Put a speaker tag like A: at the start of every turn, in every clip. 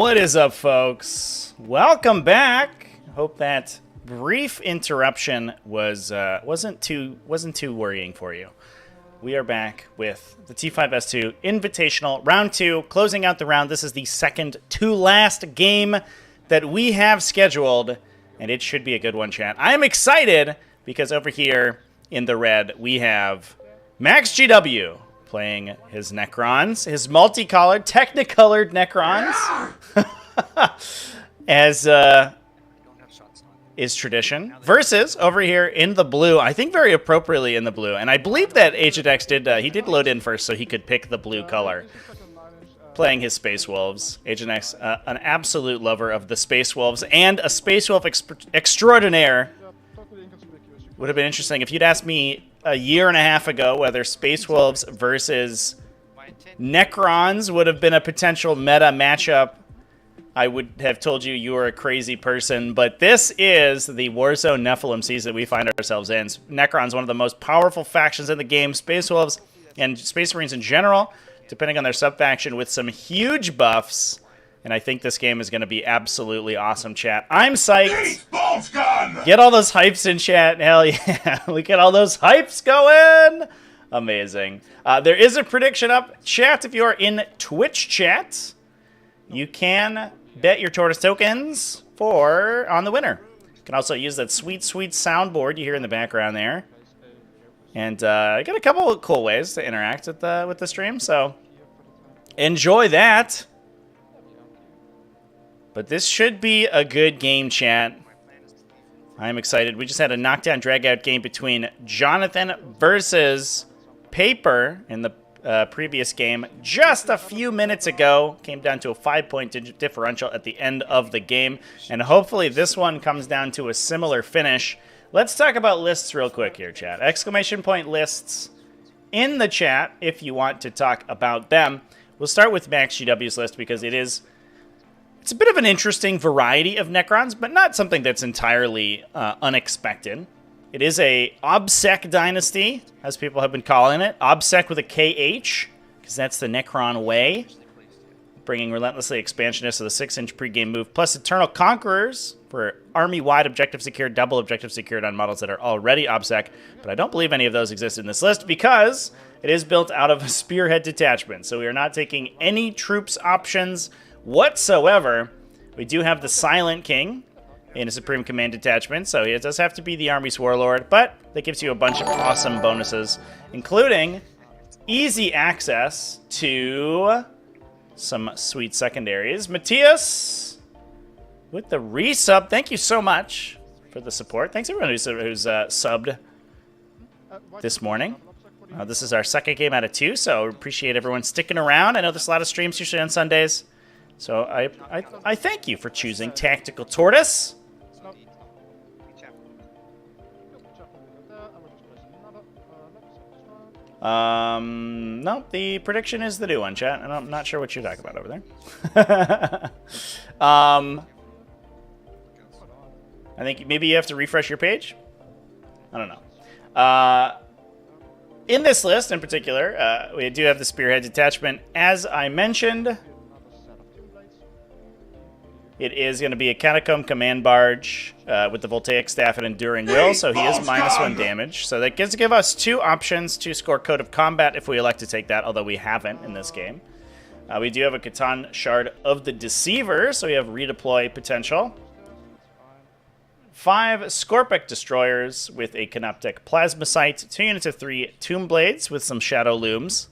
A: What is up, folks? Welcome back. Hope that brief interruption wasn't too worrying for you. We are back with the T5S2 Invitational Round 2, closing out the round. This is the second to last game that we have scheduled, and it should be a good one, chat. I am excited because over here in the red, we have MaxGW playing his Necrons, his multicolored, technicolored Necrons, as is tradition, versus over here in the blue, I think very appropriately in the blue, and I believe that Agent X did load in first so he could pick the blue color, playing his Space Wolves. Agent X, an absolute lover of the Space Wolves, and a Space Wolf extraordinaire. Would have been interesting if you'd asked me a year and a half ago whether Space Wolves versus Necrons would have been a potential meta matchup. I would have told you you were a crazy person, but this is the Warzone Nephilim season we find ourselves in. Necron's one of the most powerful factions in the game. Space Wolves and Space Marines in general, depending on their sub-faction, with some huge buffs. And I think this game is going to be absolutely awesome, chat. I'm psyched. Get all those hypes in, chat. Hell yeah. We get all those hypes going. Amazing. There is a prediction up, chat. If you are in Twitch chat, you can bet your Tortoise tokens on the winner. You can also use that sweet, sweet soundboard you hear in the background there. And I got a couple of cool ways to interact with the stream, so enjoy that. But this should be a good game, chat. I'm excited. We just had a knockdown, drag-out game between Jonathan versus Paper in the previous game just a few minutes ago. Came down to a 5-point differential at the end of the game. And hopefully this one comes down to a similar finish. Let's talk about lists real quick here, chat. Exclamation point lists in the chat if you want to talk about them. We'll start with MaxGW's list because it's a bit of an interesting variety of Necrons, but not something that's entirely unexpected. It is a OBSEC dynasty, as people have been calling it. OBSEC with a KH, because that's the Necron way. Bringing relentlessly expansionists of the 6-inch pregame move, plus Eternal Conquerors for army-wide objective secured, double objective secured on models that are already OBSEC. But I don't believe any of those exist in this list because it is built out of a Spearhead detachment. So we are not taking any troops options whatsoever. We do have the Silent King in a Supreme Command detachment, so it does have to be the Army's Warlord, but that gives you a bunch of awesome bonuses, including easy access to some sweet secondaries. Matthias with the resub. Thank you so much for the support. Thanks everyone who's subbed this morning. This is our second game out of 2, so appreciate everyone sticking around. I know there's a lot of streams usually on Sundays. So I thank you for choosing Tactical Tortoise. No, the prediction is the new one, chat, and I'm not sure what you're talking about over there. I think maybe you have to refresh your page. I don't know. In this list in particular, we do have the Spearhead detachment. As I mentioned, it is going to be a Catacomb Command Barge with the Voltaic Staff and Enduring Will, so he is -1 damage. So that gives us 2 options to score Code of Combat if we elect to take that, although we haven't in this game. We do have a Catan Shard of the Deceiver, so we have redeploy potential. 5 Scorpic Destroyers with a Canoptek Plasma Sight, 2 units of 3 Tomb Blades with some Shadow Looms.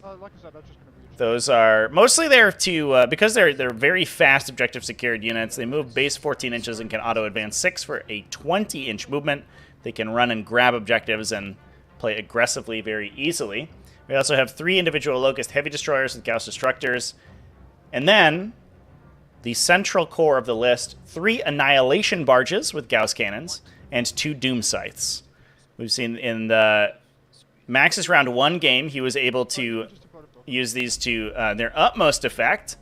A: Those are mostly there to, because they're very fast objective secured units, they move base 14 inches and can auto advance 6 for a 20-inch movement. They can run and grab objectives and play aggressively very easily. We also have 3 individual Locust Heavy Destroyers with Gauss Destructors. And then, the central core of the list, 3 Annihilation Barges with Gauss Cannons and 2 Doom Scythes. We've seen in the Max's round 1 game, he was able to use these to their utmost effect,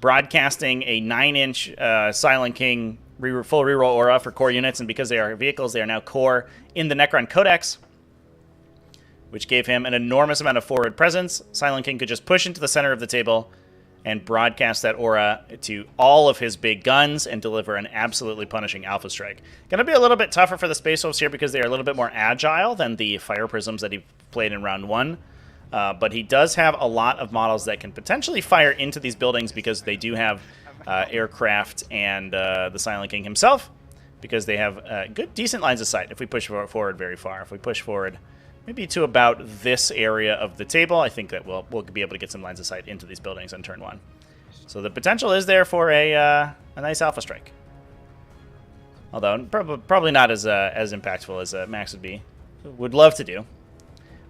A: broadcasting a 9-inch Silent King full reroll aura for core units, and because they are vehicles, they are now core in the Necron Codex, which gave him an enormous amount of forward presence. Silent King could just push into the center of the table and broadcast that aura to all of his big guns and deliver an absolutely punishing Alpha Strike. Going to be a little bit tougher for the Space Wolves here because they are a little bit more agile than the Fire Prisms that he played in round 1. But he does have a lot of models that can potentially fire into these buildings because they do have aircraft and the Silent King himself, because they have good, decent lines of sight if we push forward very far. If we push forward maybe to about this area of the table, I think that we'll be able to get some lines of sight into these buildings on turn 1. So the potential is there for a nice Alpha Strike. Although probably not as impactful as Max would love to do.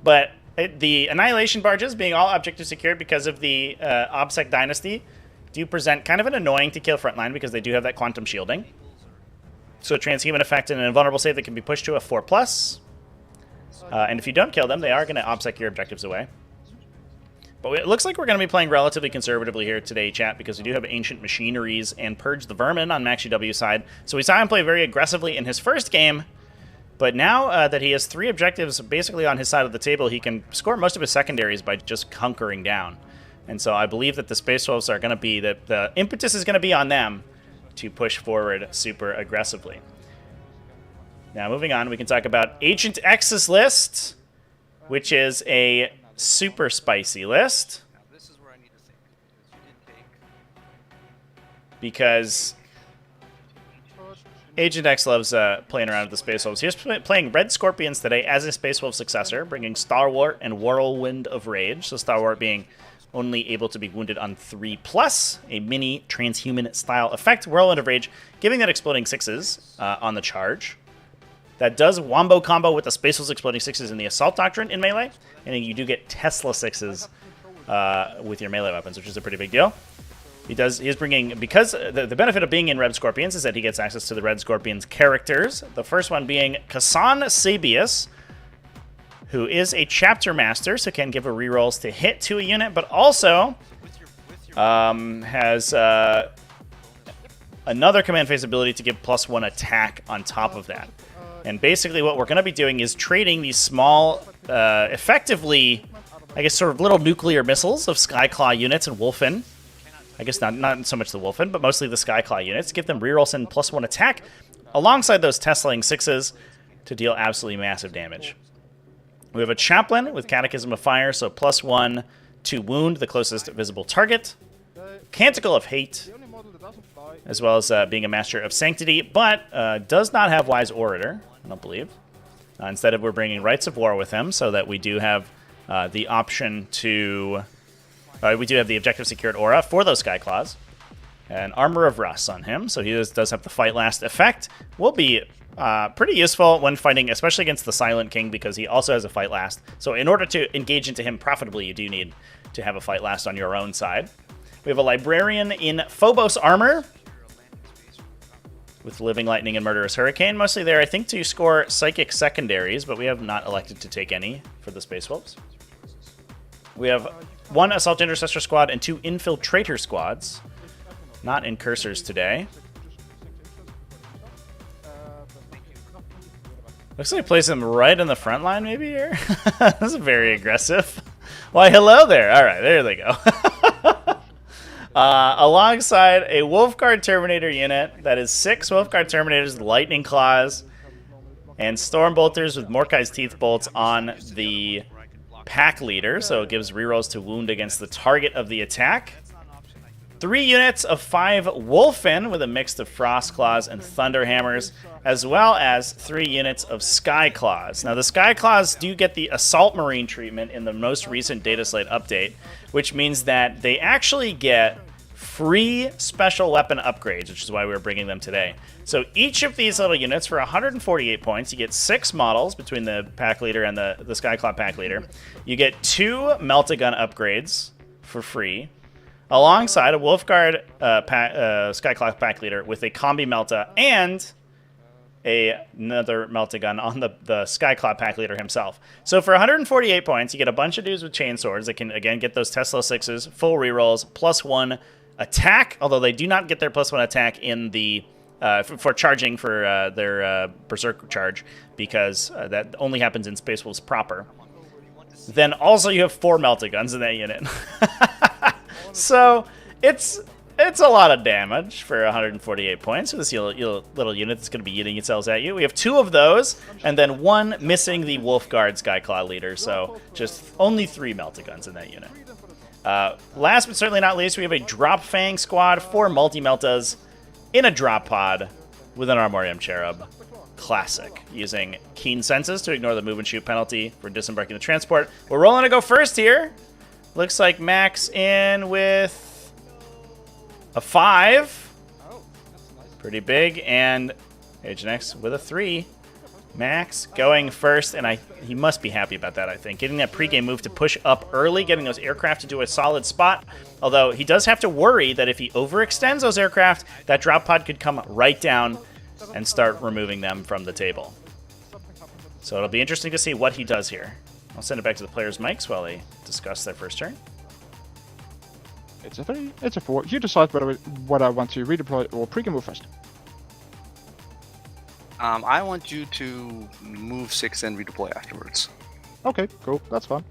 A: But the Annihilation Barges, being all objective secured because of the OBSEC Dynasty, do present kind of an annoying to kill frontline because they do have that quantum shielding. So a transhuman effect and an invulnerable save that can be pushed to a 4+. And if you don't kill them, they are going to OBSEC your objectives away. But it looks like we're going to be playing relatively conservatively here today, chat, because we do have Ancient Machineries and Purge the Vermin on MaxGW's side. So we saw him play very aggressively in his first game, but now that he has 3 objectives basically on his side of the table, he can score most of his secondaries by just hunkering down. And so I believe that the Space Wolves are going to be, the impetus is going to be on them to push forward super aggressively. Now, moving on, we can talk about Agent X's list, which is a super spicy list. Because Agent X loves playing around with the Space Wolves. He's playing Red Scorpions today as a Space Wolf successor, bringing Stalwart and Whirlwind of Rage. So Stalwart being only able to be wounded on 3+, a mini transhuman style effect. Whirlwind of Rage, giving that exploding 6s on the charge. That does wombo combo with the Space Wolves exploding 6s in the Assault Doctrine in melee, and then you do get Tesla 6s with your melee weapons, which is a pretty big deal. He's bringing, because the benefit of being in Red Scorpions is that he gets access to the Red Scorpions characters. The first one being Kasan Sabius, who is a Chapter Master, so can give a rerolls to hit to a unit, but also has another command phase ability to give +1 attack on top of that. And basically what we're going to be doing is trading these small, effectively, I guess, sort of little nuclear missiles of Skyclaw units and Wolfen. I guess not so much the Wolfen, but mostly the Skyclaw units. Give them rerolls and +1 attack alongside those Teslaing 6s to deal absolutely massive damage. We have a Chaplain with Catechism of Fire, so +1 to wound the closest visible target. Canticle of Hate, as well as being a Master of Sanctity, but does not have Wise Orator, I don't believe. Instead of, we're bringing Rights of War with him, so that we do have the option to... we do have the objective secured aura for those Skyclaws. And Armor of Rust on him, so he does have the Fight Last effect. Will be pretty useful when fighting, especially against the Silent King, because he also has a Fight Last. So in order to engage into him profitably, you do need to have a Fight Last on your own side. We have a Librarian in Phobos Armor with Living Lightning and Murderous Hurricane. Mostly there, I think, to score Psychic secondaries, but we have not elected to take any for the Space Wolves. We have 1 Assault Intercessor squad and 2 Infiltrator squads. Not in cursors today. Looks like he plays them right in the front line, maybe here. That's very aggressive. Why, hello there. All right, there they go. Alongside a Wolfguard Terminator unit that is 6 Wolfguard Terminators with Lightning Claws and Stormbolters with Morkai's Teeth Bolts on the Pack Leader, so it gives rerolls to wound against the target of the attack. 3 units of 5 Wolfen with a mix of Frost Claws and Thunder Hammers, as well as 3 units of Sky Claws. Now, the Sky Claws do get the Assault Marine treatment in the most recent Data Slate update, which means that they actually get free special weapon upgrades, which is why we're bringing them today. So each of these little units, for 148 points, you get 6 models between the Pack Leader and the Skyclaw Pack Leader. You get 2 Melt-A-Gun upgrades for free, alongside a Wolfguard Skyclaw Pack Leader with a Combi Melta and another Melt-A-Gun on the Skyclaw Pack Leader himself. So for 148 points, you get a bunch of dudes with chainswords that can, again, get those Tesla 6s, full rerolls, +1 attack, although they do not get their +1 attack in the for charging for their Berserk charge, because that only happens in Space Wolves proper. Then also you have 4 Melt-A-Guns in that unit. So It's a lot of damage for 148 points for this little unit that's going to be eating itself at you. We have 2 of those, and then 1 missing the Wolfguard Skyclaw leader, so just only 3 Meltaguns in that unit. Last but certainly not least, we have a Drop Fang squad, 4 Multi-Meltas in a drop pod with an Armorium Cherub. Classic. Using Keen Senses to ignore the move and shoot penalty for disembarking the transport. We're rolling to go first here. Looks like Max in with a 5. Pretty big. And Agent X with a 3. Max going first, and he must be happy about that, I think. Getting that pregame move to push up early, getting those aircraft to do a solid spot. Although he does have to worry that if he overextends those aircraft, that drop pod could come right down and start removing them from the table. So it'll be interesting to see what he does here. I'll send it back to the players' mics while they discuss their first turn.
B: It's a 3, it's a 4. You decide whether I want to redeploy or pregame move first.
C: I want you to move 6 and redeploy afterwards.
B: Okay, cool. That's fine.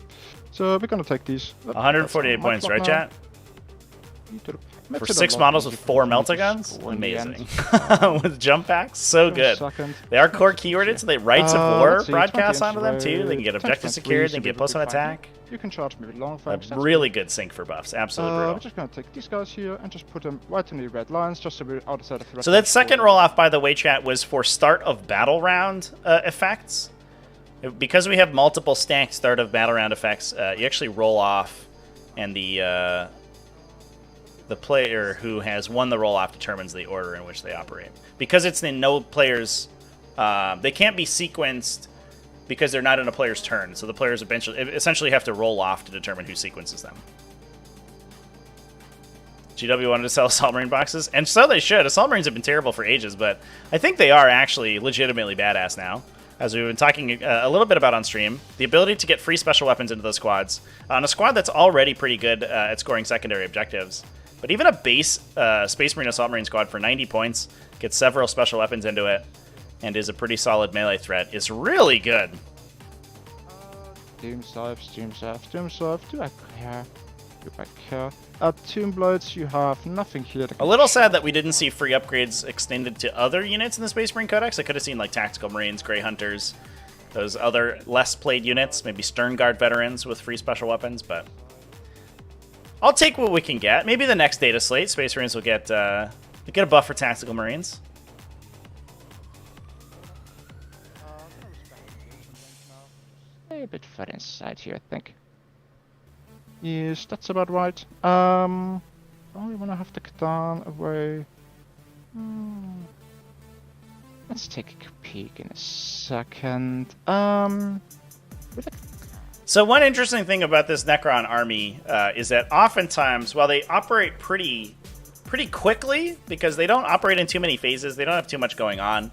B: So we're gonna take these.
A: 148 points, right, chat? For 6 models with 4 Meltaguns? Amazing. With jump packs? So good. They are core keyworded, so they Rights of War broadcast onto them too. They can get objective secured, they can get plus 1 attack.
B: You can charge me with long fangs.
A: Really good sync for buffs. Absolutely brutal.
B: We're just gonna take these guys here and just put them right in the red lines, just so we're outside of the rest.
A: So that second roll off, by the way, chat, was for start of battle round effects. Because we have multiple stacked start of battle round effects, you actually roll off, and the player who has won the roll off determines the order in which they operate. Because it's in no players, they can't be sequenced because they're not in a player's turn. So the players essentially have to roll off to determine who sequences them. GW wanted to sell Assault Marine boxes, and so they should. Assault Marines have been terrible for ages, but I think they are actually legitimately badass now. As we've been talking a little bit about on stream, the ability to get free special weapons into those squads. On a squad that's already pretty good at scoring secondary objectives. But even a base Space Marine Assault Marine squad for 90 points, gets several special weapons into it, and is a pretty solid melee threat, is really good.
B: Doom Scythe, do I care? Do I care? Tomb Blades, you have nothing here.
A: A little sad that we didn't see free upgrades extended to other units in the Space Marine Codex. I could have seen like Tactical Marines, Grey Hunters, those other less played units, maybe Stern Guard veterans with free special weapons, but I'll take what we can get. Maybe the next data slate, Space Marines will get a buff for Tactical Marines.
B: A bit far inside here, I think. Yes, that's about right. Oh, we wanna have the Katan away. Let's take a peek in a second.
A: So one interesting thing about this Necron army is that oftentimes, while they operate pretty quickly, because they don't operate in too many phases, they don't have too much going on,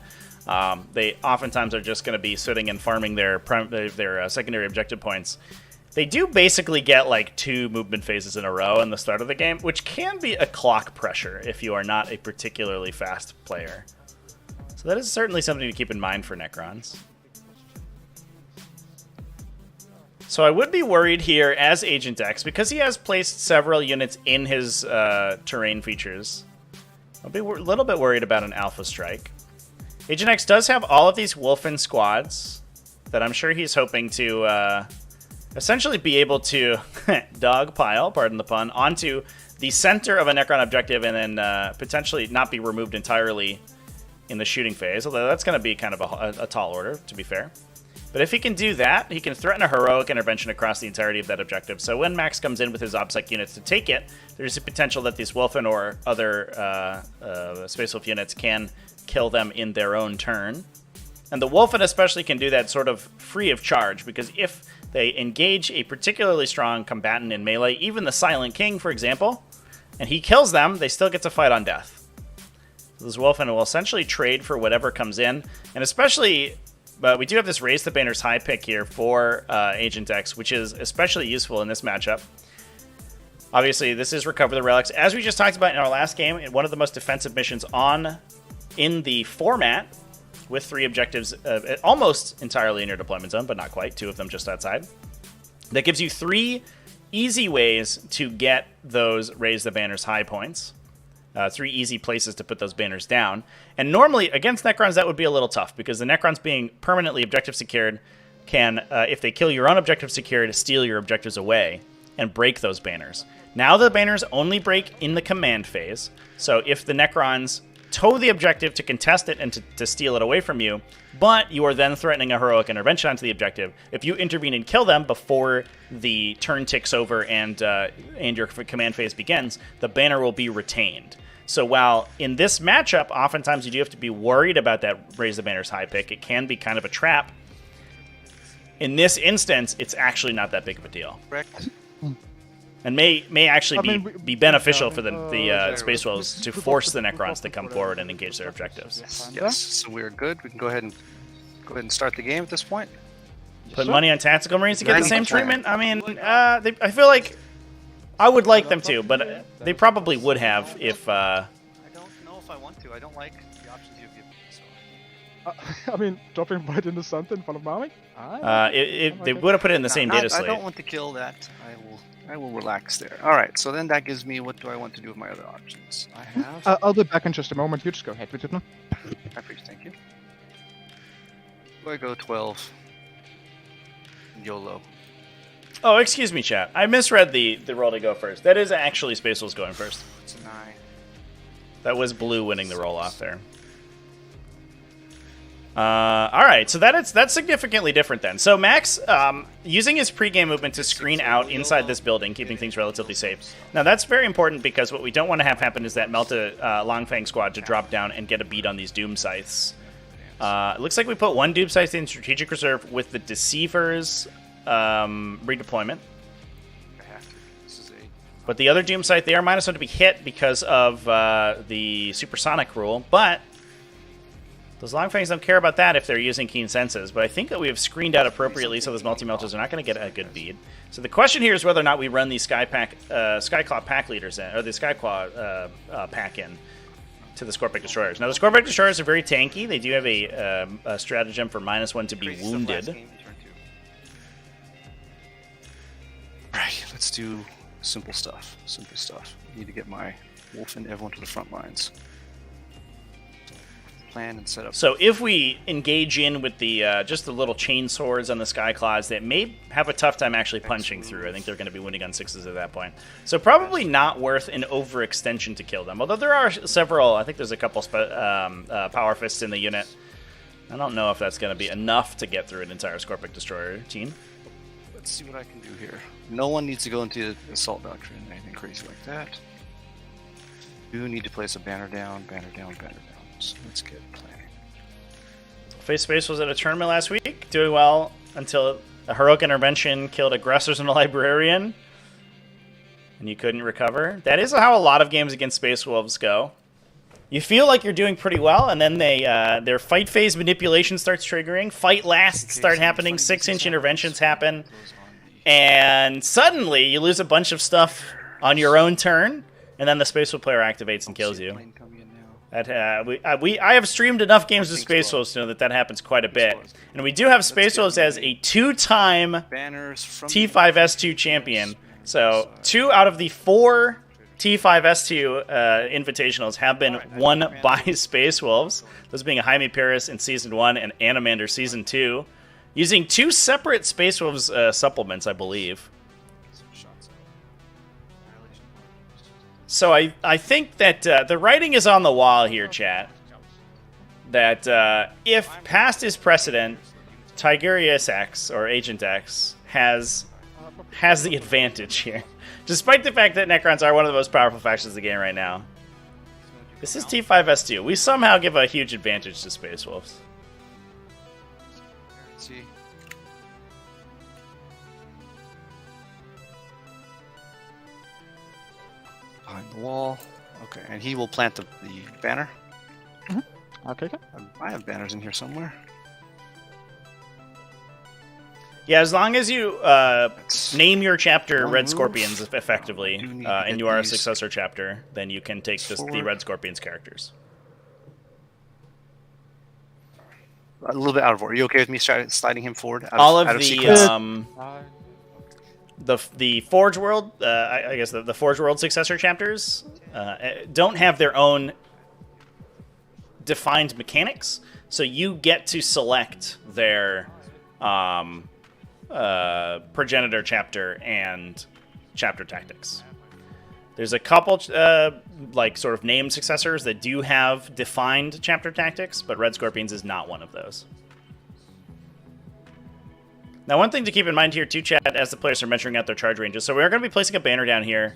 A: they oftentimes are just going to be sitting and farming their secondary objective points. They do basically get like 2 movement phases in a row in the start of the game, which can be a clock pressure if you are not a particularly fast player. So that is certainly something to keep in mind for Necrons. So I would be worried here as Agent X, because he has placed several units in his terrain features. I'll be a little bit worried about an Alpha Strike. Agent X does have all of these Wolfen squads that I'm sure he's hoping to essentially be able to dogpile, pardon the pun, onto the center of a Necron objective and then potentially not be removed entirely in the shooting phase, although that's going to be kind of a tall order, to be fair. But if he can do that, he can threaten a heroic intervention across the entirety of that objective. So when Max comes in with his OBSEC units to take it, there's a potential that these Wolfen or other Space Wolf units can kill them in their own turn. And the Wolfen especially can do that sort of free of charge, because if they engage a particularly strong combatant in melee, even the Silent King, for example, and he kills them, they still get to fight on death. So this Wolfen will essentially trade for whatever comes in, and especially... But we do have this Raise the Banner's High pick here for Agent X, which is especially useful in this matchup. Obviously, this is Recover the Relics. As we just talked about in our last game, one of the most defensive missions in the format, with 3 objectives almost entirely in your deployment zone, but not quite. 2 of them just outside. That gives you 3 easy ways to get those Raise the Banners high points. 3 easy places to put those banners down. And normally, against Necrons, that would be a little tough, because the Necrons being permanently objective secured can, if they kill your own objective secured, steal your objectives away and break those banners. Now the banners only break in the command phase, so if the Necrons tow the objective to contest it and to steal it away from you, but you are then threatening a heroic intervention onto the objective, if you intervene and kill them before the turn ticks over and your command phase begins, the banner will be retained. So while in this matchup, oftentimes you do have to be worried about that Raise the Banners high pick, it can be kind of a trap. In this instance, it's actually not that big of a deal.
C: Correct.
A: And may actually be beneficial for the Space Wolves to force the Necrons to come forward and engage their objectives.
C: Yes, so we're good. We can go ahead and start the game at this point.
A: Put money on Tactical Marines to get the same treatment? I mean, I feel like I would like them to, but they probably would have if...
C: I don't know if I want to. I don't like the options you've given me. So.
B: I mean, dropping right in the center in front of Mami?
A: They would have put it in the same data slate.
C: I don't want to kill that. I will relax there. All right, so then that gives me what do I want to do with my other options? I have...
B: I'll be back in just a moment. You just go ahead with it now.
C: I appreciate, thank you. Do I go 12? YOLO.
A: Oh, excuse me, chat. I misread the roll to go first. That is actually Space Wolves going first.
C: It's a 9.
A: That was blue winning the roll off there. All right, so that's significantly different then. So Max, using his pregame movement to screen out inside this building, keeping things relatively safe. Now that's very important, because what we don't want to have happen is that Melta Longfang squad to drop down and get a beat on these Doom Scythes. It looks like we put 1 Doom Scythe in Strategic Reserve with the Deceivers redeployment. But the other Doom Scythe, they are -1 to be hit because of the Supersonic rule, but those Longfangs don't care about that if they're using Keen Senses, but I think that we have screened out appropriately so those multi-melters are not going to get a good bead. So the question here is whether or not we run these Skyclaw pack leaders in, or the Skyclaw pack in to the Scorpic Destroyers. Now the Scorpic Destroyers are very tanky. They do have a stratagem for -1 to be wounded.
C: Alright, let's do simple stuff. Simple stuff. I need to get my wolf and everyone to the front lines. Plan and set up.
A: So if we engage in with the just the little chain swords on the Skyclaws, that may have a tough time actually punching through. I think they're going to be winning on 6s at that point. So probably not worth an overextension to kill them. Although there are several, I think there's a couple Power Fists in the unit. I don't know if that's going to be enough to get through an entire Scorpic Destroyer team.
C: Let's see what I can do here. No one needs to go into the Assault Doctrine, anything crazy like that. You need to place a banner down, banner down, banner down. So let's get planning.
A: Face Space was at a tournament last week, doing well until a heroic intervention killed aggressors and a librarian, and you couldn't recover. That is how a lot of games against Space Wolves go. You feel like you're doing pretty well, and then their fight phase manipulation starts triggering. Fight lasts start happening. 6-inch interventions happen, and suddenly you lose a bunch of stuff on your own turn, and then the Space Wolf player activates and kills you. I have streamed enough games with Space Wolves to know that happens quite a bit. And we do have Space Wolves as a 2-time T5S2 champion. So 2 out of the 4 T5S2 Invitationals have been won by Space Wolves. Those being Jaime Paris in Season 1 and Animander Season 2. Using 2 separate Space Wolves supplements, I believe. So I think that the writing is on the wall here, chat. That if past is precedent, Tigurius X, or Agent X, has the advantage here. Despite the fact that Necrons are one of the most powerful factions of the game right now. This is T5S2. We somehow give a huge advantage to Space Wolves.
C: Let's see. Behind the wall. Okay, and he will plant the banner.
B: Mm-hmm. Okay.
C: I have banners in here somewhere.
A: Yeah, as long as you name your chapter Red Scorpions effectively, and you are a successor chapter, then you can take the Red Scorpions characters.
C: A little bit out of order. Are you okay with me sliding him forward?
A: All of the the Forge World, I guess the Forge World successor chapters don't have their own defined mechanics, so you get to select their progenitor chapter and chapter tactics. There's a couple like sort of named successors that do have defined chapter tactics, but Red Scorpions is not one of those. Now, one thing to keep in mind here too, chat, as the players are measuring out their charge ranges. So we're going to be placing a banner down here,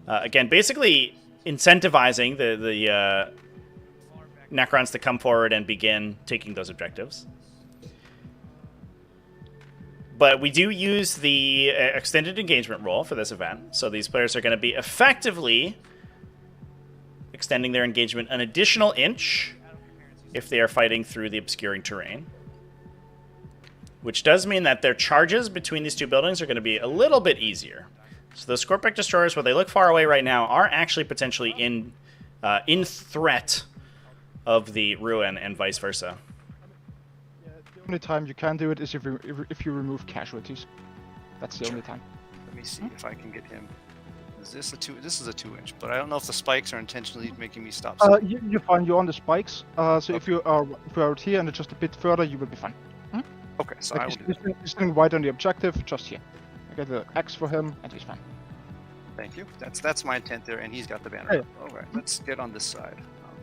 A: again, basically incentivizing the Necrons to come forward and begin taking those objectives. But we do use the extended engagement rule for this event, so these players are going to be effectively extending their engagement an additional inch if they are fighting through the obscuring terrain. Which does mean that their charges between these two buildings are going to be a little bit easier. So the Scorpic Destroyers, where they look far away right now, are actually potentially in threat of the Ruin and vice versa.
B: The only time you can do it is if you remove casualties. That's the only time.
C: Let me see if I can get him. Is this a 2? This is a 2-inch, but I don't know if the spikes are intentionally making me stop.
B: You're fine. You're on the spikes. So okay. if you are out here and just a bit further, you will be fine.
C: Okay, so
B: like
C: I will do that.
B: He's sitting right on the objective, just here. I get the X for him, and he's fine.
C: Thank you. That's my intent there, and he's got the banner.
B: Hey.
C: All right, let's get on this side.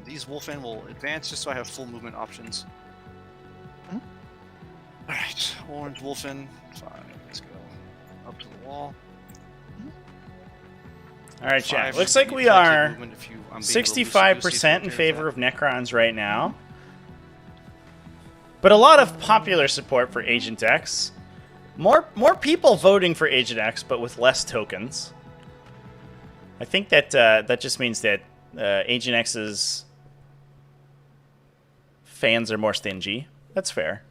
C: These Wolfen will advance just so I have full movement options. All right, orange Wolfen. Fine, let's go up to the wall.
A: All right, chat. Looks like we are 65% in favor of Necrons right now. But a lot of popular support for Agent X. More people voting for Agent X, but with less tokens. I think that that just means that Agent X's fans are more stingy. That's fair.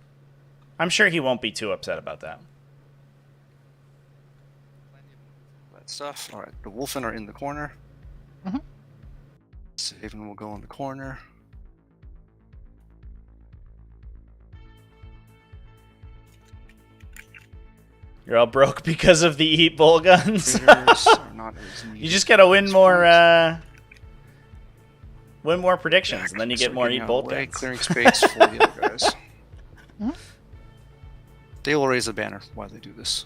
A: I'm sure he won't be too upset about that.
C: That stuff. All right, the Wolfen are in the corner. Saven will go in the corner.
A: You're all broke because of the Eat Bull guns. You just gotta win more predictions, and then you get more Eat Bull guns.
C: Clearing space for the other guys. They will raise a banner while they do this.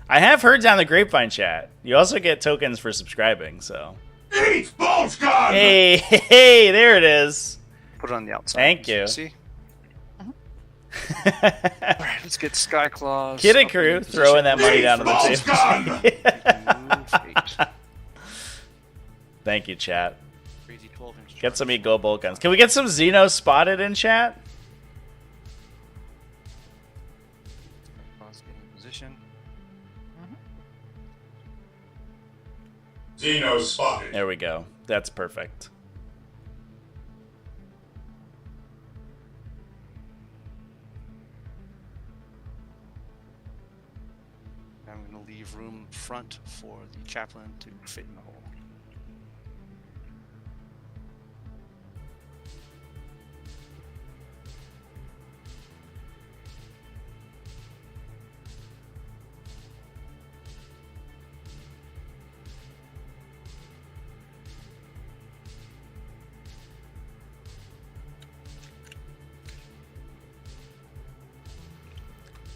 A: I have heard down the grapevine, chat. You also get tokens for subscribing, so.
D: Eat Bull's gun!
A: Hey, there it is.
C: Put it on the outside.
A: Thank you.
C: See? Alright, let's get Skyclaws.
A: Kid and crew throwing that money down on the table. Thank you, chat. Get some Eat Bull guns. Can we get some Xeno spotted in chat?
D: Xeno spotted.
A: There we go. That's perfect.
C: I'm going to leave room front for the chaplain to fit in the hole.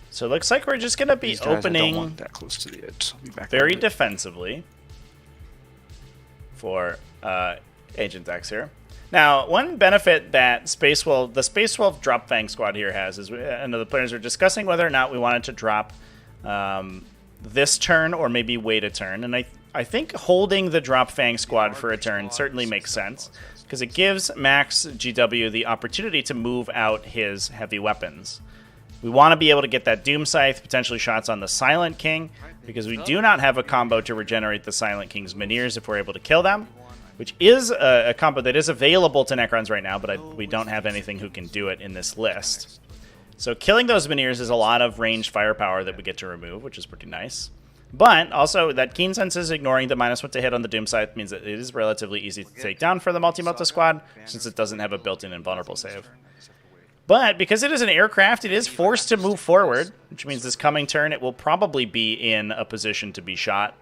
A: So it looks like we're just going to be opening
C: I don't want that close to the edge. I'll be back
A: very defensively for Agent X here. Now, one benefit that the Space Wolf Drop Fang squad here has is, and the players are discussing whether or not we wanted to drop this turn or maybe wait a turn. And I think holding the Drop Fang squad for a turn certainly makes sense, because it gives MaxGW the opportunity to move out his heavy weapons. We want to be able to get that Doom Scythe, potentially shots on the Silent King, because we do not have a combo to regenerate the Silent King's Minears if we're able to kill them, which is a combo that is available to Necrons right now, but we don't have anything who can do it in this list. So killing those Minears is a lot of ranged firepower that we get to remove, which is pretty nice. But also, that Keen Sense is ignoring the -1 to hit on the Doom Scythe means that it is relatively easy to take down for the Multi-Multi squad, since it doesn't have a built-in invulnerable save. But because it is an aircraft, it is forced to move forward, which means this coming turn it will probably be in a position to be shot.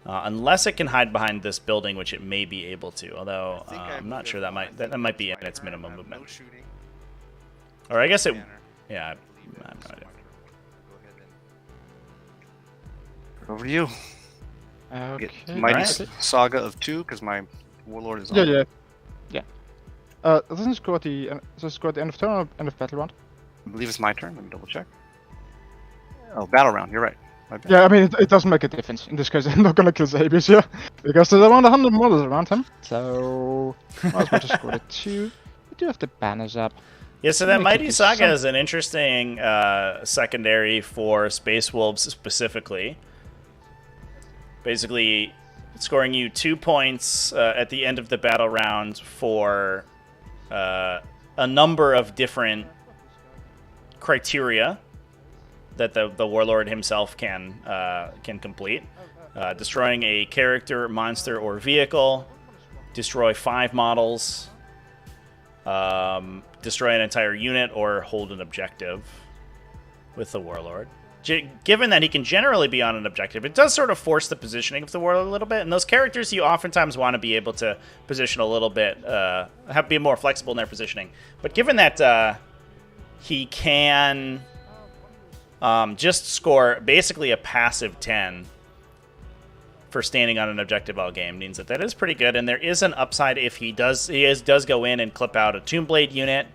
A: Unless it can hide behind this building, which it may be able to. Although, I'm not sure that might be in its minimum movement. Or I guess it... Yeah, I have no idea.
C: Over to you.
B: Okay.
C: Mighty
A: Right.
C: Saga of 2, because my Warlord is on.
B: Yeah. Doesn't it score at the end of turn or end of battle round?
C: I believe it's my turn. Let me double check. Oh, battle round. You're right. My bad.
B: Yeah, I mean, it doesn't make a difference. In this case, I'm not gonna kill Zabius here, because there's around 100 models around him. So, might as well just score the 2. We do have the banners up.
A: Yeah, so that
B: Make it
A: Mighty
B: be
A: Saga is an interesting secondary for Space Wolves specifically. Basically, scoring you 2 points at the end of the battle round for a number of different criteria that the Warlord himself can complete. Destroying a character, monster, or vehicle. Destroy 5 models. Destroy an entire unit or hold an objective with the Warlord. Given that he can generally be on an objective, it does sort of force the positioning of the Warlord a little bit. And those characters, you oftentimes want to be able to position a little bit, be more flexible in their positioning. But given that he can just score basically a passive 10 for standing on an objective all game, means that is pretty good. And there is an upside if he does go in and clip out a Tomb Blade unit,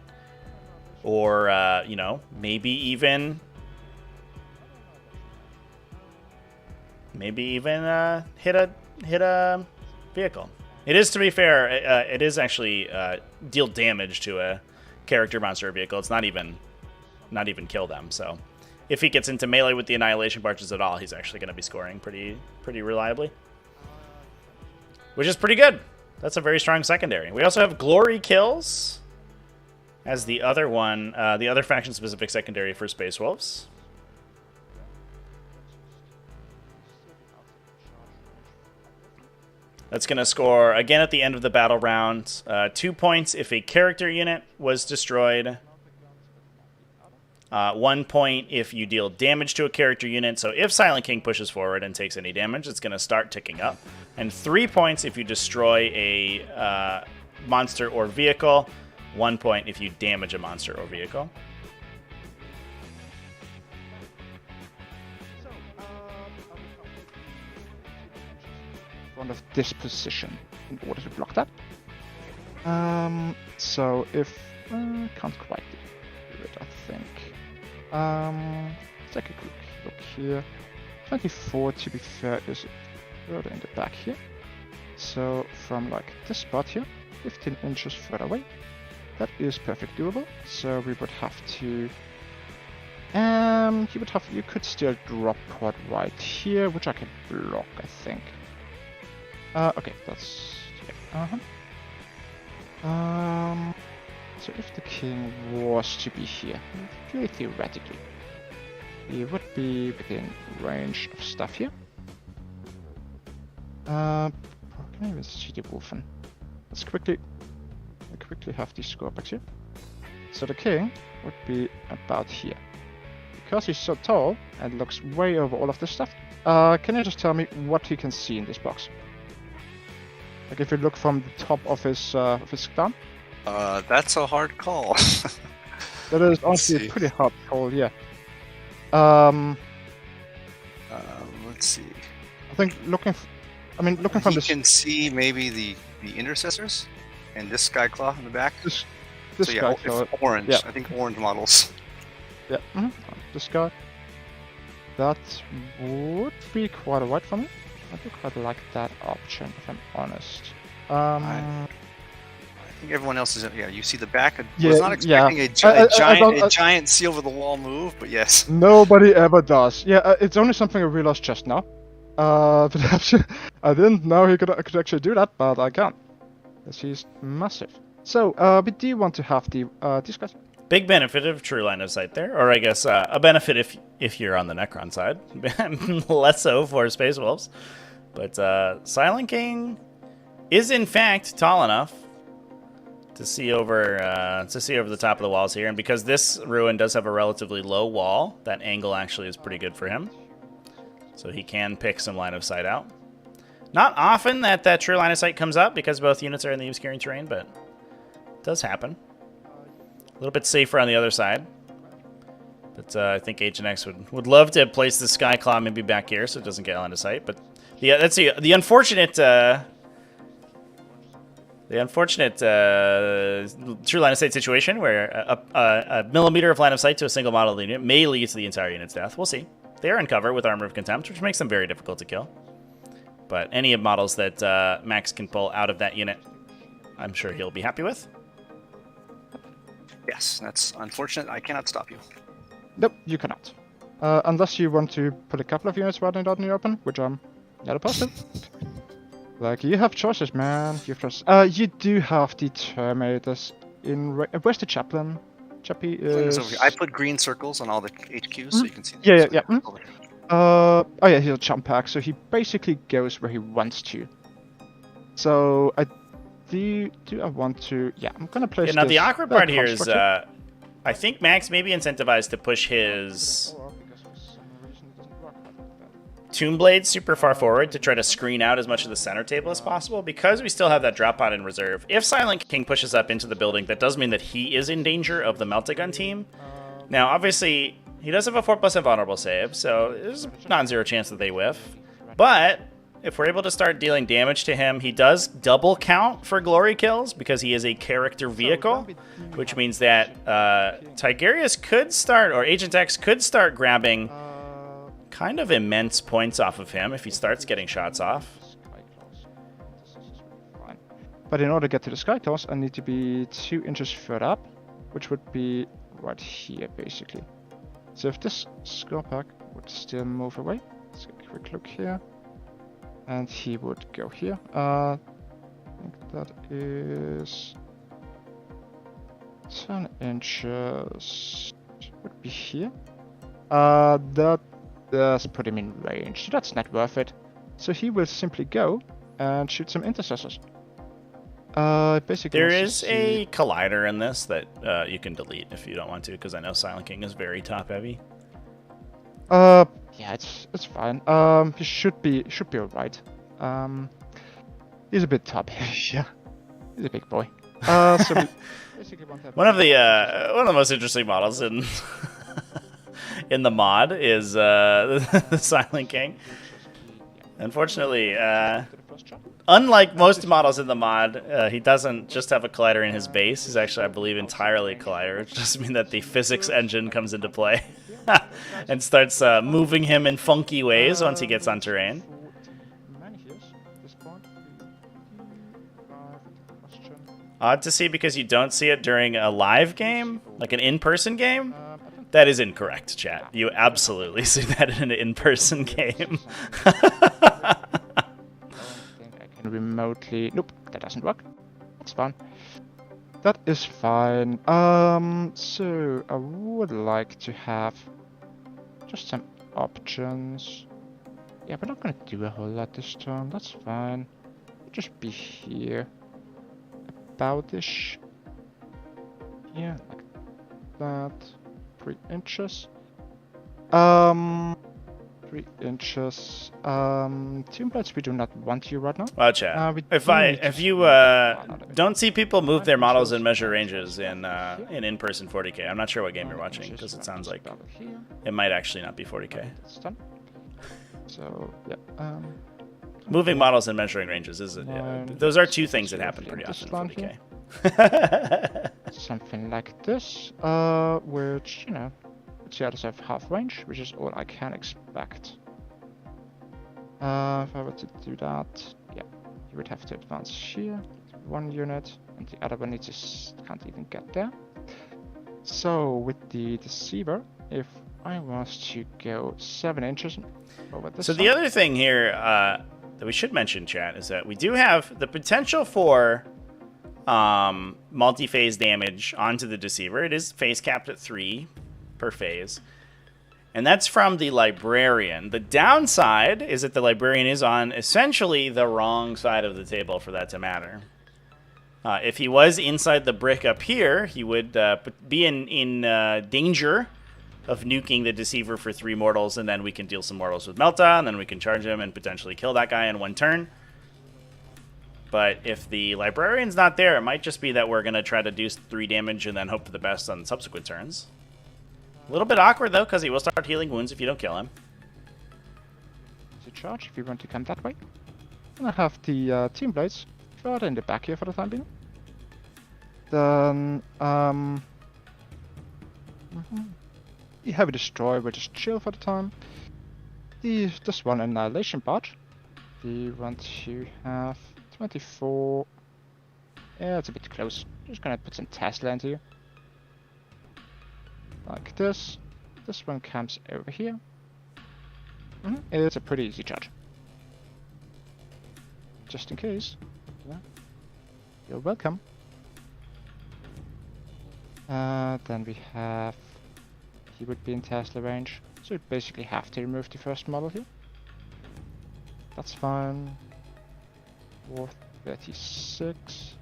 A: or maybe even hit a vehicle. It is, to be fair, it is actually deal damage to a character, monster, or vehicle. It's not even kill them. So if he gets into melee with the Annihilation Barges at all, he's actually going to be scoring pretty reliably, which is pretty good. That's a very strong secondary. We also have Glory Kills as the other one, the other faction-specific secondary for Space Wolves. That's going to score, again, at the end of the battle round, 2 points if a character unit was destroyed. 1 point if you deal damage to a character unit. So if Silent King pushes forward and takes any damage, it's going to start ticking up. And 3 points if you destroy a monster or vehicle. 1 point if you damage a monster or vehicle.
B: Front of this position in order to block that. So if can't quite do it, I think. Let's take a quick look here. 24, to be fair, is further in the back here. So from like this spot here, 15 inches further away, that is perfectly doable. So we would have to. You could still drop pod right here, which I can block, I think. Okay, that's so if the king was to be here, very theoretically, he would be within range of stuff here. Can I even see the Wolfen? Let's quickly have these scorebox here. So the king would be about here. Because he's so tall and looks way over all of this stuff, can you just tell me what he can see in this box? Like if you look from the top of his clan?
C: That's a hard call.
B: That is honestly a pretty hard call, yeah.
C: Let's see.
B: I think looking from
C: You
B: this.
C: can see maybe the intercessors and this Skyclaw in the back.
B: This
C: So yeah,
B: guy.
C: if orange.
B: Yeah.
C: I think orange models.
B: Yeah. This guy. That would be quite alright for me. I do quite like that option, if I'm honest.
C: I think everyone else is. Yeah, you see the back. I
B: Yeah,
C: was not expecting a giant seal over the wall move, but yes.
B: Nobody ever does. Yeah, it's only something I realized just now. But I didn't know I could actually do that, but I can. Because he's massive. So, we do want to have the discuss.
A: Big benefit of true line of sight there, or I guess a benefit if you're on the Necron side, less so for Space Wolves. But Silent King is in fact tall enough to see over the top of the walls here. And because this ruin does have a relatively low wall, that angle actually is pretty good for him. So he can pick some line of sight out. Not often that true line of sight comes up because both units are in the obscuring terrain, but it does happen. A little bit safer on the other side. But I think Agent X would love to place the Skyclaw maybe back here so it doesn't get line of sight. But that's the unfortunate true line of sight situation where a millimeter of line of sight to a single model unit may lead to the entire unit's death. We'll see. They are in cover with Armor of Contempt, which makes them very difficult to kill. But any models that Max can pull out of that unit, I'm sure he'll be happy with.
C: Yes, that's unfortunate. I cannot stop you.
B: Nope, you cannot. Unless you want to put a couple of units right out in the open, which I'm not opposed to. Like, you have choices, man. You do have the Terminators in... Where's the Chaplain? Chappie is...
C: Over here. I put green circles on all the HQs so you can see.
B: Yeah. Oh yeah, he's a jump pack, so he basically goes where he wants to. So I want to... Yeah, I'm gonna place
A: now the awkward part here is I think Max may be incentivized to push his Tomb Blade super far forward to try to screen out as much of the center table as possible, because we still have that drop pod in reserve. If Silent King pushes up into the building, that does mean that he is in danger of the Meltagun team. Now, obviously, he does have a 4+ invulnerable save, so there's a non-zero chance that they whiff. But if we're able to start dealing damage to him, he does double count for glory kills because he is a character vehicle, which means that Tigerius could start, or Agent X could start grabbing kind of immense points off of him if he starts getting shots off.
B: But in order to get to the Skyclaws, I need to be 2 inches further up, which would be right here, basically. So if this Scorpack would still move away, let's get a quick look here. And he would go here. I think that is 10 inches. Would be here. That does put him in range, so that's not worth it. So he will simply go and shoot some intercessors. Basically,
A: there is a collider in this that you can delete if you don't want to, because I know Silent King is very top heavy.
B: Yeah, it's fine. He should be alright. He's a bit top heavy. Yeah, he's a big boy. So we basically want
A: one of the most interesting models in in the mod is the Silent King. Unfortunately, unlike most models in the mod, he doesn't just have a collider in his base. He's actually, I believe, entirely a collider, which just means that the physics engine comes into play and starts moving him in funky ways once he gets on terrain. Odd to see because you don't see it during a live game, like an in-person game. That is incorrect, chat. You absolutely see that in an in-person game.
B: I can remotely... Nope, that doesn't work. That's fine. That is fine. So I would like to have just some options. Yeah, we're not gonna do a whole lot this turn. That's fine. We'll just be here. About-ish. Yeah, like that. 3 inches. 3 inches. Tomb Blades, we do not want you right now.
A: Well, chat. If you don't see people move their models in measure ranges in in-person 40k, I'm not sure what game you're watching because it sounds like it might actually not be 40k.
B: So yeah.
A: Moving models in measuring ranges is those are two things that happen pretty often in 40k.
B: Something like this, which, you know, the others have half range, which is all I can expect. If I were to do that, yeah, you would have to advance here, 1 unit, and the other one can't even get there. So with the Deceiver, if I was to go 7 inches over this.
A: So the other thing here that we should mention, chat, is that we do have the potential for multi-phase damage onto the Deceiver. It is phase capped at 3 per phase. And that's from the Librarian. The downside is that the Librarian is on essentially the wrong side of the table for that to matter. If he was inside the brick up here, he would be in danger of nuking the Deceiver for 3 mortals, and then we can deal some mortals with Melta, and then we can charge him and potentially kill that guy in 1 turn. But if the Librarian's not there, it might just be that we're going to try to do 3 damage and then hope for the best on subsequent turns. A little bit awkward, though, because he will start healing wounds if you don't kill him.
B: It's a charge if you want to come that way. And I have the Team Blades further in the back here for the time being. Then, the Heavy Destroyer will just chill for the time. This one Annihilation Barge. We want to have 24. Yeah, it's a bit close. Just gonna put some Tesla into you. Like this. This one comes over here. It's a pretty easy charge. Just in case. Yeah. You're welcome. Then we have... He would be in Tesla range, so we'd basically have to remove the first model here. That's fine. 436.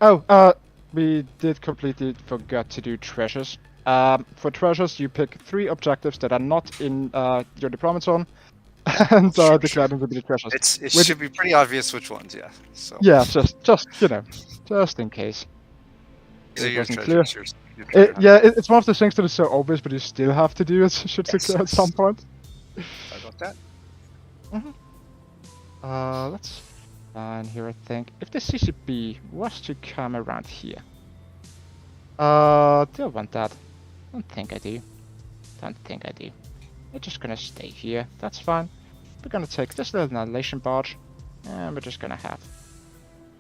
B: Oh, we did completely forget to do treasures. For treasures, you pick 3 objectives that are not in your deployment zone, and declare them to be the treasures.
C: It should be pretty obvious which ones, yeah. So.
B: Yeah, just you know, just in case.
C: These are your
B: wasn't
C: treasures.
B: It's one of the things that is so obvious, but you still have to do it. Should declare at some point.
C: Sorry about that.
B: That's fine here, I think. If the CCB was to come around here, do I want that? Don't think I do. We're just gonna stay here. That's fine. We're gonna take this little Annihilation Barge, and we're just gonna have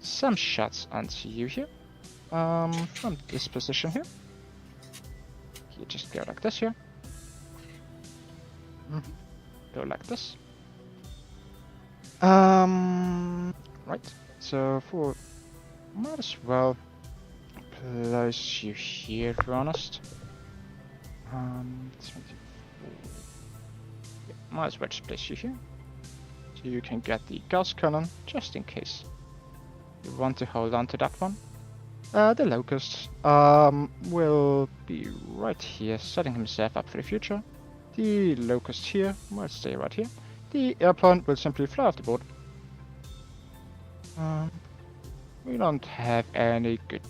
B: some shots onto you here. From this position here. You just go like this here. Go like this. Right. So might as well place you here, to be honest. 24. Yeah, might as well just place you here. So you can get the Gauss Cannon, just in case you want to hold on to that one. The Locust will be right here, setting himself up for the future. The Locust here will stay right here. The Airplane will simply fly off the board. We don't have any good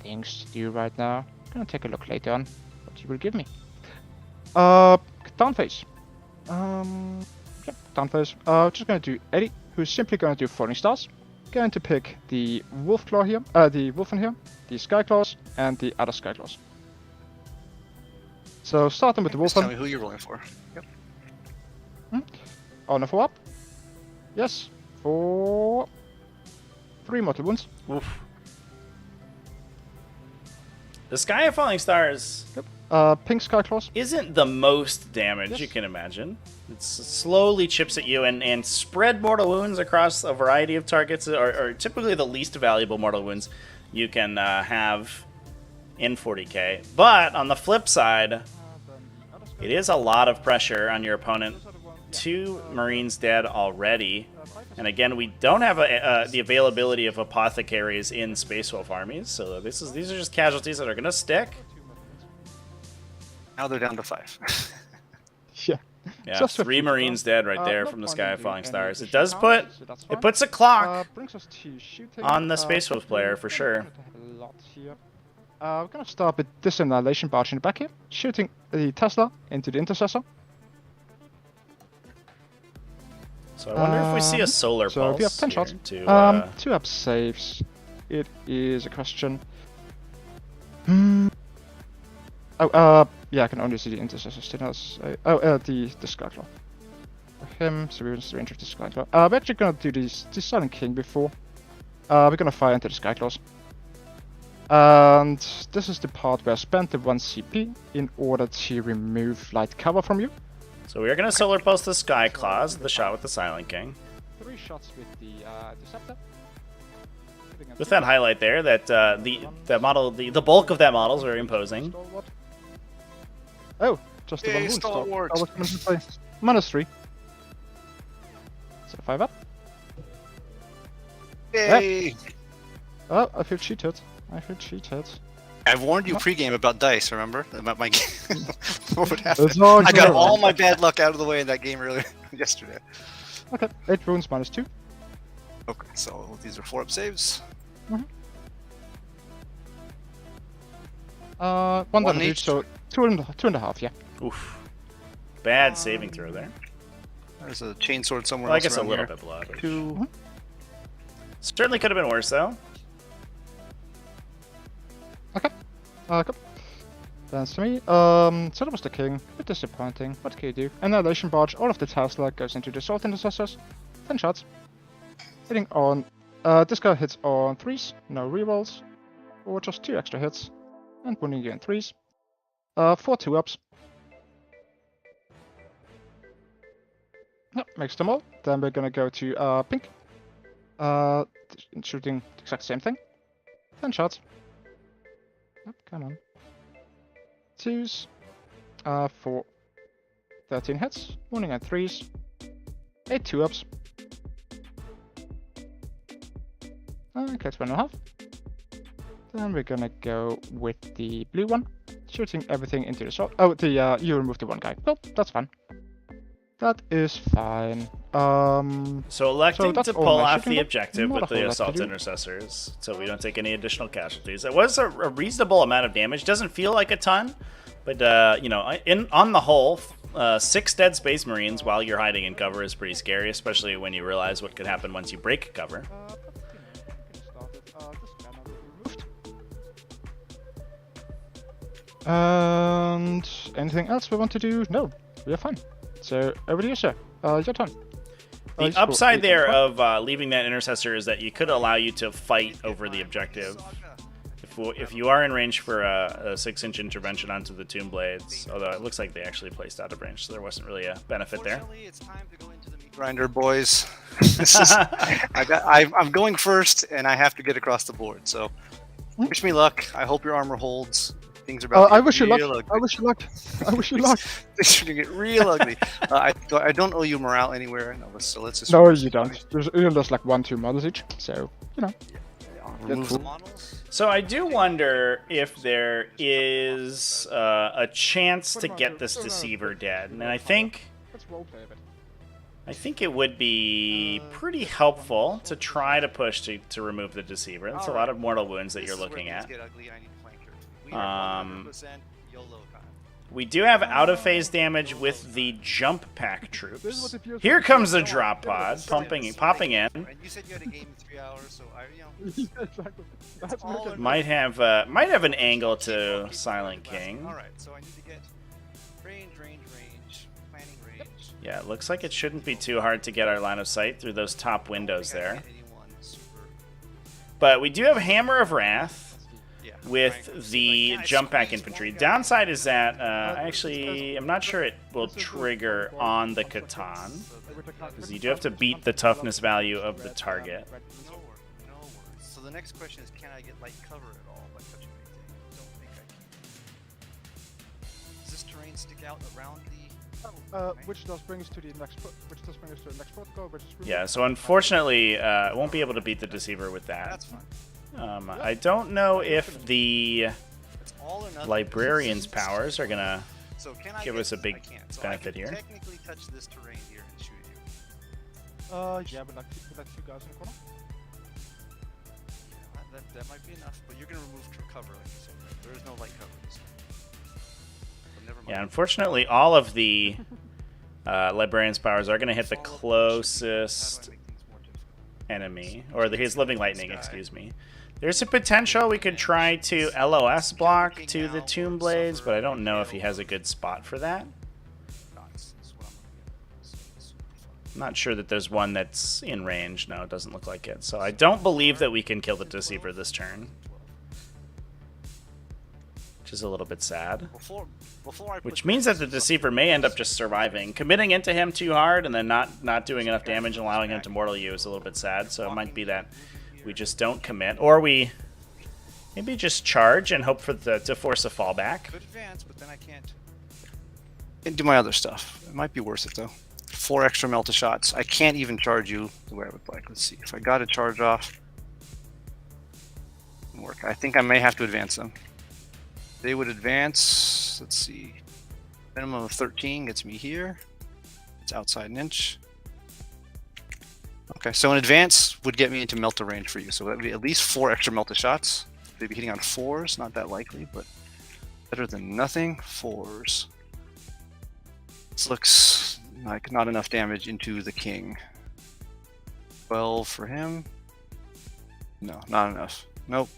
B: things to do right now. Gonna take a look later on what you will give me. Down phase. Yep, down phase. Just gonna do Eddie, who's simply gonna do Falling Stars. Going to pick the Wolf Claw here, the Wolfen here, the Sky Claws, and the other Sky Claws. So starting with the Wolfen.
C: Tell me who you're rolling for. Yep.
B: On a 4 up. Yes. For 3 mortal wounds.
A: Oof. The Sky of Falling Stars.
B: Yep. Pink Sky Claws.
A: Isn't the most damage you can imagine. It slowly chips at you, and spread mortal wounds across a variety of targets are typically the least valuable mortal wounds you can have in 40k. But on the flip side, it is a lot of pressure on your opponent. 2 Marines dead already. And again, we don't have the availability of apothecaries in Space Wolf armies, so these are just casualties that are going to stick.
C: Now they're down to 5.
B: Yeah.
A: Yeah,
B: Just
A: 3 Marines dead right there from the Sky of Falling Stars. It does
B: it
A: puts a clock
B: brings us to shooting,
A: on the Space Wolf player for sure.
B: We're gonna start with this Annihilation Barge in the back here, shooting the Tesla into the Intercessor.
A: So I wonder if we see a solar
B: so
A: pulse
B: we have 10 shots.
A: to
B: 2 up saves. It is a question. Yeah, I can only see the Intercessor still has the Skyclaw. For him, so we're in the range of the Skyclaw. We're actually gonna do the Silent King before. We're gonna fire into the Skyclaws. And this is the part where I spent the 1 CP in order to remove light cover from you.
A: So we are going to solar pulse the Sky Claws, the shot with the Silent King.
B: 3 shots with the Deceptor.
A: With that highlight there, that the bulk of that model is very imposing.
B: Oh, just the 1 wound.
C: Stalwart.
B: I was going to play -3. So 5 up.
C: Yay!
B: Oh, I feel cheated. I feel cheated.
C: I warned you pre-game about dice, remember? About my game. What would happen?
B: It's all
C: I got
B: good.
C: all my bad luck out of the way in that game earlier yesterday.
B: Okay, 8 wounds -2.
C: Okay, so these are 4-up saves.
B: One damage each, so 2.5, yeah.
A: Oof. Bad saving throw there.
C: There's a chainsword somewhere
A: Well, I
C: else
A: guess a
C: around
A: little
C: here.
A: bit blood.
C: Two.
A: Certainly could have been worse, though.
B: Okay. Cool. That's to me. So that was the king. A bit disappointing. What can you do? Annihilation Barge. All of the Tesla goes into the Assault Intercessors. 10 shots. Hitting on. This guy hits on 3s. No rerolls. Or just 2 extra hits. And wounding you in 3s. 4 2-ups. Yep, makes them all. Then we're gonna go to pink. Shooting the exact same thing. 10 shots. Yep, come on. 2s. 4. 13 hits. Wounding at 3s. 8 2-ups. Okay, 1.5. Then we're gonna go with the blue one. Shooting everything into the sword. Oh, you removed the one guy. Well, that's fine. That is fine.
A: So electing
B: that's
A: to
B: all
A: pull
B: my
A: off
B: shooting,
A: the
B: but
A: objective
B: not a
A: with
B: whole
A: the
B: lot to
A: assault
B: do.
A: intercessors, so we don't take any additional casualties. It was a reasonable amount of damage. Doesn't feel like a ton, but you know, on the whole, 6 dead Space Marines while you're hiding in cover is pretty scary, especially when you realize what could happen once you break cover.
B: And anything else we want to do? No, we are fine. So over to you, sir. Your turn.
A: The upside there of leaving that intercessor is that you could allow you to fight over the objective. If you are in range for a 6-inch intervention onto the Tomb Blades, although it looks like they actually placed out of range, so there wasn't really a benefit there.
C: It's time to go into the meat grinder, boys. This is, I'm going first, and I have to get across the board. So, wish me luck. I hope your armor holds. Things are about to
B: I
C: get
B: wish you luck.
C: real ugly.
B: I wish you luck. I wish you luck.
C: Things are gonna get real ugly. I don't owe you morale anywhere, so let's just.
B: No, you don't. There's like 1-2 models each, so you know.
C: Remove the models.
A: So I do wonder if there is a chance to get this Deceiver dead, and I think it would be pretty helpful to try to push to remove the Deceiver. That's a lot of mortal wounds that you're looking at. We do have out-of-phase damage with the jump pack troops. Here comes the drop pod, popping in.
C: And you said you had a game in 3 hours, so
B: Exactly.
A: Might have an angle to Silent King.
C: All right, so I need to get range, planning range.
A: Yeah, it looks like it shouldn't be too hard to get our line of sight through those top windows there. But we do have Hammer of Wrath with the jump back infantry. Downside is that actually I'm not sure it will trigger on the Catan, because you do have to beat the toughness value of the target.
C: No worries. So the next question is, can I get light cover at all by touching anything? Don't think I can. Does this terrain stick out around the?
B: Which does bring us to the next protocol, which is
A: Yeah, so unfortunately, won't be able to beat the Deceiver with that.
C: That's fine.
A: I don't know if the
C: It's all or nothing.
A: Librarian's powers are gonna
C: So can I
A: give
C: get,
A: us a big
C: I can't. So
A: benefit
C: I can
A: here.
C: technically touch this terrain here and shoot you.
B: yeah, but like 2 guys in the corner.
C: Yeah, that might be enough, but you're gonna remove cover, like you said. Right? There is no light cover this time. But never mind.
A: Yeah, unfortunately, all of the Librarian's powers are gonna hit the closest
C: How do I make things more difficult?
A: enemy, or his Living Lightning, excuse me. There's a potential we could try to LOS block to the Tomb Blades, but I don't know if he has a good spot for that.
C: This is what I'm looking at. This is super fun.
A: I'm not sure that there's one that's in range. No, it doesn't look like it. So I don't believe that we can kill the Deceiver this turn, which is a little bit sad.
C: Before I put
A: Which means that the Deceiver may end up just surviving. Committing into him too hard and then not doing enough damage and allowing him to mortal you is a little bit sad. So it might be that we just don't commit, or we maybe just charge and hope for to force a fallback.
C: could advance, but then I can't. And do my other stuff. It might be worth it though. 4 extra melta shots. I can't even charge you the way I would like. Let's see if I got a charge off. work. I think I may have to advance them. They would advance, let's see, minimum of 13 gets me here. It's outside an inch. Okay, so an advance would get me into melta range for you. So that would be at least 4 extra melta shots. They'd be hitting on 4s, not that likely, but better than nothing. 4s. This looks like not enough damage into the king. 12 for him. No, not enough. Nope.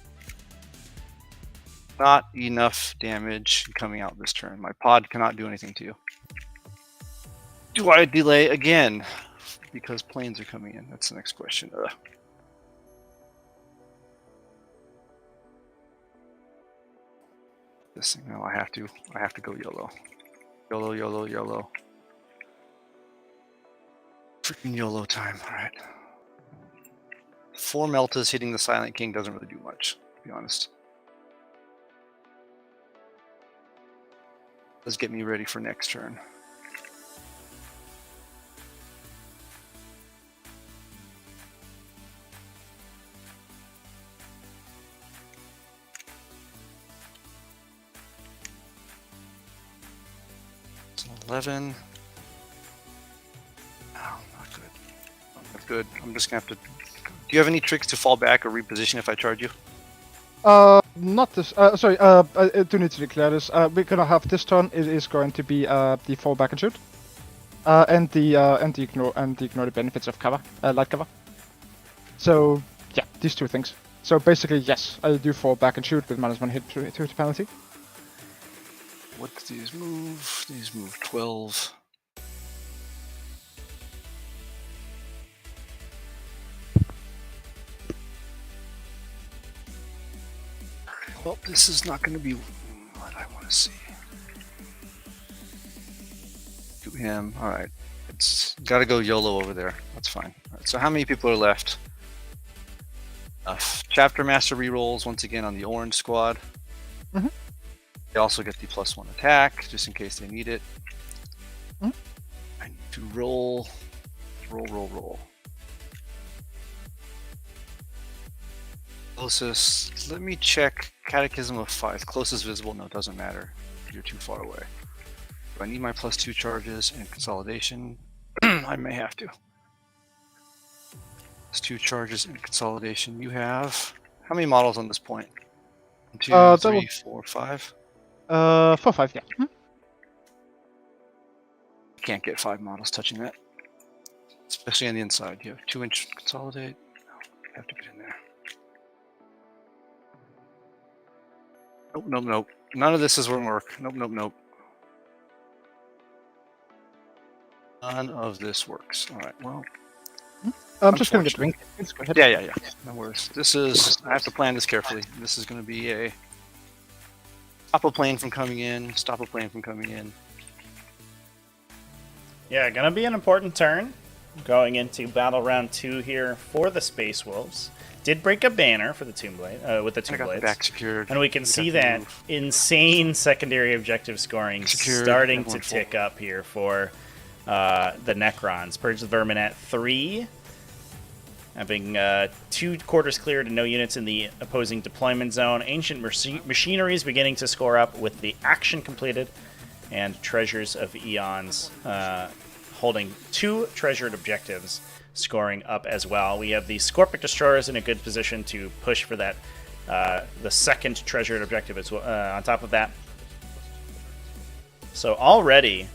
C: Not enough damage coming out this turn. My pod cannot do anything to you. Do I delay again? Because planes are coming in. That's the next question. This thing. No, I have to go YOLO. YOLO, YOLO, YOLO. Freaking YOLO time. All right. 4 Meltas hitting the Silent King doesn't really do much, to be honest. Let's get me ready for next turn. It's 11. No, not good. Not good. I'm just gonna have to. Do you have any tricks to fall back or reposition if I charge you?
B: Not this. Sorry. I do need to declare this. We're gonna have this turn. It is going to be the fall back and shoot, and the ignore the benefits of cover, light cover. So yeah, these 2 things. So basically, yes, I do fall back and shoot with -1 hit to penalty.
C: What do these move? These move 12. Well, this is not going to be what I want to see. Do him. All right. It's got to go YOLO over there. That's fine. All right, so how many people are left? Chapter Master rerolls once again on the orange squad.
B: Mm-hmm.
C: They also get the +1 attack just in case they need it.
B: Mm-hmm.
C: I need to roll. Closest. Let me check Catechism of Five. Closest visible. No, it doesn't matter. You're too far away. Do I need my +2 charges and consolidation? I may have to. +2 charges and consolidation. You have how many models on this point? 2, 3, 4, 5.
B: 4, 5. Yeah. Mm-hmm.
C: Can't get 5 models touching that, especially on the inside. You have 2-inch consolidate. No, you have to get in there. Nope, nope, nope. None of this is going to work. Nope, nope, nope. None of this works. All right, well.
B: I'm just going to get the ring. Go ahead.
C: Yeah. No worries. This is, I have to plan this carefully. This is going to be a stop a plane from coming in, stop a plane from coming in.
A: Yeah, gonna be an important turn. Going into battle round 2 here for the Space Wolves. Did break a banner for the Tomb Blade, with the Tomb
C: I got
A: Blades.
C: the back secured.
A: And we can see that insane secondary objective scoring
C: Secured,
A: starting to
C: everyone full.
A: tick up here for the Necrons. Purge the Vermin at 3. Having 2 quarters cleared and no units in the opposing deployment zone. Ancient Machinery is beginning to score up with the action completed. And Treasures of Eons holding 2 treasured objectives, scoring up as well. We have the Scorpic Destroyers in a good position to push for that, the second treasured objective as well, on top of that. So already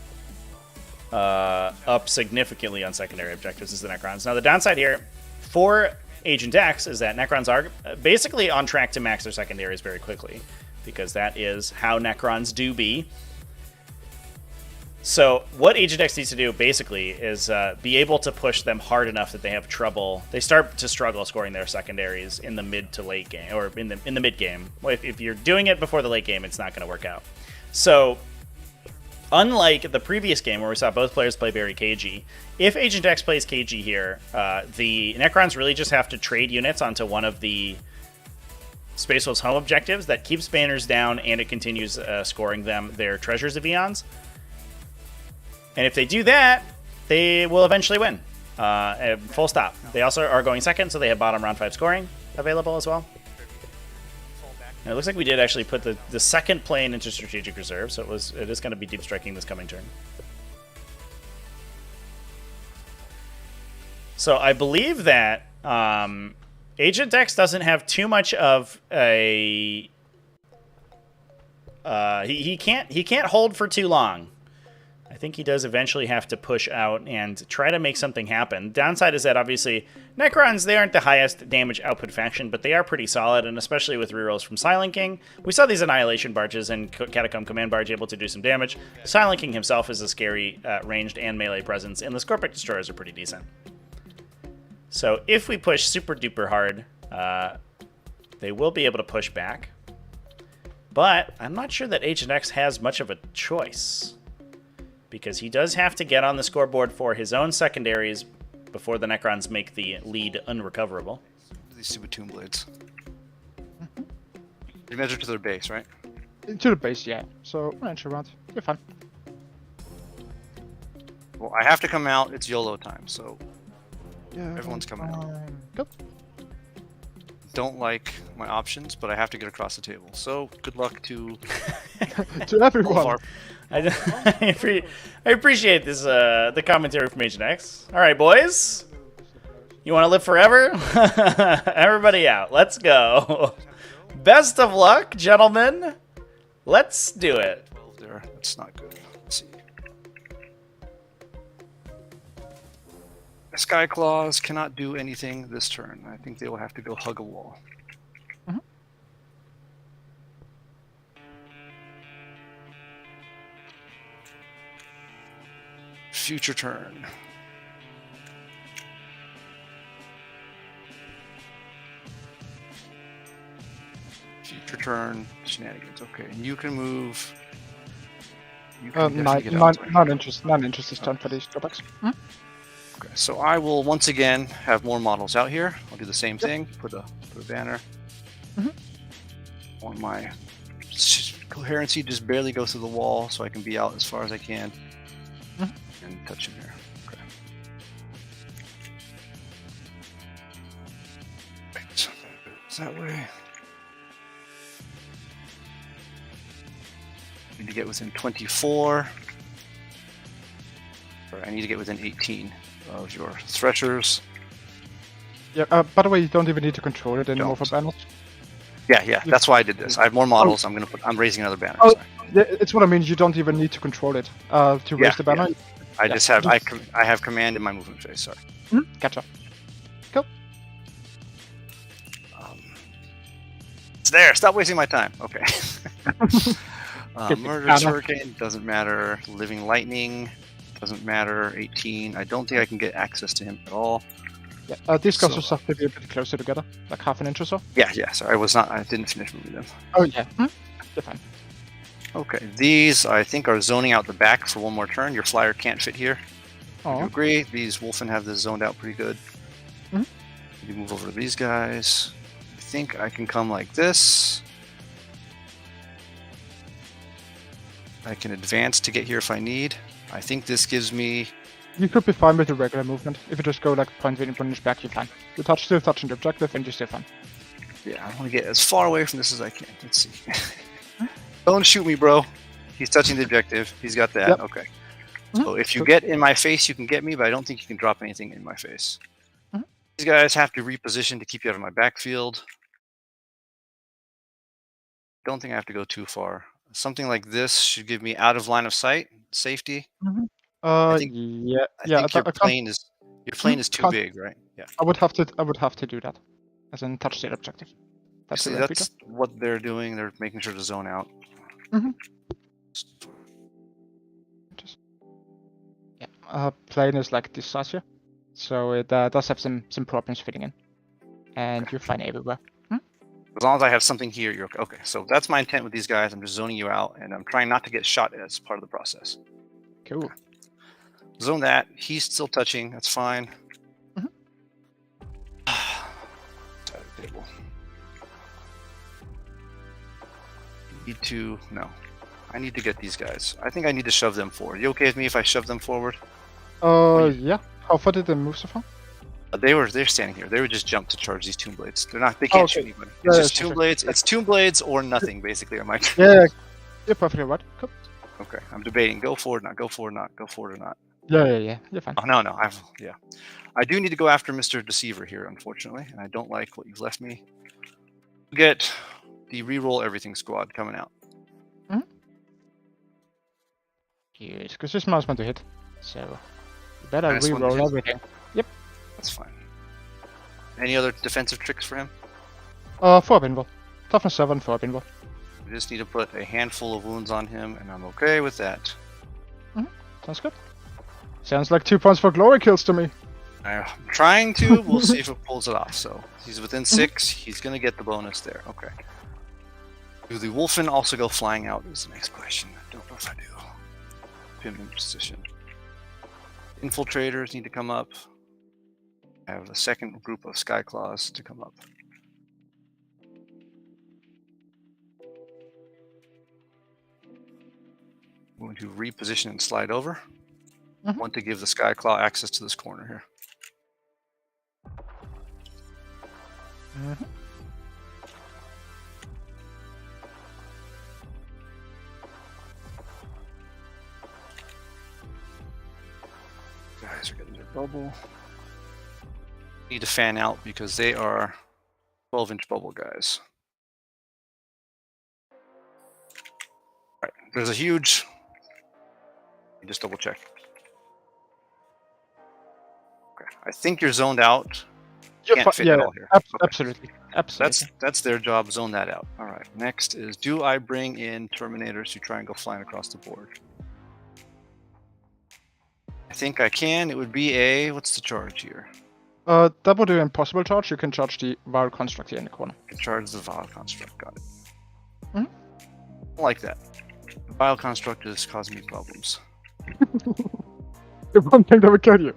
A: up significantly on secondary objectives is the Necrons. Now the downside here for Agent X is that Necrons are basically on track to max their secondaries very quickly, because that is how Necrons do be. So what Agent X needs to do basically is be able to push them hard enough that they have trouble. They start to struggle scoring their secondaries in the mid to late game, or in the mid game. If you're doing it before the late game, it's not going to work out. So unlike the previous game where we saw both players play very cagey, if Agent X plays cagey here, the Necrons really just have to trade units onto one of the Space Wolves' home objectives that keeps banners down, and it continues scoring them their Treasures of Eons. And if they do that, they will eventually win. Full stop. They also are going second, so they have bottom round 5 scoring available as well. And it looks like we did actually put the second plane into strategic reserve, so it is going to be deep striking this coming turn. So I believe that Agent X doesn't have too much of a he can't hold for too long. I think he does eventually have to push out and try to make something happen. Downside is that obviously Necrons, they aren't the highest damage output faction, but they are pretty solid, and especially with rerolls from Silent King. We saw these Annihilation Barges and Catacomb Command Barge able to do some damage. Silent King himself is a scary ranged and melee presence, and the Scorpic Destroyers are pretty decent. So if we push super duper hard, they will be able to push back. But I'm not sure that Agent X has much of a choice, because he does have to get on the scoreboard for his own secondaries before the Necrons make the lead unrecoverable.
C: These stupid Tomb Blades. You measure to their base, right?
B: To the base, yeah. So, range around. You're fine.
C: Well, I have to come out. It's YOLO time, so
B: Yeah,
C: everyone's coming out.
B: Go.
C: Don't like my options, but I have to get across the table. So, good luck to
B: To everyone.
C: our...
A: I appreciate this the commentary from Agent X. All right, boys. You want to live forever? Everybody out. Let's go. Best of luck, gentlemen. Let's do it.
C: 12 there. That's not good. Let's see. Skyclaws cannot do anything this turn. I think they will have to go hug a wall. Future turn. Future turn shenanigans. Okay, and you can move. You can definitely get out there.
B: Not interest this turn for these drawbacks.
C: Okay, so I will once again have more models out here. I'll do the same thing. Put a banner. On my coherency, just barely go through the wall, so I can be out as far as I can. And touch in here. Okay. Right. That way. Need to get within 24. Or I need to get within 18 of your threshers.
B: Yeah. By the way, you don't even need to control it anymore for banners.
C: Yeah. That's why I did this. I have more models. I'm raising another banner.
B: Oh,
C: Sorry.
B: yeah, it's what I mean. You don't even need to control it to raise the banner.
C: Yeah. I just have I have command in my movement phase. Sorry.
B: Gotcha. Cool.
C: It's there. Stop wasting my time. Okay. Murderous Hurricane doesn't matter. Living Lightning doesn't matter. 18. I don't think I can get access to him at all.
B: Yeah. These guys will have to be a bit closer together, like half an inch or so.
C: Yeah. Sorry, I didn't finish moving them.
B: Oh yeah. You're fine.
C: Okay, these I think are zoning out the back for one more turn. Your flyer can't fit here.
B: Oh.
C: You agree? These Wolfen have this zoned out pretty good. You move over to these guys. I think I can come like this. I can advance to get here if I need. I think this gives me...
B: You could be fine with the regular movement. If you just go like point back, you're fine. You're still touching the objective and you're still fine.
C: Yeah, I want to get as far away from this as I can. Let's see. Don't shoot me, bro. He's touching the objective. He's got that. Yep. Okay. So if you get in my face, you can get me, but I don't think you can drop anything in my face. These guys have to reposition to keep you out of my backfield. Don't think I have to go too far. Something like this should give me out of line of sight, safety. I think your plane is too big, right? Yeah.
B: I would have to do that as in touch the objective.
C: That's what they're doing. They're making sure to zone out.
B: Plane is like this size here, so it does have some problems fitting in, and you're fine everywhere.
C: As long as I have something here, you're okay. Okay, so that's my intent with these guys. I'm just zoning you out, and I'm trying not to get shot as part of the process.
B: Cool.
C: Okay. Zone that. He's still touching. That's fine. Side of the table. I need to get these guys. I think I need to shove them forward. You okay with me if I shove them forward?
B: Yeah. How far did they move so far?
C: They're standing here. They would just jump to charge these Tomb Blades. They're not. They can't shoot anybody. It's just Tomb Blades. It's Tomb Blades or nothing, basically. On my turn.
B: Yeah, you're perfectly right. Cool.
C: Okay, I'm debating. Go for it, not go for it, not go for it or not.
B: Yeah. You're fine.
C: Oh no. I do need to go after Mr. Deceiver here, unfortunately, and I don't like what you've left me. Get the reroll everything squad coming out.
B: Good, because this mouse meant to hit. So you better
C: Nice one to
B: reroll
C: hit.
B: everything. Yep.
C: That's fine. Any other defensive tricks for him?
B: 4 pinball. Toughness 7, 4 pinball.
C: We just need to put a handful of wounds on him, and I'm okay with that.
B: Sounds good. Sounds like 2 points for glory kills to me.
C: I'm trying to. We'll see if it pulls it off. So he's within 6. He's gonna get the bonus there. Okay. Do the Wolfen also go flying out? Is the next question. I don't know if I do. Pin in position. Infiltrators need to come up. I have a second group of Skyclaws to come up. I'm going to reposition and slide over. Want to give the Skyclaw access to this corner here. Guys are getting their bubble. Need to fan out because they are 12-inch bubble guys. All right, there's a huge. Just double check. Okay, I think you're zoned out. Can't fit it all here.
B: Absolutely.
C: That's their job. Zone that out. All right. Next is, do I bring in Terminators to try and go flying across the board? I think I can. It would be a, what's the charge here?
B: That would do impossible charge. You can charge the Vile Construct here in the corner.
C: I can charge the Vile Construct. Got it. I like that. The Vile Construct is causing me problems.
B: The one thing that would kill you.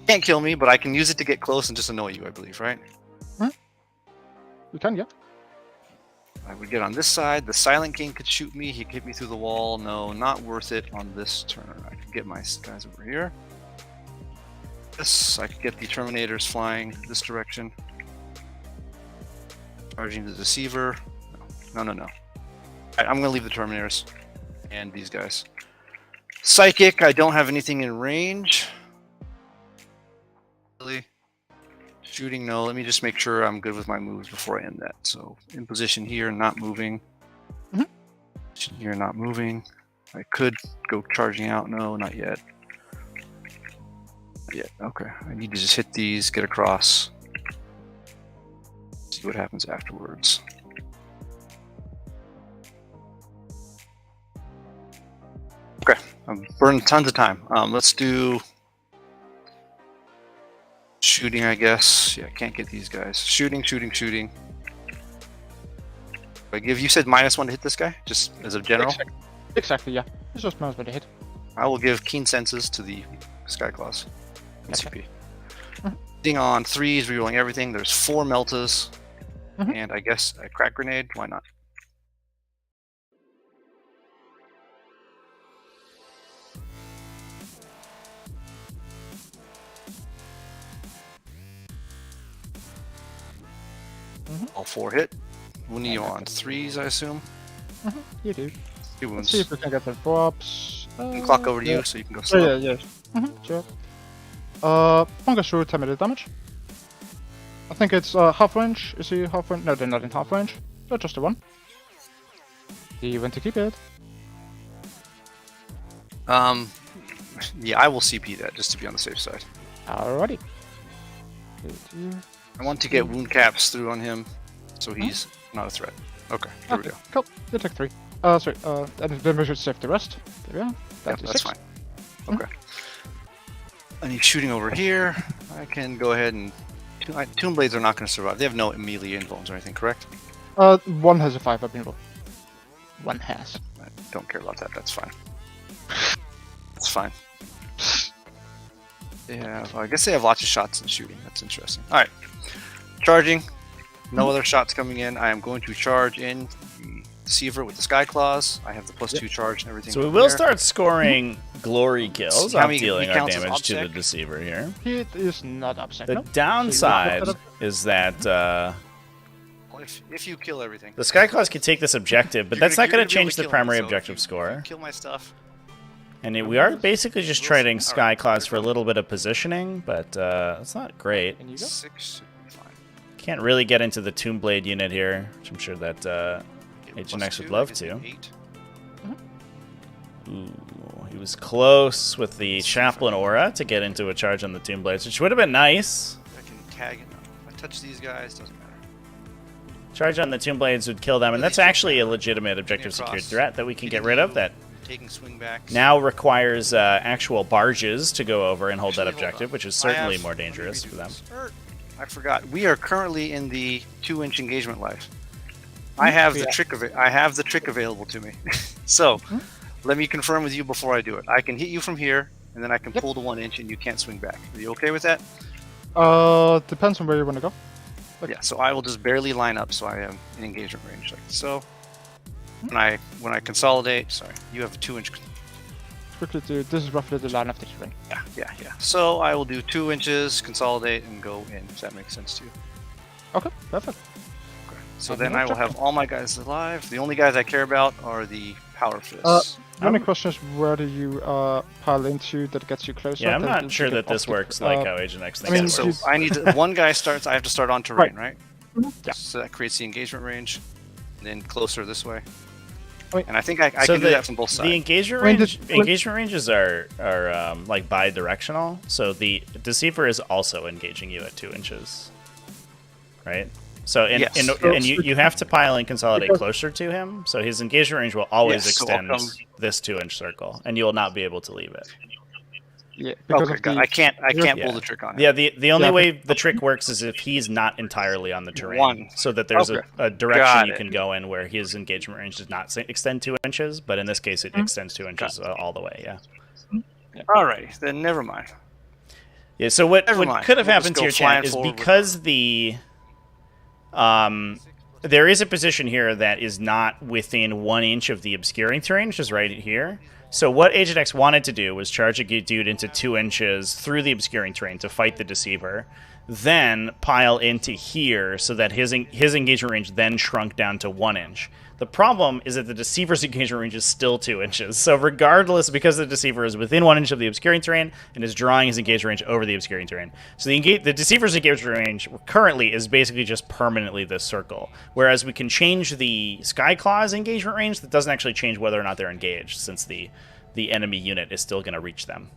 C: Can't kill me, but I can use it to get close and just annoy you, I believe, right?
B: You can, yeah.
C: I would get on this side. The Silent King could shoot me. He could hit me through the wall. No, not worth it on this turn. I could get my guys over here. This, I could get the Terminators flying this direction. Charging the Deceiver. No. Right, I'm going to leave the Terminators and these guys. Psychic, I don't have anything in range. Really? Shooting, no. Let me just make sure I'm good with my moves before I end that. So, in position here, not moving. Position here, not moving. I could go charging out. No, not yet. Not yet. Okay. I need to just hit these, get across. See what happens afterwards. Okay. I'm burning tons of time. Let's do shooting, I guess. Yeah, I can't get these guys. Shooting. I give, you said -1 to hit this guy, just as a general?
B: Exactly, yeah. It's just -1 to hit.
C: I will give Keen Senses to the Skyclaws. CP. Hitting on 3s, rerolling everything. There's 4 Meltas. And I guess a Crack Grenade. Why not? All 4 hit. We'll need you on 3s, I assume.
B: You do.
C: 2 wounds.
B: Let's see if we can get the drops.
C: Clock over to you so you can go slow.
B: Yeah. Sure. Bunker through 10 minute damage. I think it's half range. Is he half range? No, they're not in half range. They're just the one. He went to keep it.
C: Yeah, I will CP that just to be on the safe side.
B: Alrighty.
C: I want to get wound caps through on him so he's not a threat. Okay, there we go.
B: Cool. You take 3. Sorry. And then we should save the rest. There we are.
C: That's
B: 6.
C: fine. Okay. I need shooting over here. I can go ahead and. Tomb Blades are not going to survive. They have no melee invuls or anything, correct?
B: 1 has a 5 up involved. 1 has.
C: I don't care about that. That's fine. That's fine. Yeah, well, I guess they have lots of shots and shooting. That's interesting. All right. Charging. No other shots coming in. I am going to charge in the Deceiver with the Sky Claws. I have the +2 charge and everything.
A: So we will start scoring glory kills
C: See how
A: off
C: many
A: dealing our
C: counts as
A: damage to the
C: obsec?
A: Deceiver here.
B: It is not upset.
A: The
B: no?
A: downside
B: So
A: is that
C: If you kill everything.
A: the Sky Claws can take this objective, but
C: You're
A: that's not
C: gonna
A: going to
C: be able
A: change the
C: kill me,
A: primary
C: so if
A: objective
C: you
A: score.
C: kill my stuff.
A: And we are basically just trading
C: Alright.
A: Sky Claws for a little bit of positioning, but it's not great.
B: Can you go?
C: 6 should be fine.
A: Can't really get into the Tomb Blade unit here, which I'm sure that
C: Get
A: Agent X
C: +2,
A: would love
C: that gives
A: to.
C: me 8.
A: Ooh, he was close with the Chaplain Aura to get into a charge on the Tomb Blades, which would have been nice.
C: I can tag it. If I touch these guys, doesn't matter.
A: Charge on the Tomb Blades would kill them, and that's actually a legitimate objective secured threat that we can get rid of that
C: Taking swing backs.
A: now requires actual barges to go over and hold that
C: Actually, hold
A: objective,
C: on.
A: which is
C: I
A: certainly
C: have-
A: more
C: let me
A: dangerous
C: redo
A: for them.
C: this. I forgot. We are currently in the 2-inch engagement life. I have the trick of it. I have the trick available to me. So, let me confirm with you before I do it. I can hit you from here, and then I can pull the 1 inch, and you can't swing back. Are you okay with that?
B: Depends on where you want to go.
C: Yeah. So I will just barely line up, so I am in engagement range, like so. When I consolidate, sorry, you have a 2-inch.
B: Quickly do. This is roughly the line of the terrain.
C: Yeah. So I will do 2 inches, consolidate, and go in. If that makes sense to you.
B: Okay, perfect.
C: So
B: Okay,
C: then I will have all my guys alive. The only guys I care about are the power fists.
B: The only question is where do you pile into that gets you closer?
A: Yeah, I'm
B: that
A: not
B: you
A: sure
B: get
A: that this
B: off the-
A: works like how Agent X
B: I
A: thinks
B: mean,
A: it
C: so
A: works.
C: I need to, one guy starts. I have to start on terrain, right?
B: Yeah.
C: So that creates the engagement range, and then closer this way.
B: Wait.
C: And I think I
A: So
C: can do that from both sides.
A: The engagement
B: I mean,
A: range,
B: the-
A: engagement ranges are like bi-directional, so the Deceiver is also engaging you at 2 inches, right? So
C: Yes.
A: and you have to pile and consolidate closer to him, so his engagement range will always
C: Yes, so I'll
A: extend
C: come-
A: this 2-inch circle, and you will not be able to leave it.
B: Yeah, because
C: Okay,
B: of the,
C: I can't
A: Yeah.
C: pull the trick on him.
A: Yeah, the only
B: Yeah.
A: way the trick works is if he's not entirely on the terrain,
C: One.
A: so that there's
C: Okay.
A: a direction
C: Got
A: you
C: it.
A: can go in where his engagement range does not extend 2 inches, but in this case it extends 2 inches all the way. Yeah.
C: Alrighty, then never mind.
A: Yeah. So what
C: Never mind.
A: could have
C: We'll
A: happened
C: just
A: to
C: go
A: your
C: flying
A: chat is
C: forward.
A: because the there is a position here that is not within 1 inch of the obscuring terrain, which is right here. So what Agent X wanted to do was charge a dude into 2 inches through the obscuring terrain to fight the Deceiver, then pile into here so that his engagement range then shrunk down to 1 inch. The problem is that the Deceiver's engagement range is still 2 inches. So regardless, because the Deceiver is within 1 inch of the obscuring terrain and is drawing his engagement range over the obscuring terrain. So the Deceiver's engagement range currently is basically just permanently this circle. Whereas we can change the Sky Claw's engagement range, that doesn't actually change whether or not they're engaged, since the enemy unit is still going to reach them.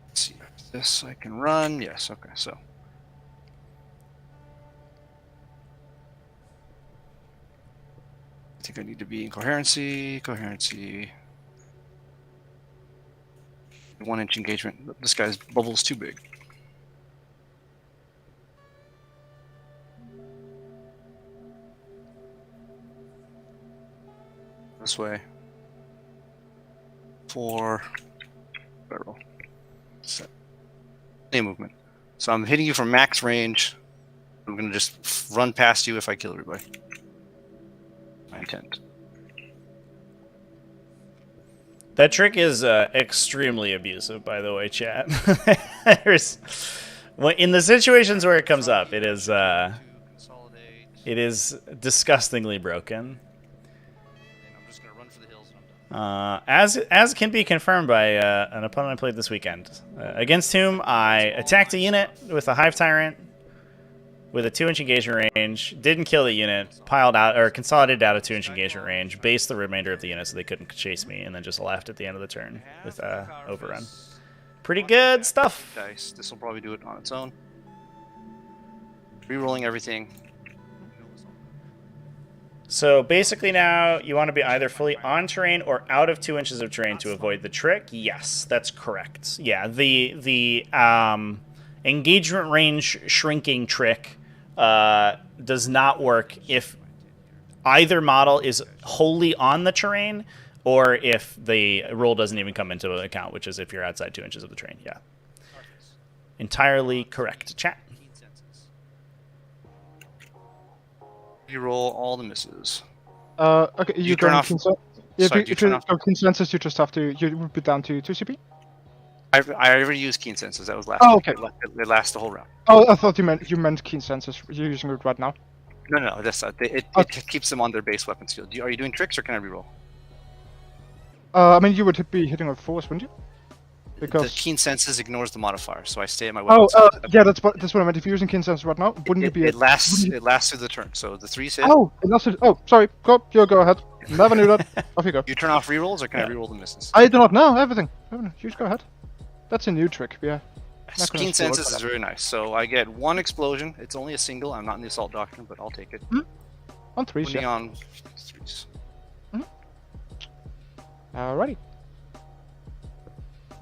C: Let's see, this I can run. Yes, okay, so. I think I need to be in coherency. 1 inch engagement. This guy's bubble's too big. This way. 4 barrel. Set. Any movement. So I'm hitting you from max range. I'm gonna just run past you if I kill everybody. My intent.
A: That trick is extremely abusive, by the way, chat. In the situations where it comes up, it is disgustingly broken.
C: I'm just gonna run for the hills and I'm done.
A: As can be confirmed by an opponent I played this weekend, against whom I attacked a unit with a Hive Tyrant with a 2-inch engagement range, didn't kill the unit, piled out or consolidated out of 2-inch engagement range, based the remainder of the unit so they couldn't chase me, and then just left at the end of the turn with overrun. Pretty good stuff.
C: Dice. This will probably do it on its own. Rerolling everything.
A: So basically now you want to be either fully on terrain or out of 2 inches of terrain to avoid the trick. Yes, that's correct. Yeah, the engagement range shrinking trick does not work if either model is wholly on the terrain or if the rule doesn't even come into account, which is if you're outside 2 inches of the terrain. Yeah. Entirely correct, chat.
C: Reroll all the misses.
B: Okay,
C: You turn off.
B: Yeah,
C: Sorry,
B: if
C: do you
B: you
C: turn off?
B: go consensus, you just have to. You would be down to 2 CP.
C: I already used keen senses. That was last.
B: Oh,
C: round.
B: okay.
C: It lasts the whole round.
B: Oh, I thought you meant keen senses. You're using it right now.
C: No. That's it keeps them on their base weapon skill. Are you doing tricks or can I reroll?
B: I mean, you would be hitting with force, wouldn't you?
C: The
B: Because
C: keen senses ignores the modifier, so I stay at my
B: oh,
C: weapon skill.
B: yeah, that's what I meant. If you're using keen senses right now, wouldn't it be?
C: It lasts through the turn. So the 3's hit.
B: Oh, it lasted. Oh, sorry. Go ahead. Never knew that. Off you go.
C: You turn off rerolls or can I reroll the misses?
B: I do not know everything. You just go ahead. That's a new trick. Yeah. Not gonna
C: Keen
B: steal it
C: senses
B: for
C: is
B: that.
C: very nice. So I get 1 explosion. It's only a single. I'm not in the assault doctrine, but I'll take it.
B: On 3s,
C: Only
B: yeah.
C: on 3s.
B: Alrighty.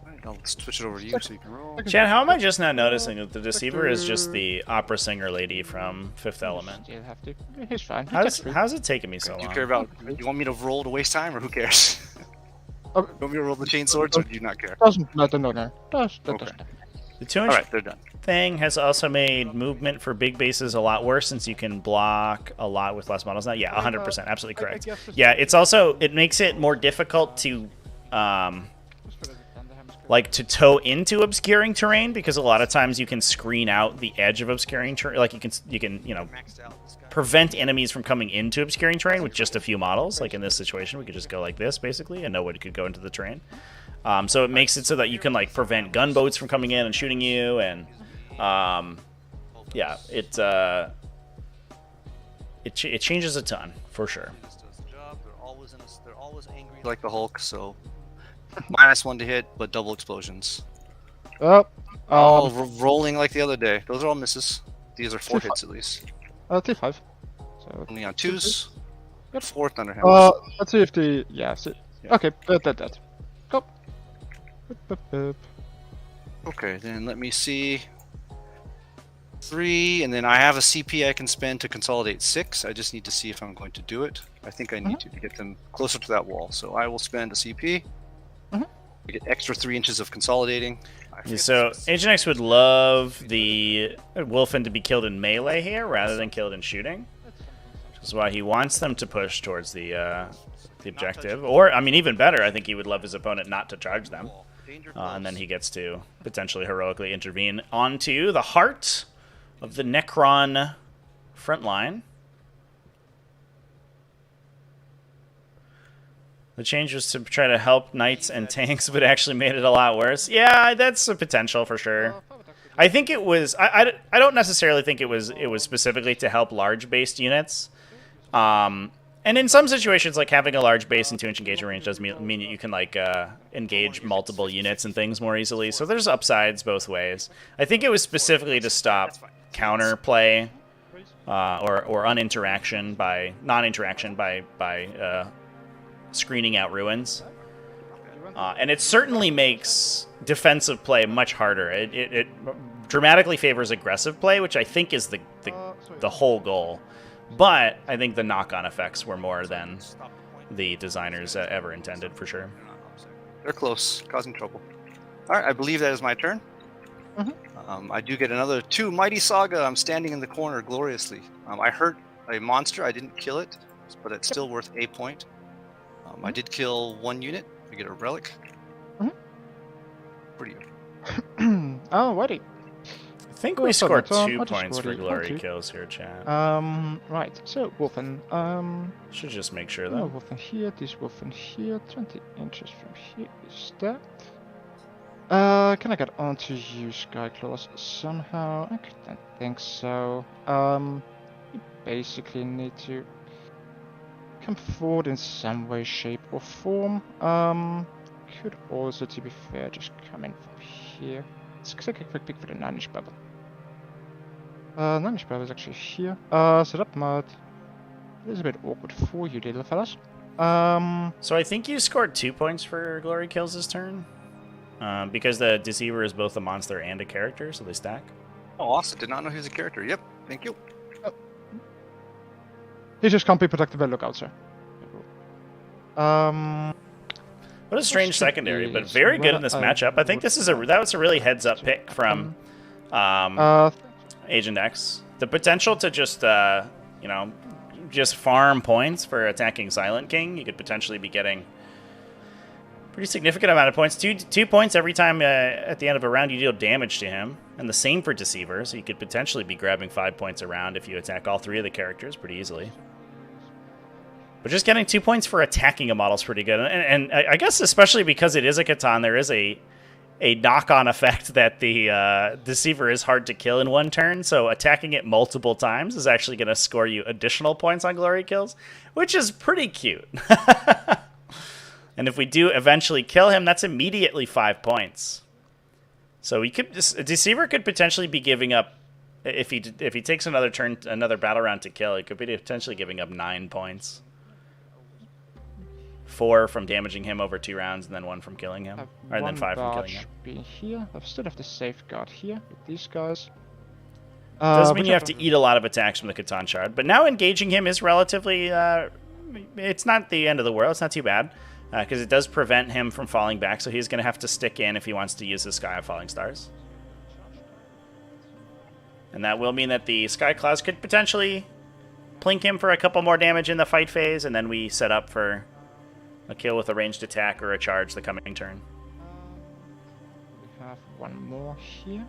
C: Alright, I'll switch it over to you so you can roll.
A: Chad, how am I just not noticing that the deceiver is just the opera singer lady from Fifth Element?
B: Still have to. He's fine. He
A: How's
B: gets through.
A: how's it taking me so
C: Do you
A: long?
C: care about? You want me to roll to waste time, or who cares?
B: Oh,
C: You want me to roll the chain swords, or do you not care?
B: doesn't matter. No. That
C: Okay.
B: doesn't matter.
A: The 2
C: All
A: inch
C: right, they're done.
A: thing has also made movement for big bases a lot worse since you can block a lot with less models now. Yeah, 100%, absolutely correct.
B: guess this-
A: Yeah, it makes it more difficult to like to tow into obscuring terrain because a lot of times you can screen out the edge of obscuring terrain. Like you can prevent enemies from coming into obscuring terrain with just a few models. Like in this situation, we could just go like this basically, and nobody could go into the terrain. So it makes it so that you can like prevent gunboats from coming in and shooting you, and yeah, it changes a ton for sure.
C: This does the job. They're always angry like the Hulk. So -1 to hit, but double explosions.
B: Oh,
C: Rolling like the other day. Those are all misses. These are 4 hits at least.
B: T5. So,
C: Only on 2s.
B: Yep.
C: 4th under him.
B: let's see if the see.
C: Yeah.
B: Okay, that. Go. Boop.
C: Okay, then let me see. 3, and then I have a CP I can spend to consolidate 6. I just need to see if I'm going to do it. I think I need to get them closer to that wall. So I will spend a CP. I get extra 3 inches of consolidating.
A: So Agent X would love the Wolfen to be killed in melee here rather than killed in shooting, which is why he wants them to push towards the objective. Or, I mean, even better, I think he would love his opponent not to charge them, and then he gets to potentially heroically intervene onto the heart of the Necron front line. The change was to try to help knights and tanks, but actually made it a lot worse. Yeah, that's a potential for sure. I think it was. I don't necessarily think it was specifically to help large-based units. And in some situations, like having a large base and 2-inch engagement range does mean that you can like engage multiple units and things more easily. So there's upsides both ways. I think it was specifically to stop counterplay or non-interaction by screening out ruins. And it certainly makes defensive play much harder. It dramatically favors aggressive play, which I think is the whole goal. But I think the knock-on effects were more than the designers ever intended, for sure.
C: They're close, causing trouble. All right, I believe that is my turn. I do get another 2 Mighty Saga. I'm standing in the corner gloriously. I hurt a monster. I didn't kill it, but it's still worth a point. I did kill 1 unit. I get a relic. Pretty good.
B: Alrighty.
A: I think we scored 2
B: I just
A: points
B: scored
A: for
B: it.
A: glory
B: Okay.
A: kills here, chat.
B: Right. So Wolfen.
A: Should just make sure
B: No
A: though.
B: Wolfen here. This Wolfen here. 20 inches from here is there. Can I get onto you, Skyclaws, somehow? I don't think so. You basically need to come forward in some way, shape, or form. Could also, to be fair, just come in from here. Let's take a quick peek for the 9-inch bubble. 9-inch bubble is actually here. So that might... It is a bit awkward for you, little fellas.
A: So I think you scored 2 points for glory kills this turn. Because the Deceiver is both a monster and a character, so they stack.
C: Oh, awesome. Did not know he was a character. Yep, thank you.
B: He just can't be protected by lookout, sir.
A: What a strange secondary, but very good in this matchup. I think this is that was a really heads-up pick from Agent X. The potential to just just farm points for attacking Silent King, you could potentially be getting pretty significant amount of points. Two points every time at the end of a round you deal damage to him. And the same for Deceiver, so you could potentially be grabbing 5 points a round if you attack all 3 of the characters pretty easily. But just getting 2 points for attacking a model is pretty good. And I guess especially because it is a Catan, there is a knock-on effect that the Deceiver is hard to kill in one turn, so attacking it multiple times is actually going to score you additional points on glory kills, which is pretty cute. And if we do eventually kill him, that's immediately 5 points. So Deceiver could potentially be giving up, if he takes another turn, another battle round to kill, he could be potentially giving up 9 points. 4 from damaging him over 2 rounds, and then 1 from killing him. Or then 5 from killing him.
B: Being here. I still have the safeguard here with these guys.
A: Doesn't mean you have to eat a lot of attacks from the Catan Shard, but now engaging him is relatively... it's not the end of the world, it's not too bad. Because it does prevent him from falling back, so he's going to have to stick in if he wants to use the Sky of Falling Stars. And that will mean that the Sky Clouds could potentially plink him for a couple more damage in the fight phase, and then we set up for a kill with a ranged attack or a charge the coming turn.
B: We have one more here.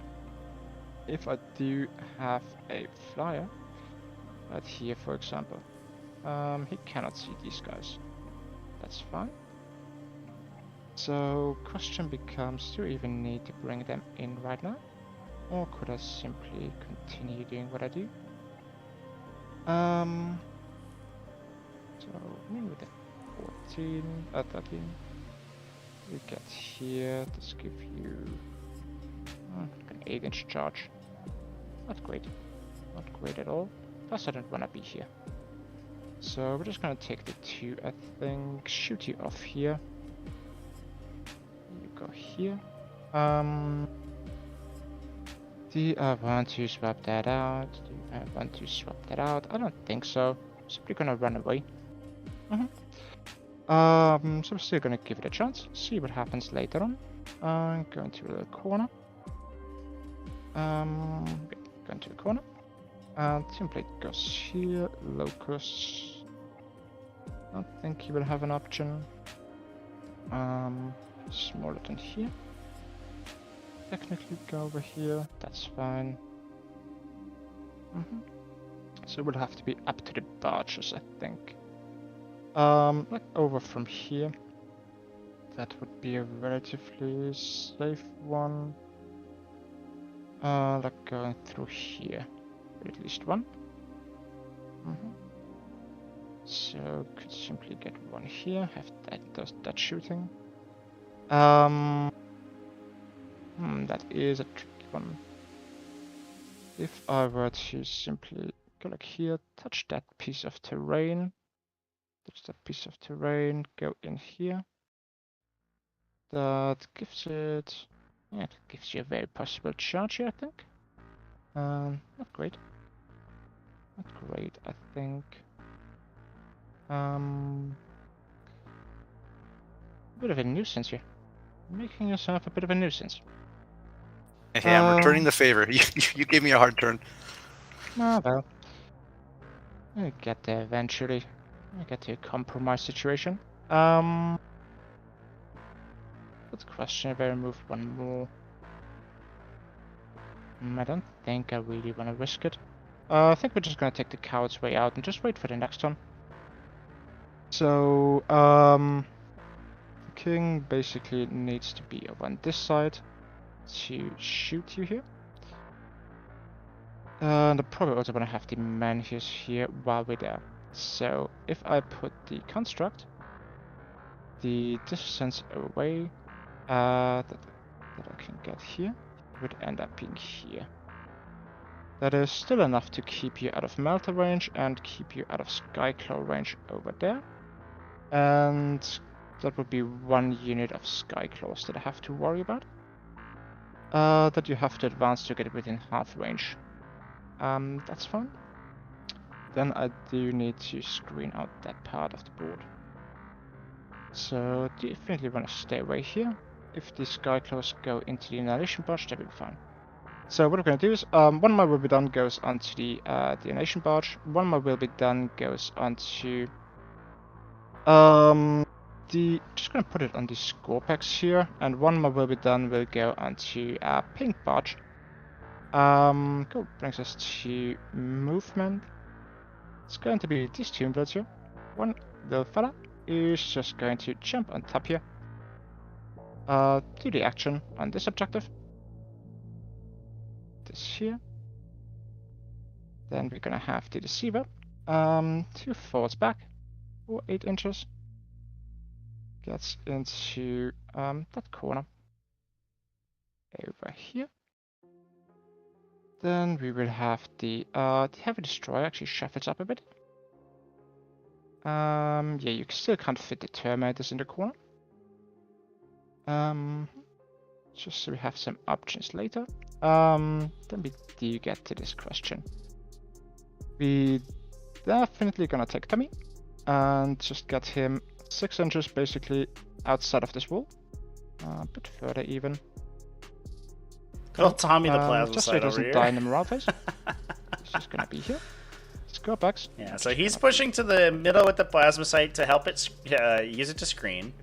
B: If I do have a flyer, right here for example, he cannot see these guys. That's fine. So, question becomes, do I even need to bring them in right now? Or could I simply continue doing what I do? So, with the 14, 13, we get here, this gives you an 8-inch charge. Not great. Not great at all. Plus I don't want to be here. So we're just gonna take the 2, I think, shoot you off here. You go here. Do I want to swap that out? Do I want to swap that out? I don't think so. I'm simply gonna run away. So we're still gonna give it a chance. See what happens later on. Go into the corner. Go into the corner. Template goes here. Locust. I don't think he will have an option. Smaller than here. Technically go over here. That's fine. So we'll have to be up to the barges, I think. Like over from here. That would be a relatively safe one. Like going through here. At least one. So could simply get one here. Have that does that shooting. That is a tricky one. If I were to simply go like here, touch that piece of terrain. Touch that piece of terrain. Go in here. That gives it. Yeah, it gives you a very possible charge here, I think. Not great. Not great, I think. Bit of a nuisance here. Making yourself a bit of a nuisance.
C: Hey, I'm returning the favor. You gave me a hard turn.
B: Ah, well. We'll get there eventually. We'll get to a compromise situation. Good question if I remove one more. I don't think I really want to risk it. I think we're just gonna take the coward's way out and just wait for the next one. So, the king basically needs to be over on this side to shoot you here. And I probably also want to have the man here while we're there. So, if I put the construct, the distance away that I can get here would end up being here. That is still enough to keep you out of Melter range and keep you out of Skyclaw range over there. And that would be 1 unit of Skyclaws that I have to worry about. That you have to advance to get within half range. That's fine. Then I do need to screen out that part of the board. So definitely want to stay away here. If the Skyclaws go into the Annihilation Barge, that will be fine. So what we're going to do is, one more will be done goes onto the detonation barge. One more will be done goes onto just going to put it on the Scorpex here, and one more will be done will go onto pink barge. Cool. Brings us to movement. It's going to be these two inverts here. One little fella is just going to jump on top here. Do the action on this objective. This here. Then we're gonna have the deceiver. 2 forwards back, or 8 inches. Gets into that corner. Over here. Then we will have the heavy destroyer actually shuffles up a bit. Yeah, you still can't fit the terminators in the corner. Just so we have some options later. Then we do get to this question. We definitely gonna take Tommy and just get him 6 inches basically outside of this wall. A bit further even.
A: Good old Tommy the plasma
B: just so he
A: side over
B: doesn't
A: here.
B: die in the morale phase. He's just gonna be here. Scorpex.
A: Yeah, so he's pushing to the middle with the plasma sight to help it use it to screen.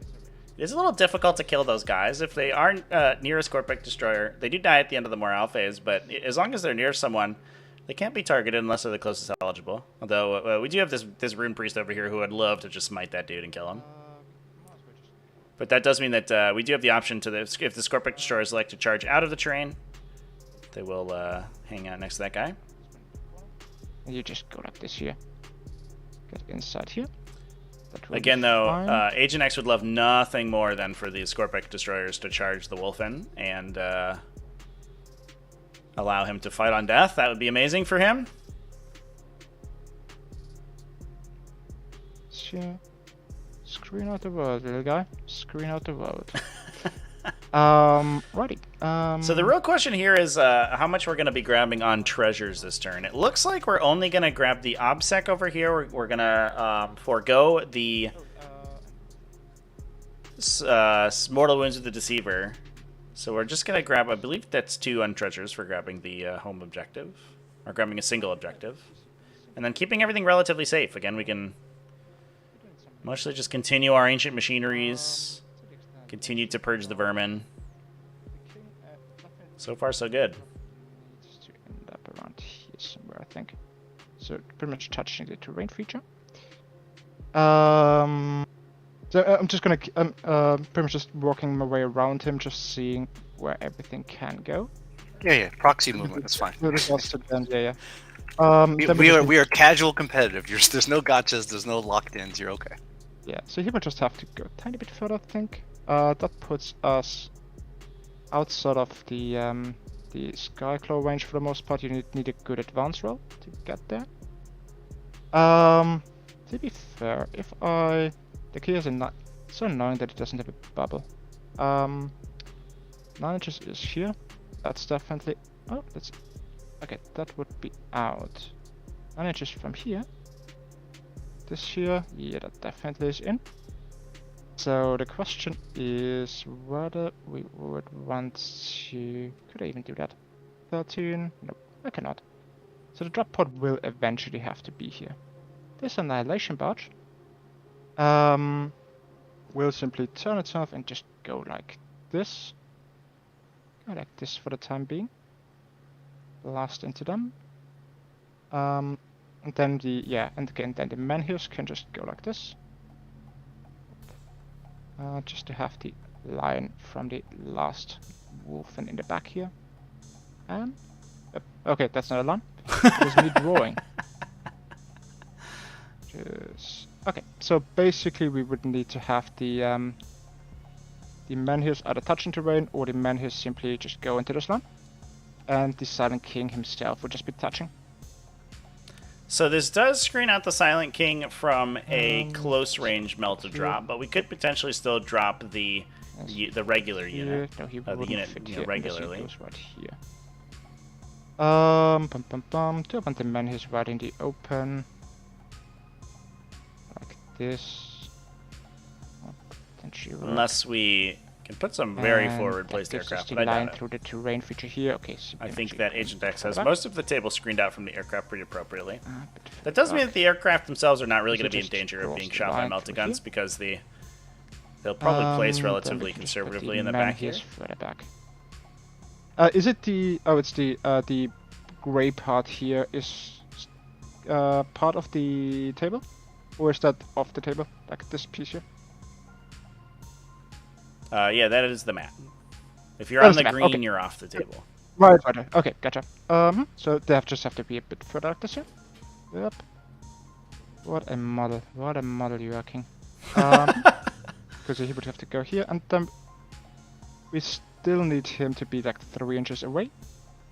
A: It is a little difficult to kill those guys. If they aren't near a Scorpex destroyer, they do die at the end of the morale phase, but as long as they're near someone, they can't be targeted unless they're the closest eligible. Although we do have this rune priest over here who would love to just smite that dude and kill him. But that does mean that we do have the option to, if the Scorpex destroyers like to charge out of the terrain, they will hang out next to that guy.
B: You just go like this here. Get inside here.
A: Again, though, Agent X would love nothing more than for the Scorpex destroyers to charge the Wolfen and allow him to fight on death. That would be amazing for him.
B: Sure. Screen out the world, little guy. Screen out the world. Righty.
A: So the real question here is how much we're going to be grabbing on treasures this turn. It looks like we're only going to grab the Obsec over here. We're going to forego the Mortal Wounds with the Deceiver. So we're just going to grab, I believe that's 2 on treasures for grabbing the home objective. Or grabbing a single objective. And then keeping everything relatively safe. Again, we can mostly just continue our ancient machineries. Continue to purge the vermin. So far, so good.
B: Just to end up around here somewhere, I think. So pretty much touching the terrain feature. So I'm just gonna pretty much just walking my way around him, just seeing where everything can go.
C: Yeah, proxy movement. That's fine.
B: Yeah.
C: We are casual competitive. There's no gotchas. There's no locked ins. You're okay.
B: Yeah. So he will just have to go a tiny bit further, I think. That puts us outside of the Skyclaw range for the most part. You need a good advance roll to get there. To be fair, if the key is so annoying that it doesn't have a bubble. 9 inches is here. That's definitely. Oh, that's okay. That would be out. 9 inches from here. This here, yeah, that definitely is in. So the question is whether we would want to... Could I even do that? 13? No, I cannot. So the drop pod will eventually have to be here. This Annihilation Barge will simply turn itself and just go like this. Go like this for the time being. Blast into them. And then and then the menhirs can just go like this. Just to have the line from the last wolf in the back here. And okay, that's not a line. It's me drawing. Okay, so basically we would need to have the menhirs either touching terrain or the menhirs simply just go into this line. And the Silent King himself would just be touching.
A: So this does screen out the Silent King from a close range melta drop, but we could potentially still drop the regular unit.
B: No, he
A: the unit regularly.
B: He goes right here. Do want the menhirs right in the open. Like this.
A: Unless we Can put some very
B: And
A: forward
B: that
A: placed
B: gives us
A: aircraft,
B: the
A: but I
B: line
A: doubt it.
B: through the terrain feature here. Okay, so
A: I think
B: MaxG
A: that
B: can
A: Agent X
B: cover
A: has
B: that.
A: most of the table screened out from the aircraft pretty appropriately.
B: Bit
A: That does mean
B: back.
A: that the aircraft themselves are not really
B: So
A: going to be in
B: just
A: danger of
B: cross
A: being
B: the
A: shot by
B: line
A: melta
B: through
A: guns
B: here.
A: because they'll probably place
B: Then
A: relatively
B: we can just put
A: conservatively
B: the
A: in the
B: man
A: back here.
B: further back. Is it the... Oh, it's the gray part here is part of the table? Or is that off the table? Like this piece here?
A: Yeah, that is the map. If you're
B: That
A: on
B: is
A: the
B: the map,
A: green,
B: okay.
A: you're off the table.
B: Right. Okay, gotcha. So they just have to be a bit further like this here. Yep. What a model. What a model you are, King. Because he would have to go here, and then we still need him to be like 3 inches away,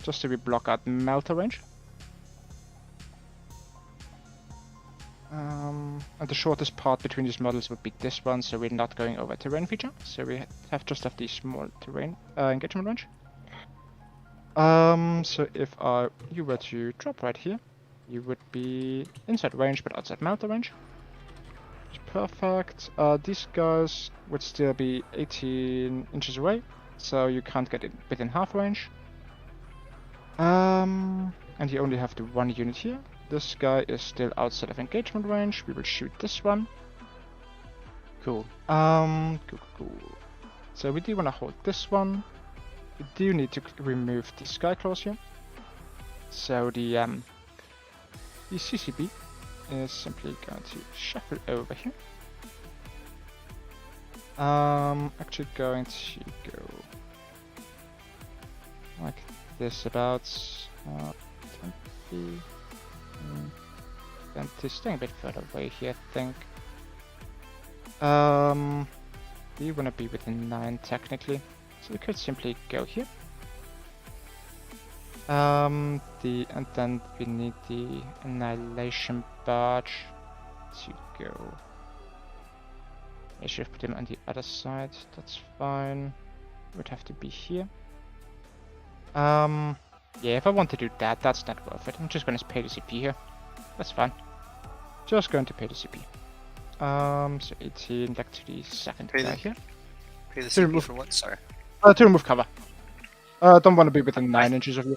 B: just so we block out melta range. And the shortest part between these models would be this one, so we're not going over terrain feature. So we just have the small terrain engagement range. So if you were to drop right here, you would be inside range but outside melta range. Which is perfect. These guys would still be 18 inches away, so you can't get it within half range. And you only have the 1 unit here. This guy is still outside of engagement range. We will shoot this one. Cool. Cool. So we do want to hold this one. We do need to remove the sky claws here. So the CCB is simply going to shuffle over here. Actually going to go like this about 20. And to stay a bit further away here, I think. You want to be within 9 technically, so we could simply go here. And then we need the annihilation barge to go. I should have put him on the other side. That's fine. Would have to be here. Yeah, if I want to do that, that's not worth it. I'm just going to pay the CP here. That's fine. Just going to pay the CP. So 18 back to the second guy here.
C: Pay the
B: To
C: CP
B: remove-
C: for what? Sorry.
B: To remove cover. Don't want to be within 9 inches of you.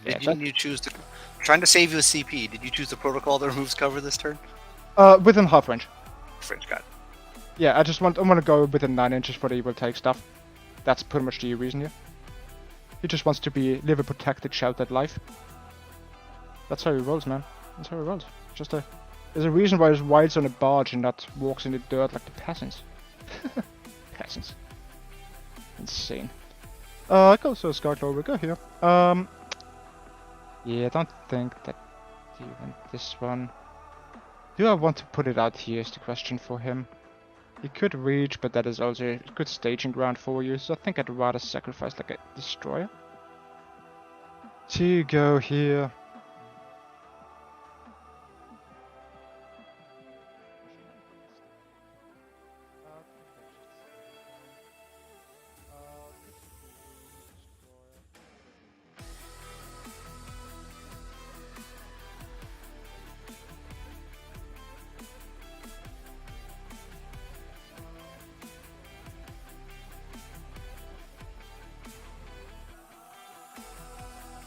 C: Did you choose the... Trying to save you a CP, did you choose the protocol that removes cover this turn?
B: Within half range.
C: French, got it.
B: Yeah, I want to go within 9 inches for the evil take stuff. That's pretty much the reason here. He just wants to live a protected, sheltered life. That's how he rolls, man. That's how he rolls. There's a reason why he rides on a barge and not walks in the dirt like the peasants. Peasants. Insane. Go, so Skyclaw will go here. Yeah, I don't think that even this one. Do I want to put it out here is the question for him. He could reach, but that is also a good staging ground for you, so I think I'd rather sacrifice like a destroyer. To go here.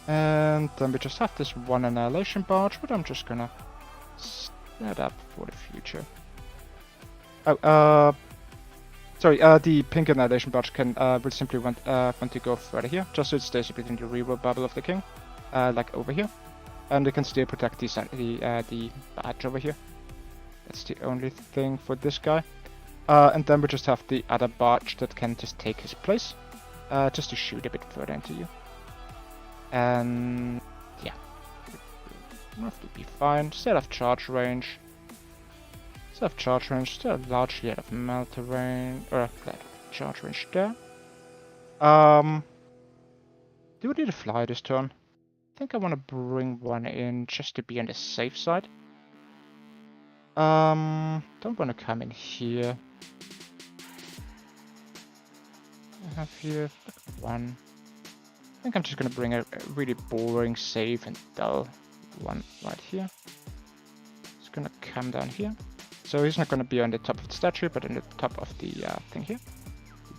B: And then we just have this one annihilation barge, but I'm just gonna set up for the future. Oh, sorry, the pink annihilation barge will simply want to go further here, just so it stays within the reroll bubble of the king, like over here, and it can still protect the badge over here. That's the only thing for this guy. And then we just have the other barge that can just take his place, just to shoot a bit further into you. And yeah, roughly be fine. Still have charge range. Still largely out of melta range, or charge range there. Do we need to fly this turn? I think I want to bring one in just to be on the safe side. Don't want to come in here. I have here one. I think I'm just gonna bring a really boring, safe, and dull one right here. It's gonna come down here. So he's not gonna be on the top of the statue, but on the top of the thing here.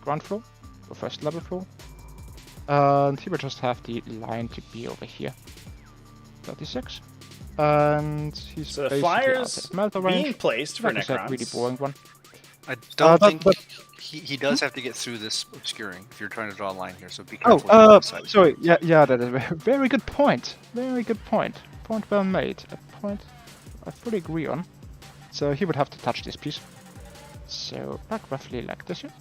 B: ground floor, or first level floor. And he will just have the line to be over here. 36. And he's
A: So the
B: basically
A: flyers
B: outside melter
A: being
B: range.
A: placed for
B: Like I said,
A: Necrons.
B: really boring one.
C: I don't
B: but-
C: think
B: but-
C: he does have to get through this obscuring if you're trying to draw a line here. So be
B: Oh,
C: careful.
B: sorry. Yeah, that is a very good point. Very good point. Point well made. A point I fully agree on. So he would have to touch this piece. So like roughly like this here.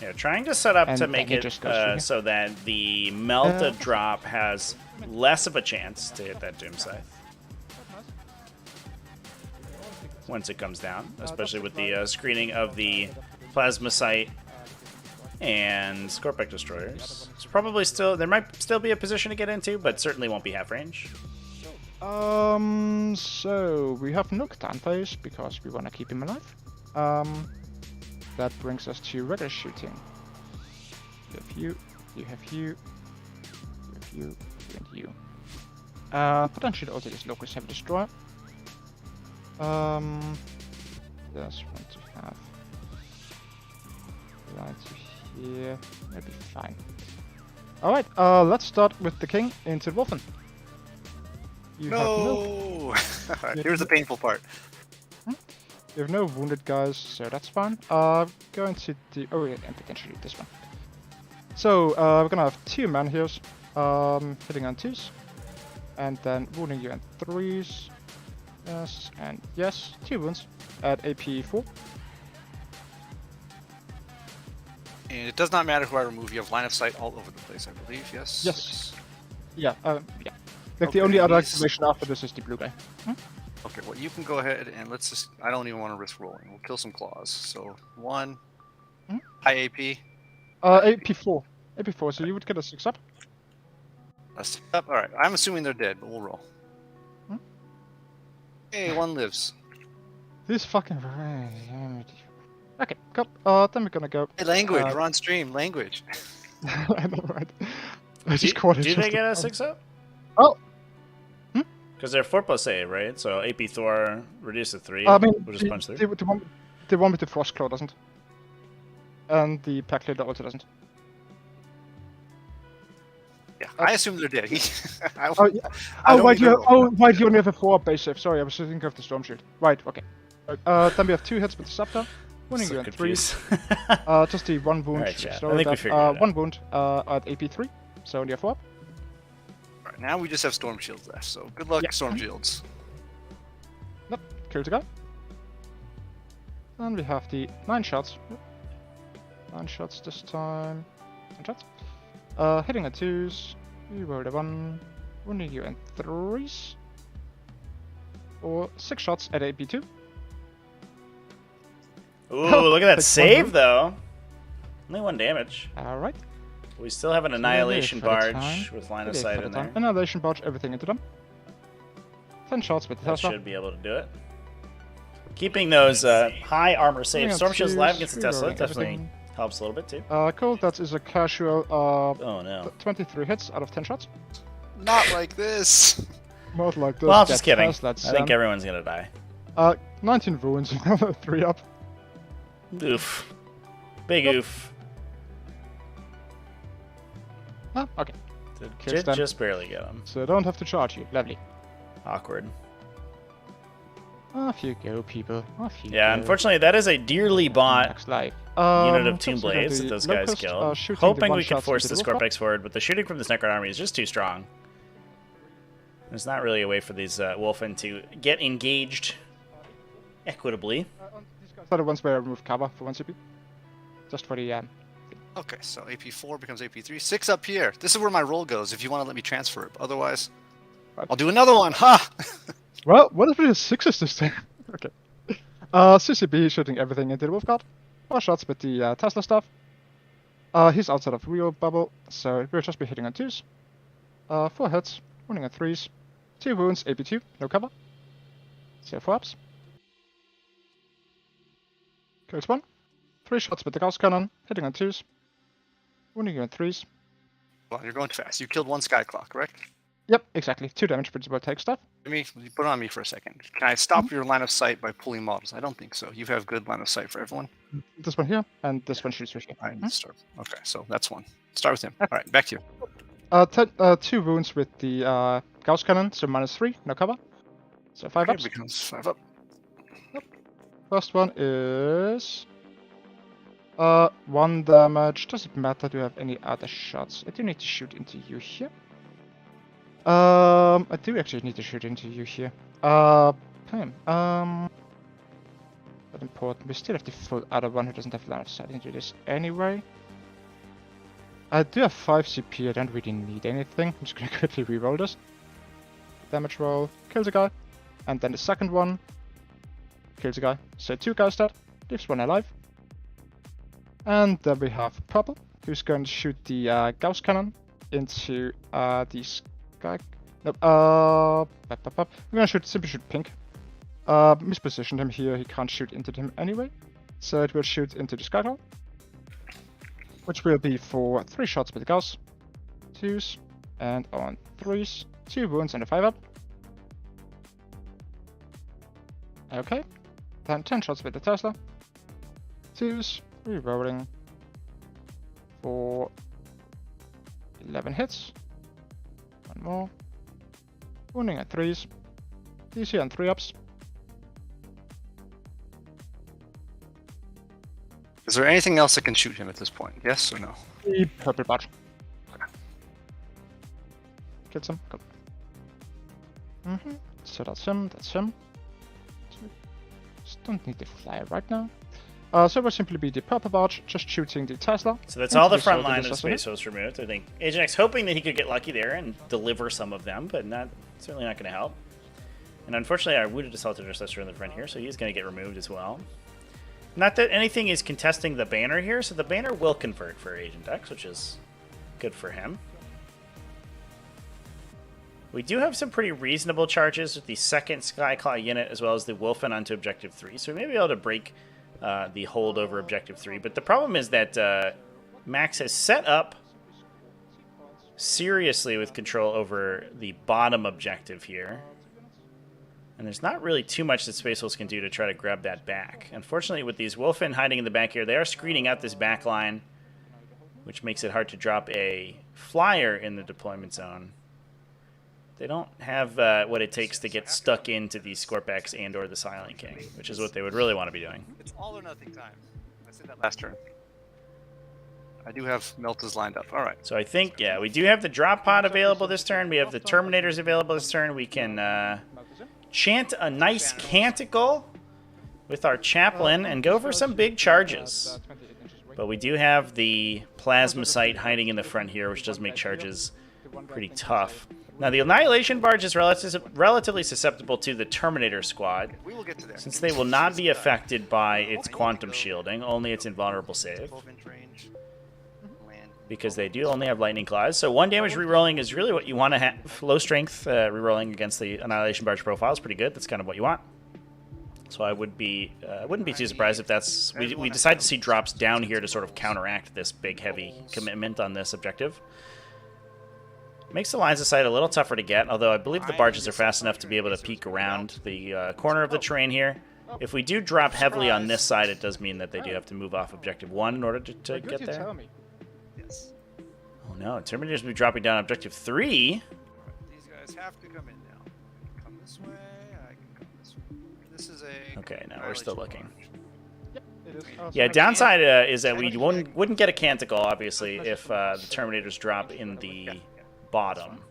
A: Yeah, trying to set up
B: And
A: to
B: then
A: make
B: he
A: it
B: just goes through here.
A: so that the melted drop has less of a chance to hit that Doom Scythe once it comes down, especially with the screening of the Plasma Sight and Scorpic Destroyers. It's probably still, there might still be a position to get into, but certainly won't be half range.
B: So we have Nocturne phase because we want to keep him alive. That brings us to regular shooting. You have you, you have you, you have you, and you. Potentially also this Locust Heavy Destroyer. There's one to have. Right to here. That'll be fine. Alright, let's start with the King into the Wolfen. You have no.
C: No! Here's the painful part.
B: You have no wounded guys, so that's fine. Going to the... Oh, yeah, and potentially this one. So, we're gonna have 2 man here, hitting on 2s. And then wounding you on 3s. Yes, and yes, 2 wounds at AP 4.
C: And it does not matter who I remove. You have line of sight all over the place, I believe. Yes?
B: Yes. Yeah, yeah. Like
C: Okay,
B: the only other
C: these-
B: activation after this is the blue guy.
C: Okay, well, you can go ahead and let's just... I don't even want to risk rolling. We'll kill some claws. So, 1.
B: Hmm?
C: High AP.
B: AP 4. AP 4, so you would get a 6 up.
C: Let's up. Alright, I'm assuming they're dead, but we'll roll.
B: Hmm?
C: Hey, 1 lives.
B: This fucking... Okay, cool. Then we're gonna go...
C: Hey, language. We're on stream. Language.
B: I know, right? I just caught it.
A: Do
B: just
A: they get a
B: in
A: 6 up?
B: Oh!
A: Because they're 4+8, right? So AP Thor reduced to 3.
B: I mean,
A: we'll just punch through.
B: the one with the Frostclaw doesn't. And the Pack Leader also doesn't.
C: Yeah, I assume they're dead. I
B: Oh, yeah.
C: I
B: Oh,
C: don't
B: why do
C: even
B: you,
C: roll.
B: oh, why do you only have a 4 base save? Sorry, I was thinking of the Storm Shield. Right, okay. Then we have 2 hits with the Scepter. Wounding you
A: So
B: at 3.
A: confused.
B: Just the 1 wound.
A: Alright, chat.
B: So
A: I think we
B: that,
A: figured it out.
B: 1 wound at AP 3. So only a 4 up.
C: Alright, now we just have storm shields left. So good luck,
B: Yeah.
C: storm shields.
B: Kill the guy. And we have the 9 shots. 9 shots this time. 9 shots. Hitting at 2s. You roll the 1. Wounding you in 3s. Or 6 shots at AP2.
A: Ooh, look at that
B: Takes 1
A: save,
B: wound.
A: though. Only 1 damage.
B: Alright.
A: We still have an Annihilation Barge with line of sight in there.
B: Annihilation Barge, everything into them. 10 shots with the
A: That
B: Tesla.
A: should be able to do it. Keeping those high armor saves.
B: Bring up
A: Storm Shield's
B: 2s,
A: live against the Tesla
B: rerolling
A: definitely
B: everything.
A: helps a little bit, too.
B: Cool, that is a casual
A: Oh, no.
B: 23 hits out of 10 shots.
C: Not like this.
B: Not like this.
A: Well, just
B: get
A: kidding.
B: Tesla,
A: I think everyone's going to die.
B: 19 wounds, 3 up.
A: Oof. Big
B: Yep.
A: oof.
B: Ah, okay. Kills
A: Did
B: them.
A: just barely get him.
B: So don't have to charge you. Lovely.
A: Awkward.
B: Off you go, people. Off you
A: Yeah,
B: go.
A: unfortunately, that is a dearly bought
B: Next life.
A: unit of Tomb
B: first we're gonna
A: Blades
B: do
A: that those
B: the
A: guys
B: Locust,
A: killed.
B: shooting the
A: Hoping
B: one
A: we can
B: shots
A: force
B: into
A: the
B: the rooftop.
A: Scorpex forward, but the shooting from this Necron army is just too strong. There's not really a way for these Wolfen to get engaged equitably.
B: These guys are the ones where I remove cover for 1 CP. Just for the
C: Okay, so AP4 becomes AP3. 6 up here. This is where my roll goes if you want to let me transfer it. Otherwise,
B: Right.
C: I'll do another one. Ha!
B: Well, what if we have 6s this time? Okay. CCB shooting everything into the Wolf Guard. 4 shots with the Tesla stuff. He's outside of real bubble, so we'll just be hitting on 2s. 4 hits, wounding on 3s. 2 wounds, AP2, no cover. So 4 ups. Kills 1. 3 shots with the Gauss Cannon, hitting on 2s. Wounding you on 3s.
C: Well, you're going fast. You killed 1 Skyclaw, correct?
B: Yep, exactly. 2 damage principal take stuff.
C: Let me put it on me for a second. Can I stop your line of sight by pulling models? I don't think so. You have good line of sight for everyone.
B: This one here, and this one shoots you here.
C: I need to start. Okay, so that's one. Start with him. All right, back to you.
B: 2 wounds with the Gauss cannon, so -3, no cover. So 5
C: Okay,
B: ups.
C: becomes 5 up.
B: First one is 1 damage. Does it matter? Do you have any other shots? I do need to shoot into you here. I do actually need to shoot into you here. Not important. We still have the full other one who doesn't have line of sight into this anyway. I do have 5 CP. I don't really need anything. I'm just gonna quickly reroll this. Damage roll, kills a guy, and then the second one kills a guy. So 2 guys dead, leaves 1 alive. And then we have Purple, who's going to shoot the Gauss cannon into the sky. Nope. We're gonna simply shoot Pink. Mispositioned him here. He can't shoot into him anyway, so it will shoot into the sky hole, which will be for 3 shots with the Gauss. 2s, and on 3s, 2 wounds and a 5 up. Okay, then 10 shots with the Tesla. 2s, rerolling for 11 hits. 1 more. Wounding at 3s. DC and 3 ups.
C: Is there anything else that can shoot him at this point? Yes or no?
B: The purple badge. Kills him. Go. So that's him. That's him. Just don't need the flyer right now. So it will simply be the purple barge, just shooting the Tesla.
A: So that's all the front line of the Space Host removed. I think Agent X hoping that he could get lucky there and deliver some of them, but certainly not going to help. And unfortunately, our wounded assault intercessor in the front here, so he's going to get removed as well. Not that anything is contesting the banner here, so the banner will convert for Agent X, which is good for him. We do have some pretty reasonable charges with the second Skyclaw unit as well as the Wolfen onto Objective 3, so we may be able to break the hold over Objective 3. But the problem is that Max has set up seriously with control over the bottom objective here. And there's not really too much that Space Wolves can do to try to grab that back. Unfortunately, with these Wolfen hiding in the back here, they are screening out this back line, which makes it hard to drop a flyer in the deployment zone. They don't have what it takes to get stuck into the Scorpax and or the Silent King, which is what they would really want to be doing.
C: It's all or nothing time. I said that last turn. I do have Meltas lined up. All right.
A: So I think, yeah, we do have the drop pod available this turn. We have the Terminators available this turn. We can chant a nice canticle with our chaplain and go for some big charges. But we do have the plasma sight hiding in the front here, which does make charges pretty tough. Now, the Annihilation Barge is relatively susceptible to the Terminator squad, since they will not be affected by its quantum shielding, only its invulnerable save, because they do only have Lightning Claws. So 1 damage rerolling is really what you want to have. Low strength rerolling against the Annihilation Barge profile is pretty good. That's kind of what you want. So I wouldn't be too surprised if that's... We decide to see drops down here to sort of counteract this big, heavy commitment on this objective. Makes the lines of sight a little tougher to get, although I believe the barges are fast enough to be able to peek around the corner of the terrain here. If we do drop heavily on this side, it does mean that they do have to move off Objective 1 in order to get there. Oh no, Terminators will be dropping down Objective 3.
C: These guys have to come in now. Come this way, I can come this way. This is a...
A: Okay, now we're still looking.
B: It is.
A: Yeah, downside is that we wouldn't get a Canticle, obviously, if the Terminators drop in the bottom.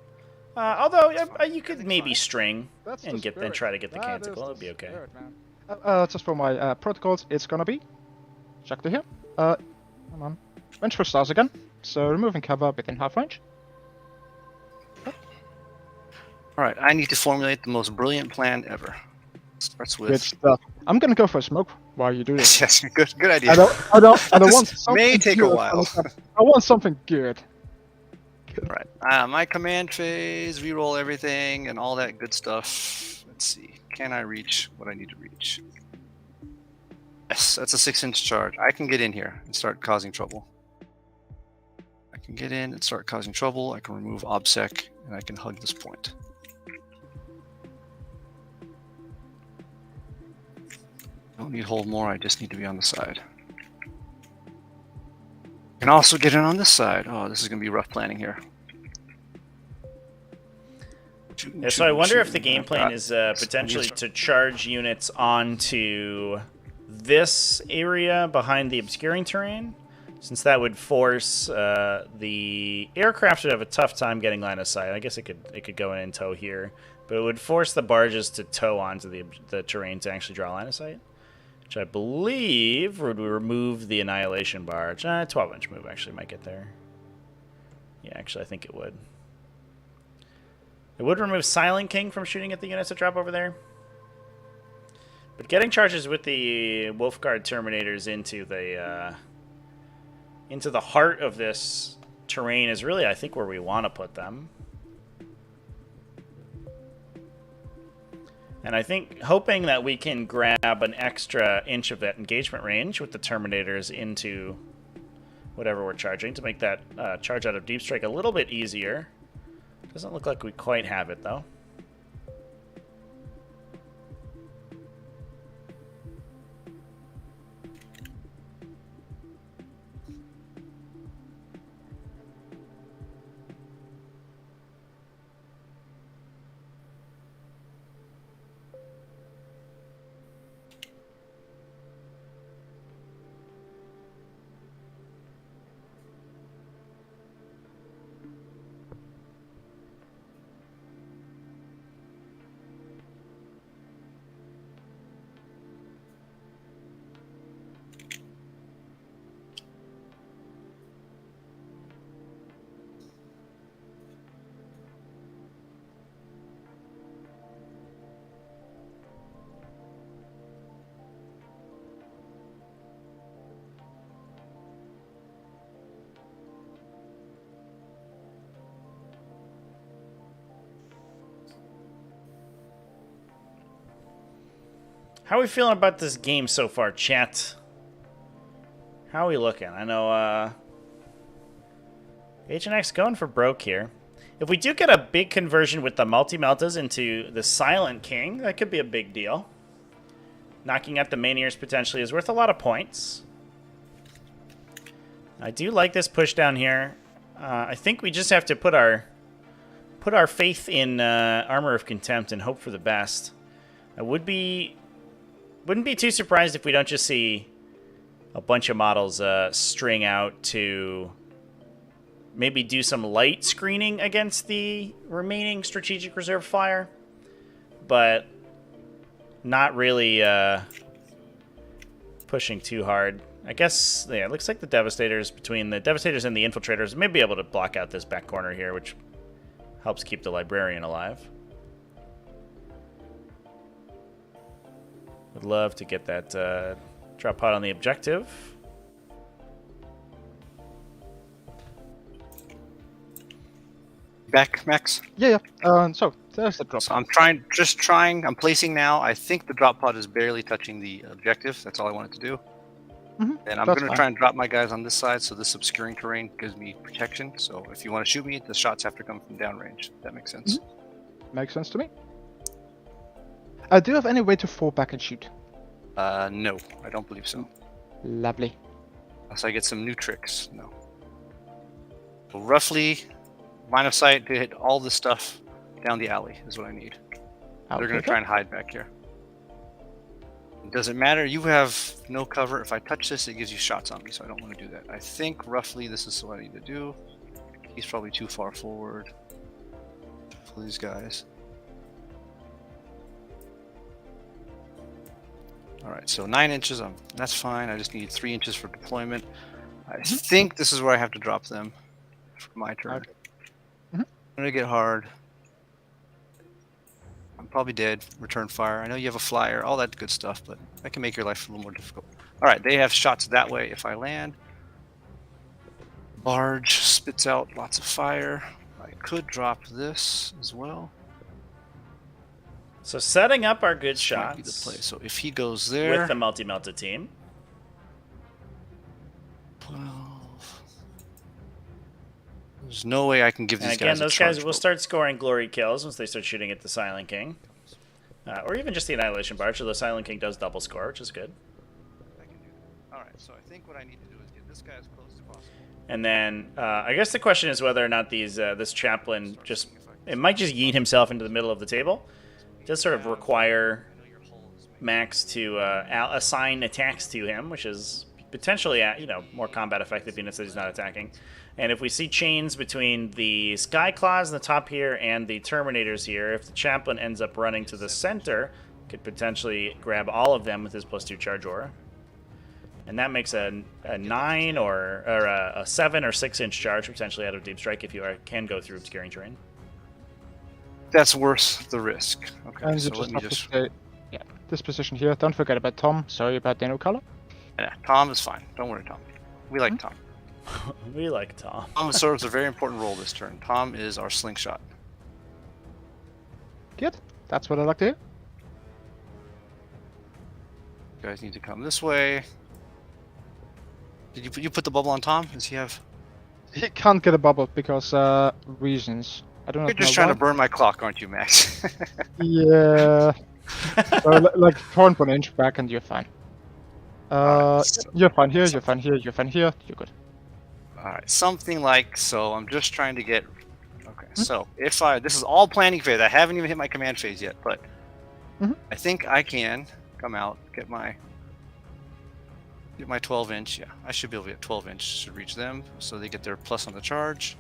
A: Although you could maybe string and try to get the Canticle. It'll be okay.
B: Just for my protocols, it's gonna be check to here. Come on, Vengeful Stars again. So removing cover within half range.
C: All right, I need to formulate the most brilliant plan ever. Starts with.
B: Good stuff. I'm gonna go for a smoke while you do this.
C: Yes, good idea.
B: I don't want something
C: may take
B: good.
C: a while.
B: I want something good.
C: Right. My command phase, reroll everything, and all that good stuff. Let's see. Can I reach what I need to reach? Yes, that's a 6-inch charge. I can get in here and start causing trouble. I can get in and start causing trouble. I can remove OBSEC and I can hug this point. Don't need hold more, I just need to be on the side. Can also get in on this side. Oh, this is going to be rough planning here.
A: Yeah, so I wonder if the game plan is potentially to charge units onto this area behind the obscuring terrain, since that would force the aircraft would have a tough time getting line of sight. I guess it could go in and tow here, but it would force the barges to tow onto the terrain to actually draw line of sight, which I believe would remove the Annihilation barge. 12-inch move actually might get there. Yeah, actually, I think it would. It would remove Silent King from shooting at the units that drop over there. But getting charges with the Wolfguard Terminators into the heart of this terrain is really, I think, where we want to put them. And I think hoping that we can grab an extra inch of that engagement range with the Terminators into whatever we're charging to make that charge out of Deep Strike a little bit easier. Doesn't look like we quite have it, though. How are we feeling about this game so far, chat? How are we looking? I know, HNX going for broke here. If we do get a big conversion with the multi-meltas into the Silent King, that could be a big deal. Knocking out the Maniers potentially is worth a lot of points. I do like this push down here. I think we just have to put our faith in Armor of Contempt and hope for the best. I wouldn't be too surprised if we don't just see a bunch of models string out to maybe do some light screening against the remaining strategic reserve fire, but not really pushing too hard. I guess, yeah, it looks like the Devastators, between the Devastators and the Infiltrators, may be able to block out this back corner here, which helps keep the Librarian alive. Would love to get that drop pod on the objective.
C: Back, Max?
B: Yeah. So there's the drop.
C: So I'm placing now. I think the drop pod is barely touching the objective. That's all I wanted to do. And I'm going to try and drop my guys on this side, so this obscuring terrain gives me protection. So if you want to shoot me, the shots have to come from downrange. That makes sense.
B: Makes sense to me. Do you have any way to fall back and shoot?
C: No, I don't believe so.
B: Lovely.
C: Unless I get some new tricks. No. So roughly, line of sight to hit all this stuff down the alley is what I need. They're going to try and hide back here. It doesn't matter. You have no cover. If I touch this, it gives you shots on me, so I don't want to do that. I think roughly this is what I need to do. He's probably too far forward for these guys. Alright, so 9 inches, that's fine. I just need 3 inches for deployment. I think this is where I have to drop them for my turn.
B: Okay.
C: I'm going to get hard. I'm probably dead. Return fire. I know you have a flyer, all that good stuff, but that can make your life a little more difficult. Alright, they have shots that way if I land. Barge spits out lots of fire. I could drop this as well.
A: So setting up our good
C: Might
A: shots
C: be the play. So if he goes there,
A: with the multi-melta team.
C: 12. There's no way I can give
A: And
C: these
A: again,
C: guys a
A: those
C: charge
A: guys will
C: boat.
A: start scoring glory kills once they start shooting at the Silent King. Or even just the Annihilation Barge, although Silent King does double score, which is good.
C: I can do that. Alright, so I think what I need to do is get this guy as close as possible.
A: And then, I guess the question is whether or not this chaplain just... It might just yeet himself into the middle of the table. It does sort of require Max to assign attacks to him, which is potentially, more combat effective units that he's not attacking. And if we see chains between the Skyclaws in the top here and the Terminators here, if the chaplain ends up running to the center, could potentially grab all of them with his +2 charge aura. And that makes a 9 or a 7 or 6 inch charge potentially out of Deep Strike if you can go through obscuring terrain.
C: That's worth the risk. Okay,
B: And
C: so
B: you
C: let
B: just
C: me
B: have to
C: just...
B: stay, yeah, this position here. Don't forget about Tom. Sorry about Dano color.
C: Yeah, Tom is fine. Don't worry, Tom. We like Tom.
A: We like Tom.
C: Tom serves a very important role this turn. Tom is our slingshot.
B: Good. That's what I like to hear.
C: You guys need to come this way. Did you put the bubble on Tom? Does he have...
B: He can't get a bubble because reasons. I don't know.
C: You're just trying to burn my clock, aren't you, Max?
B: Yeah. So, like 1 inch back and you're fine. You're fine here, you're fine here, you're fine here, you're good.
C: Alright, something like so. I'm just trying to get... Okay, so if I... This is all planning phase. I haven't even hit my command phase yet, but... I think I can come out, get my 12 inch. Yeah, I should be able to get 12 inch to reach them, so they get their plus on the charge.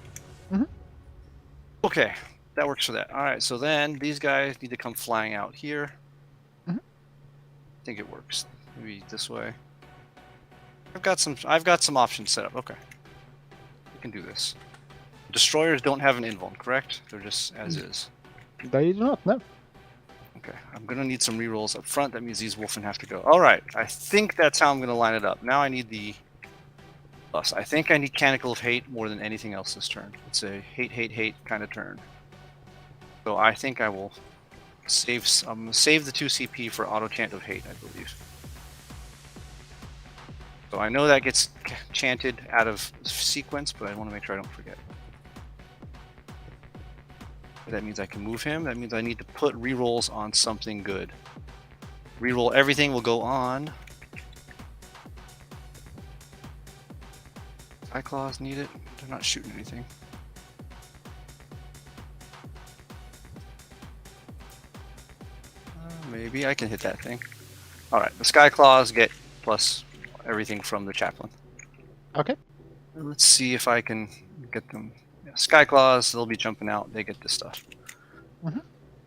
C: Okay, that works for that. Alright, so then these guys need to come flying out here. I think it works. Maybe this way. I've got some options set up. Okay. We can do this. Destroyers don't have an invuln, correct? They're just as is.
B: They do not, no.
C: Okay. I'm gonna need some rerolls up front. That means these Wolfen have to go. Alright, I think that's how I'm gonna line it up. Now I need the plus. I think I need Canticle of Hate more than anything else this turn. It's a hate kind of turn. So I think I will save the 2 CP for auto chant of hate, I believe. So I know that gets chanted out of sequence, but I want to make sure I don't forget. That means I can move him. That means I need to put rerolls on something good. Reroll everything will go on. Cyclaws need it. They're not shooting anything. Maybe I can hit that thing. Alright, the Skyclaws get plus everything from the chaplain.
B: Okay.
C: Let's see if I can get them. Yeah, Skyclaws, they'll be jumping out. They get this stuff.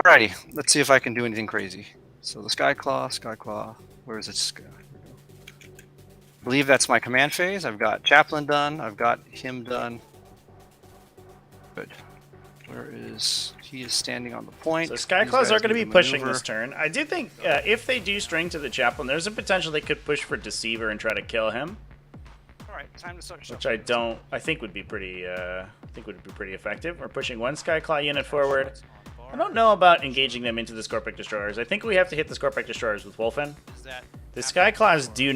C: Alrighty, let's see if I can do anything crazy. So the Skyclaw, where is it? I believe that's my command phase. I've got chaplain done. I've got him done. Good. Where is... He is standing on the point.
A: So Skyclaws are going to be pushing this turn. I do think if they do string to the chaplain, there's a potential they could push for Deceiver and try to kill him.
C: All right, time to start.
A: Which I think would be pretty effective. We're pushing one Skyclaw unit forward. I don't know about engaging them into the Scorpic Destroyers. I think we have to hit the Scorpic Destroyers with Wolfen. The Skyclaws do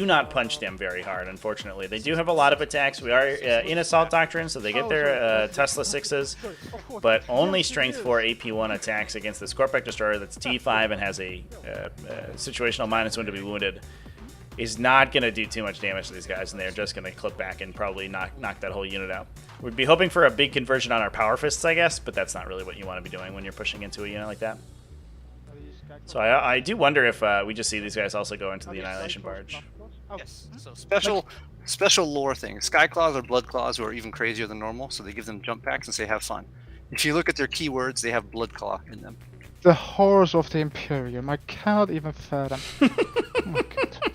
A: not punch them very hard, unfortunately. They do have a lot of attacks. We are in Assault Doctrine, so they get their Tesla 6s, but only Strength 4 AP1 attacks against the Scorpic Destroyer that's T5 and has a situational -1 to be wounded. Is not going to do too much damage to these guys, and they're just going to clip back and probably knock that whole unit out. We'd be hoping for a big conversion on our Power Fists, I guess, but that's not really what you want to be doing when you're pushing into a unit like that. So I do wonder if we just see these guys also go into the Annihilation Barge.
C: Yes. So special lore thing. Skyclaws are Bloodclaws who are even crazier than normal, so they give them jump packs and say have fun. If you look at their keywords, they have Bloodclaw in them.
B: The horrors of the Imperium. I cannot even fathom. Oh my god.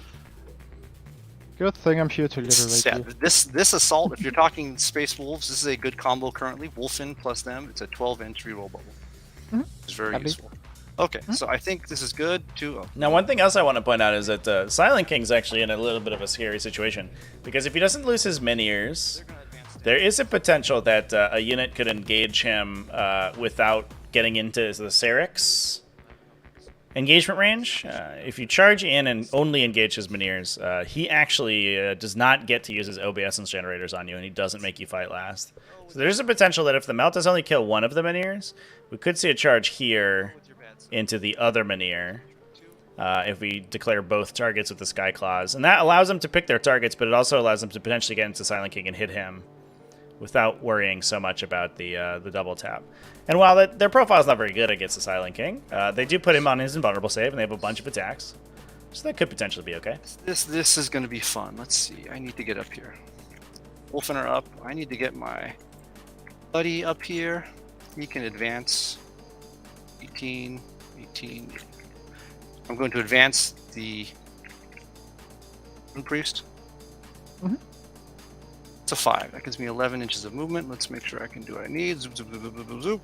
B: Good thing I'm here to liberate
C: Yeah,
B: you.
C: this assault, if you're talking Space Wolves, this is a good combo currently. Wolfen plus them, it's a 12-inch reroll bubble. It's very useful. Okay, so I think this is good too. Oh.
A: Now, one thing else I want to point out is that Silent King's actually in a little bit of a scary situation, because if he doesn't lose his mini-ears, there is a potential that a unit could engage him without getting into the Syrinx. Engagement range, if you charge in and only engage his Minears, he actually does not get to use his obeisance generators on you, and he doesn't make you fight last. So there's a potential that if the melt does only kill one of the Minears, we could see a charge here into the other Minear if we declare both targets with the Sky Claws. And that allows them to pick their targets, but it also allows them to potentially get into Silent King and hit him without worrying so much about the double tap. And while their profile is not very good against the Silent King, they do put him on his invulnerable save, and they have a bunch of attacks. So that could potentially be okay.
C: This is going to be fun. Let's see. I need to get up here. Wolfen are up. I need to get my buddy up here. He can advance. 18, 18. I'm going to advance the Priest.
B: Mhm.
C: It's a 5. That gives me 11 inches of movement. Let's make sure I can do what I need. Zoop, zoop, zoop, zoop, zoop, zoop.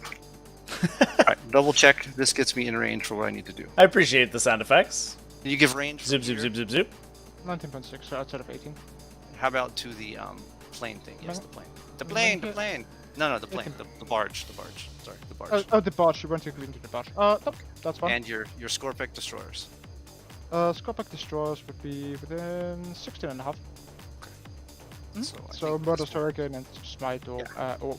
C: Alright, double check. This gets me in range for what I need to do.
A: I appreciate the sound effects.
C: Can you give range?
A: Zoop, zoop, zoop, zoop, zoop.
B: 19.6, so outside of 18.
C: How about to the plane thing? Yes,
B: No.
C: the plane. The plane, the plane. No, the plane. The barge. The barge. Sorry, the barge.
B: Oh, the barge. You want to clean to the barge. Nope, that's fine.
C: And your Scorpic destroyers.
B: Scorpic destroyers would be within 16.5.
C: So, I
B: So
C: think
B: Murder
C: this one-
B: Hurricane and Smite or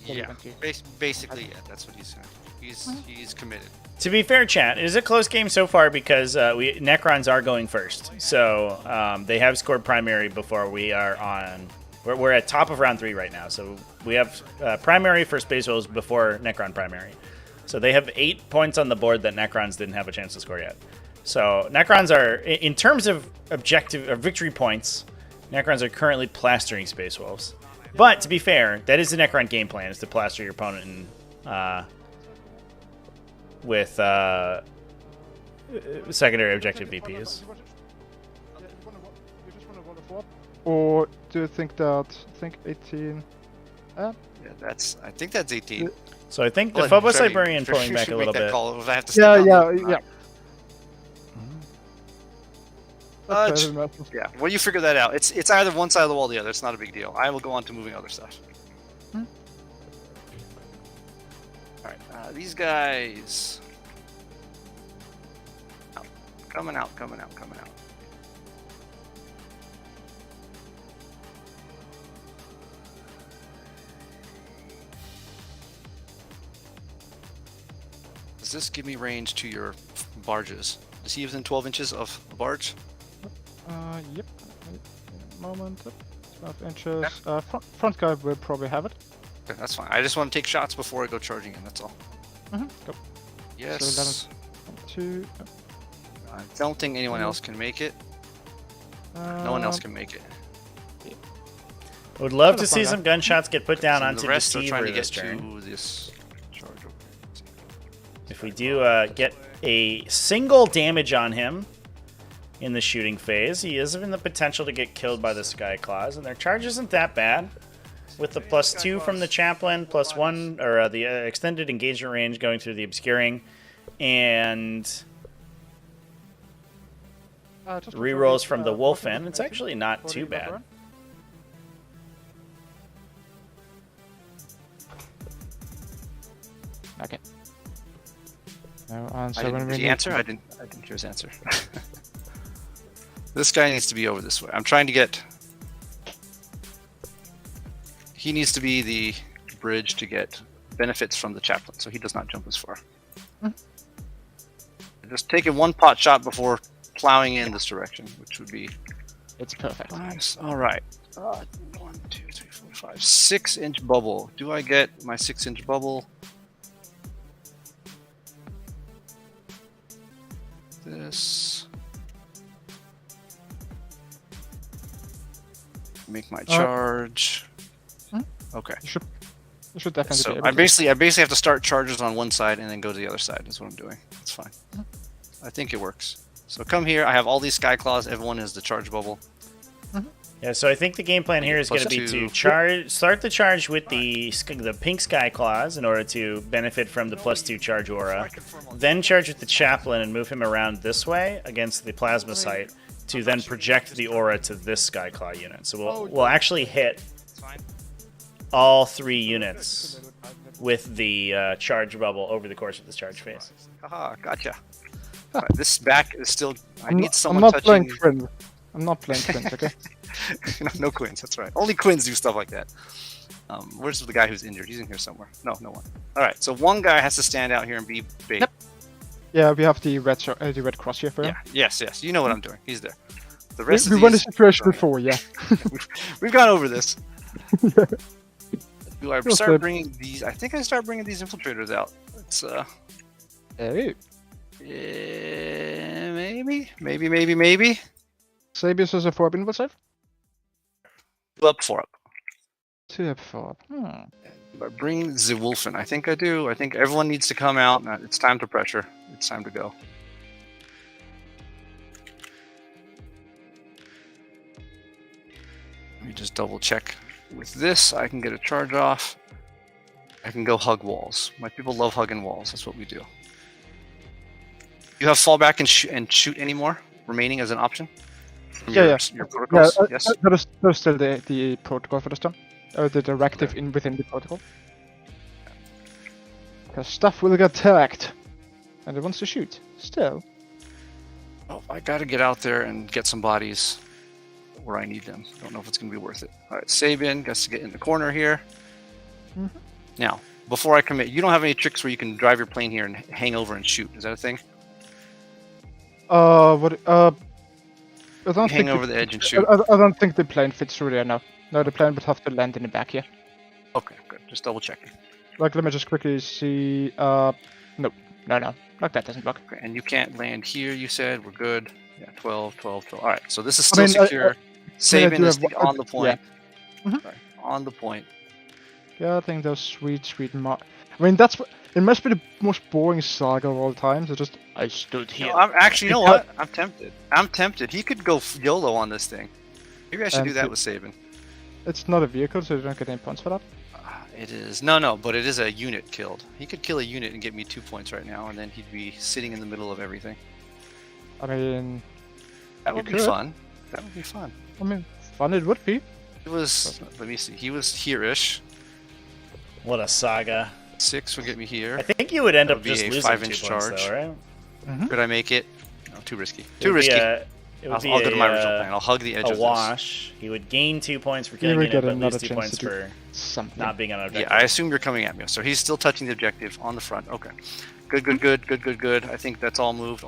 C: Yeah,
B: 20.
C: basically, yeah, that's what he's doing. He's committed.
A: To be fair, chat, it is a close game so far because Necrons are going first. So they have scored primary before we are on. We're at top of round 3 right now. So we have primary for Space Wolves before Necron primary. So they have 8 points on the board that Necrons didn't have a chance to score yet. So Necrons are, in terms of objective or victory points, Necrons are currently plastering Space Wolves. But to be fair, that is the Necron game plan, is to plaster your opponent in, with secondary objective VPs.
B: You just want to roll a 4? Or do you think that, 18?
C: Yeah, I think that's 18.
A: So I think the
C: Well,
A: Phobos
C: Trevi-
A: Librarian
C: Trevi
A: pulling back
C: should
A: a
C: make
A: little
C: that
A: bit.
C: call if I have to step
B: Yeah,
C: on
B: yeah,
C: them.
B: yeah.
C: Yeah, well, you figure that out. It's either one side of the wall or the other. It's not a big deal. I will go on to moving other stuff.
B: Hmm.
C: Alright, these guys... Coming out. Does this give me range to your barges? Is he within 12 inches of a barge?
B: Yep. Wait a moment. 12 inches. Front guy will probably have it.
C: Okay, that's fine. I just want to take shots before I go charging in, that's all.
B: Go.
C: Yes.
B: So 2.
C: I don't think anyone else can make it. No one else can make it.
A: Would love to
B: That's
A: see
B: fine,
A: some gunshots get put down
C: So
A: onto
C: the rest are trying
A: Deceiver
C: to get
A: this turn.
C: to this charge.
A: If we do get a single damage on him in the shooting phase, he is in the potential to get killed by the Sky Claws, and their charge isn't that bad. With the +2 from the Chaplain, +1, or the extended engagement range going through the Obscuring, and rerolls from the Wolfen, it's actually not too bad.
B: Okay. No answer.
C: I didn't, did he answer? I didn't hear his answer. This guy needs to be over this way. I'm trying to get... He needs to be the bridge to get benefits from the Chaplain, so he does not jump as far. Just taking one pot shot before plowing in this direction, which would be...
B: It's perfect.
C: Nice. All right. 1, 2, 3, 4, 5. 6-inch bubble. Do I get my 6-inch bubble? This. Make my charge. Okay.
B: You should definitely
C: So
B: be able
C: I
B: to.
C: basically have to start charges on one side and then go to the other side. Is what I'm doing. That's fine. I think it works. So come here. I have all these Sky Claws. Everyone is the charge bubble.
A: Yeah, so I think the game plan here is going to be to start the charge with the pink Sky Claws in order to benefit from the +2 charge aura, then charge with the Chaplain and move him around this way against the Plasma Sight to then project the aura to this Sky Claw unit. So we'll actually hit all 3 units with the charge bubble over the course of this charge phase.
C: Haha, gotcha. Right, this back is still. I need
B: I'm
C: someone
B: not
C: touching.
B: playing Quinn. I'm not playing Quinn, okay?
C: No Quins, that's right. Only Quins do stuff like that. Where's the guy who's injured? He's in here somewhere. No one. All right, so one guy has to stand out here and be bait.
B: Yep. Yeah, we have the red cross here for him.
C: Yeah, yes. You know what I'm doing. He's there. The rest
B: We
C: of
B: won the
C: these,
B: situation before, yeah.
C: we've gone over this. Do I
B: Well
C: start
B: said.
C: bringing these? I think I start bringing these infiltrators out. It's
B: Hey,
C: maybe.
B: Sabius is a 4-up invul save?
C: 2 up, 4 up.
B: 2 up 4 up.
C: Do I bring the Wolfen? I think I do. I think everyone needs to come out. It's time to pressure. It's time to go. Let me just double check. With this, I can get a charge off. I can go hug walls. My people love hugging walls. That's what we do. You have fallback and shoot anymore remaining as an option? From
B: Yeah.
C: your protocols?
B: Yeah,
C: Yes?
B: that is still the protocol for this time. Or the directive within the protocol. Because stuff will get tagged. And it wants to shoot. Still.
C: Oh, I gotta get out there and get some bodies where I need them. Don't know if it's gonna be worth it. All right, Sabian gets to get in the corner here.
B: Mhm.
C: Now, before I commit, you don't have any tricks where you can drive your plane here and hang over and shoot. Is that a thing?
B: What? I don't
C: Hang
B: think
C: over the edge and shoot.
B: I don't think the plane fits through there now. No, the plane would have to land in the back here.
C: Okay, good. Just double checking.
B: Like, let me just quickly see. No. Like that doesn't work.
C: Okay, and you can't land here. You said we're good. Yeah, 12. All right, so this is
B: I
C: still
B: mean,
C: secure.
B: I
C: Sabian
B: do
C: is
B: have-
C: on the point.
B: Yeah. Mhm.
C: Sorry, on the point.
B: Yeah, I think those sweet I mean, that's what. It must be the most boring saga of all time. So just I stood here.
C: No, I'm actually, you know what? I'm tempted. He could go YOLO on this thing. Maybe I should do
B: And
C: that
B: it-
C: with Saban.
B: It's not a vehicle, so you don't get any points for that.
C: It is no, but it is a unit killed. He could kill a unit and get me 2 points right now, and then he'd be sitting in the middle of everything.
B: I mean,
C: That would
B: You
C: be
B: could.
C: fun. That would be fun.
B: fun it would be.
C: It was. Let me see. He was here-ish.
A: What a saga.
C: 6 would get me here.
A: I think you would end
C: That
A: up
C: would be
A: just
C: a
A: losing
C: 5-inch
A: 2 points,
C: charge.
A: though, right?
C: Could I make it? No, too risky.
A: It
C: Too
A: would be
C: risky.
A: I'll
C: I'll go to my original plan. I'll hug the edge
A: a
C: of
A: wash. He would gain 2 points for
B: You
A: killing
B: would
A: it,
B: get
A: but
B: another
A: lose 2
B: chance
A: points
B: to do
A: for
B: something.
A: not being on
C: this.
A: objective.
C: Yeah, I assume you're coming at me. So he's still touching the objective on the front. Okay. Good. I think that's all moved.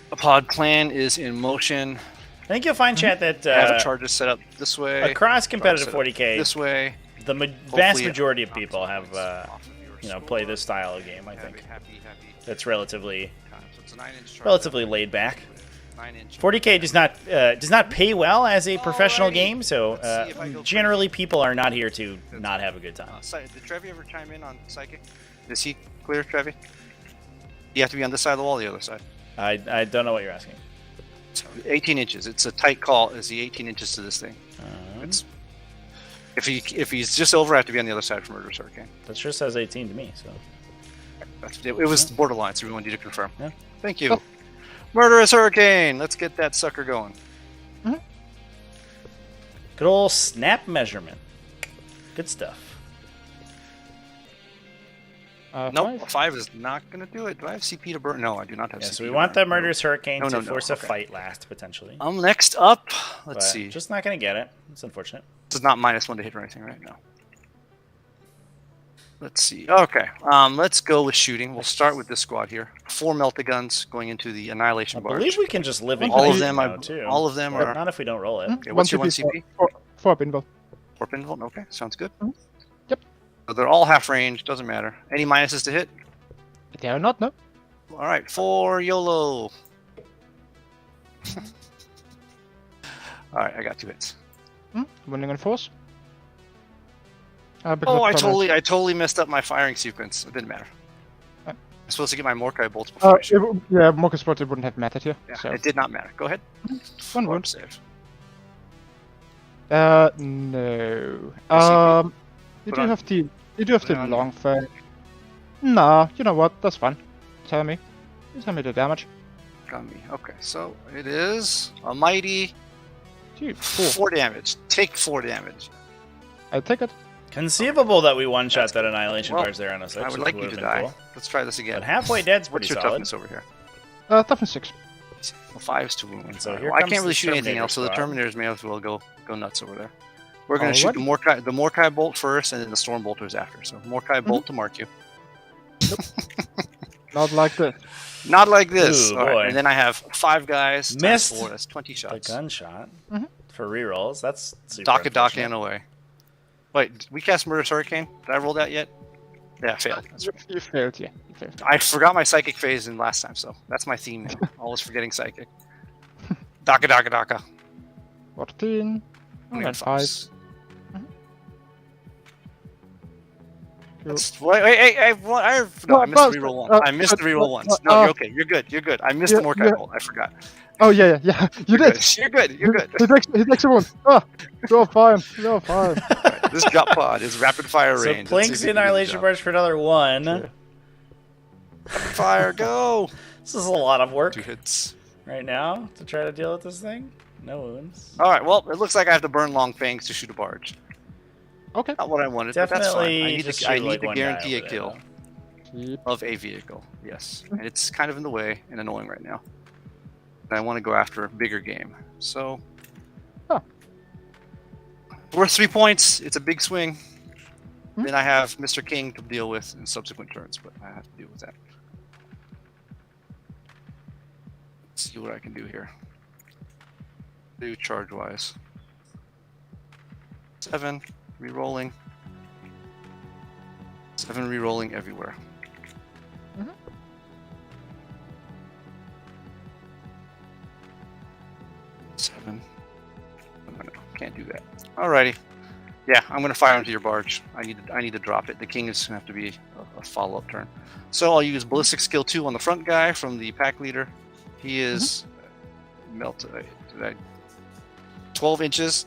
C: The pod plan is in motion.
A: I think you'll find, chat, that
C: I have charges set up this way.
A: across competitive
C: set up
A: 40k,
C: This way.
A: the vast
C: Hopefully,
A: majority of people
C: off
A: have,
C: of yours.
A: play this style of game. I think
C: Happy.
A: that's relatively
C: So it's a 9-inch charge.
A: relatively laid back.
C: 9-inch.
A: 40k does not pay well as a professional
C: Alrighty.
A: game, so
C: Let's see if I go
A: generally people are not here to not have a good time.
C: Did Trevi ever chime in on Psychic? Is he clear, Trevi? You have to be on this side of the wall or the other side?
A: I don't know what you're asking.
C: So 18 inches. It's a tight call. Is he 18 inches to this thing? It's if he's just over, I have to be on the other side for Murderous Hurricane.
A: That sure says 18 to me. So
C: It was borderline, so we wanted you to confirm.
A: Yeah.
C: Thank you. Murderous Hurricane. Let's get that sucker going.
A: good old snap measurement. Good stuff.
C: Nope, 5 is not going to do it. Do I have CP to burn? No, I do not have
A: Yeah,
C: CP
A: so we
C: to
A: want
C: burn.
A: the Murderous Hurricane
C: No,
A: to
C: no,
A: force
C: okay.
A: a fight last, potentially.
C: Next up, let's
A: But
C: see.
A: Just not going to get it. It's unfortunate.
C: This is not -1 to hit or anything, right? No. Let's see. Okay, let's go with shooting. We'll start with this squad here. 4 Melta-Guns going into the Annihilation
A: I
C: Barge.
A: believe we can just live in
C: all of
A: here
C: them,
A: now, too.
C: all of them
A: But
C: are.
A: not if we don't roll it.
C: Okay, what's your 1 CP?
B: 4 up invul.
C: 4 pinball? Okay, sounds good.
B: Yep.
C: So they're all half range, doesn't matter. Any minuses to hit?
B: They are not, no.
C: Alright, 4 YOLO. Alright, I got 2 hits.
B: Winning on force.
C: Oh, I totally messed up my firing sequence. It didn't matter. I'm supposed to get my Morkai bolts before I shoot.
B: Yeah, Marcus Sport, it wouldn't have mattered here.
C: Yeah,
B: So
C: it did not matter. Go ahead.
B: one
C: Warp
B: wound.
C: save.
B: No. You
C: Put
B: do
C: on-
B: have the
C: put on-
B: long fire. Nah, you know what? That's fine. Tell me. You tell me the damage.
C: Got me. Okay, so it is a mighty
B: Dude,
C: 4 damage. Take 4 damage.
B: I take it.
A: Conceivable that we one-shot that Annihilation
C: Well,
A: Barge there on a 6.
C: I would like you to die.
A: Cool.
C: Let's try this again.
A: But halfway dead's pretty
C: What's your
A: solid.
C: toughness over here?
B: Toughness 6.
C: Well, 5 is 2 wounds.
A: So
C: Alright,
A: here
C: well, I
A: comes
C: can't really
A: the
C: shoot anything
A: Terminator
C: else, so the
A: squad.
C: Terminators may as well go nuts over there. We're going to shoot the Morkai bolt first, and then the Storm Bolters after. So Morkai bolt to mark you.
B: Not like this.
C: Not like this.
A: Ooh,
C: All right,
A: boy.
C: and then I have 5 guys. times
A: Missed
C: 4, that's 20
A: The
C: shots.
A: gunshot for rerolls. That's super
C: Daka
A: unfortunate.
C: and away. Wait, did we cast Murderous Hurricane? Did I roll that yet? Yeah, I failed. That's right.
B: You failed, yeah. You failed.
C: I forgot my Psychic phase in last time, so that's my theme now. Always forgetting Psychic. Daka.
B: 14.
C: I'm
B: And 5.
C: Wait, I missed the reroll once. I missed the reroll once. No, you're okay. You're good. I missed the Morkai bolt. I forgot.
B: Oh, yeah. You did.
C: You're good.
B: He takes a wound. Ah, you're fine.
C: Right, this drop pod is rapid fire
A: So
C: range. Let's see
A: Plinks
C: if
A: the
C: we can do the
A: Annihilation
C: job.
A: Barge for another 1.
C: Rapid fire, go!
A: This is a lot of work
C: 2 hits.
A: right now to try to deal with this thing. No wounds.
C: All right. Well, it looks like I have to burn Long Fangs to shoot a barge.
B: Okay.
C: Not what I wanted, but that's fine.
A: Definitely
C: I need
A: just
C: to, I
A: shoot,
C: need
A: like,
C: to
A: one guy
C: guarantee a
A: over there,
C: kill
A: though.
C: of a vehicle. Yes, and it's kind of in the way and annoying right now. And I want to go after a bigger game. So, worth 3 points. It's a big swing. Then I have Mr. King to deal with in subsequent turns, but I have to deal with that. Let's see what I can do here. Do charge-wise. 7 re-rolling. 7 re-rolling everywhere. 7. No, can't do that. Alrighty. Yeah, I'm gonna fire into your barge. I need to drop it. The king is gonna have to be a follow-up turn. So I'll use ballistic skill 2 on the front guy from the pack leader. He is melted. 12 inches.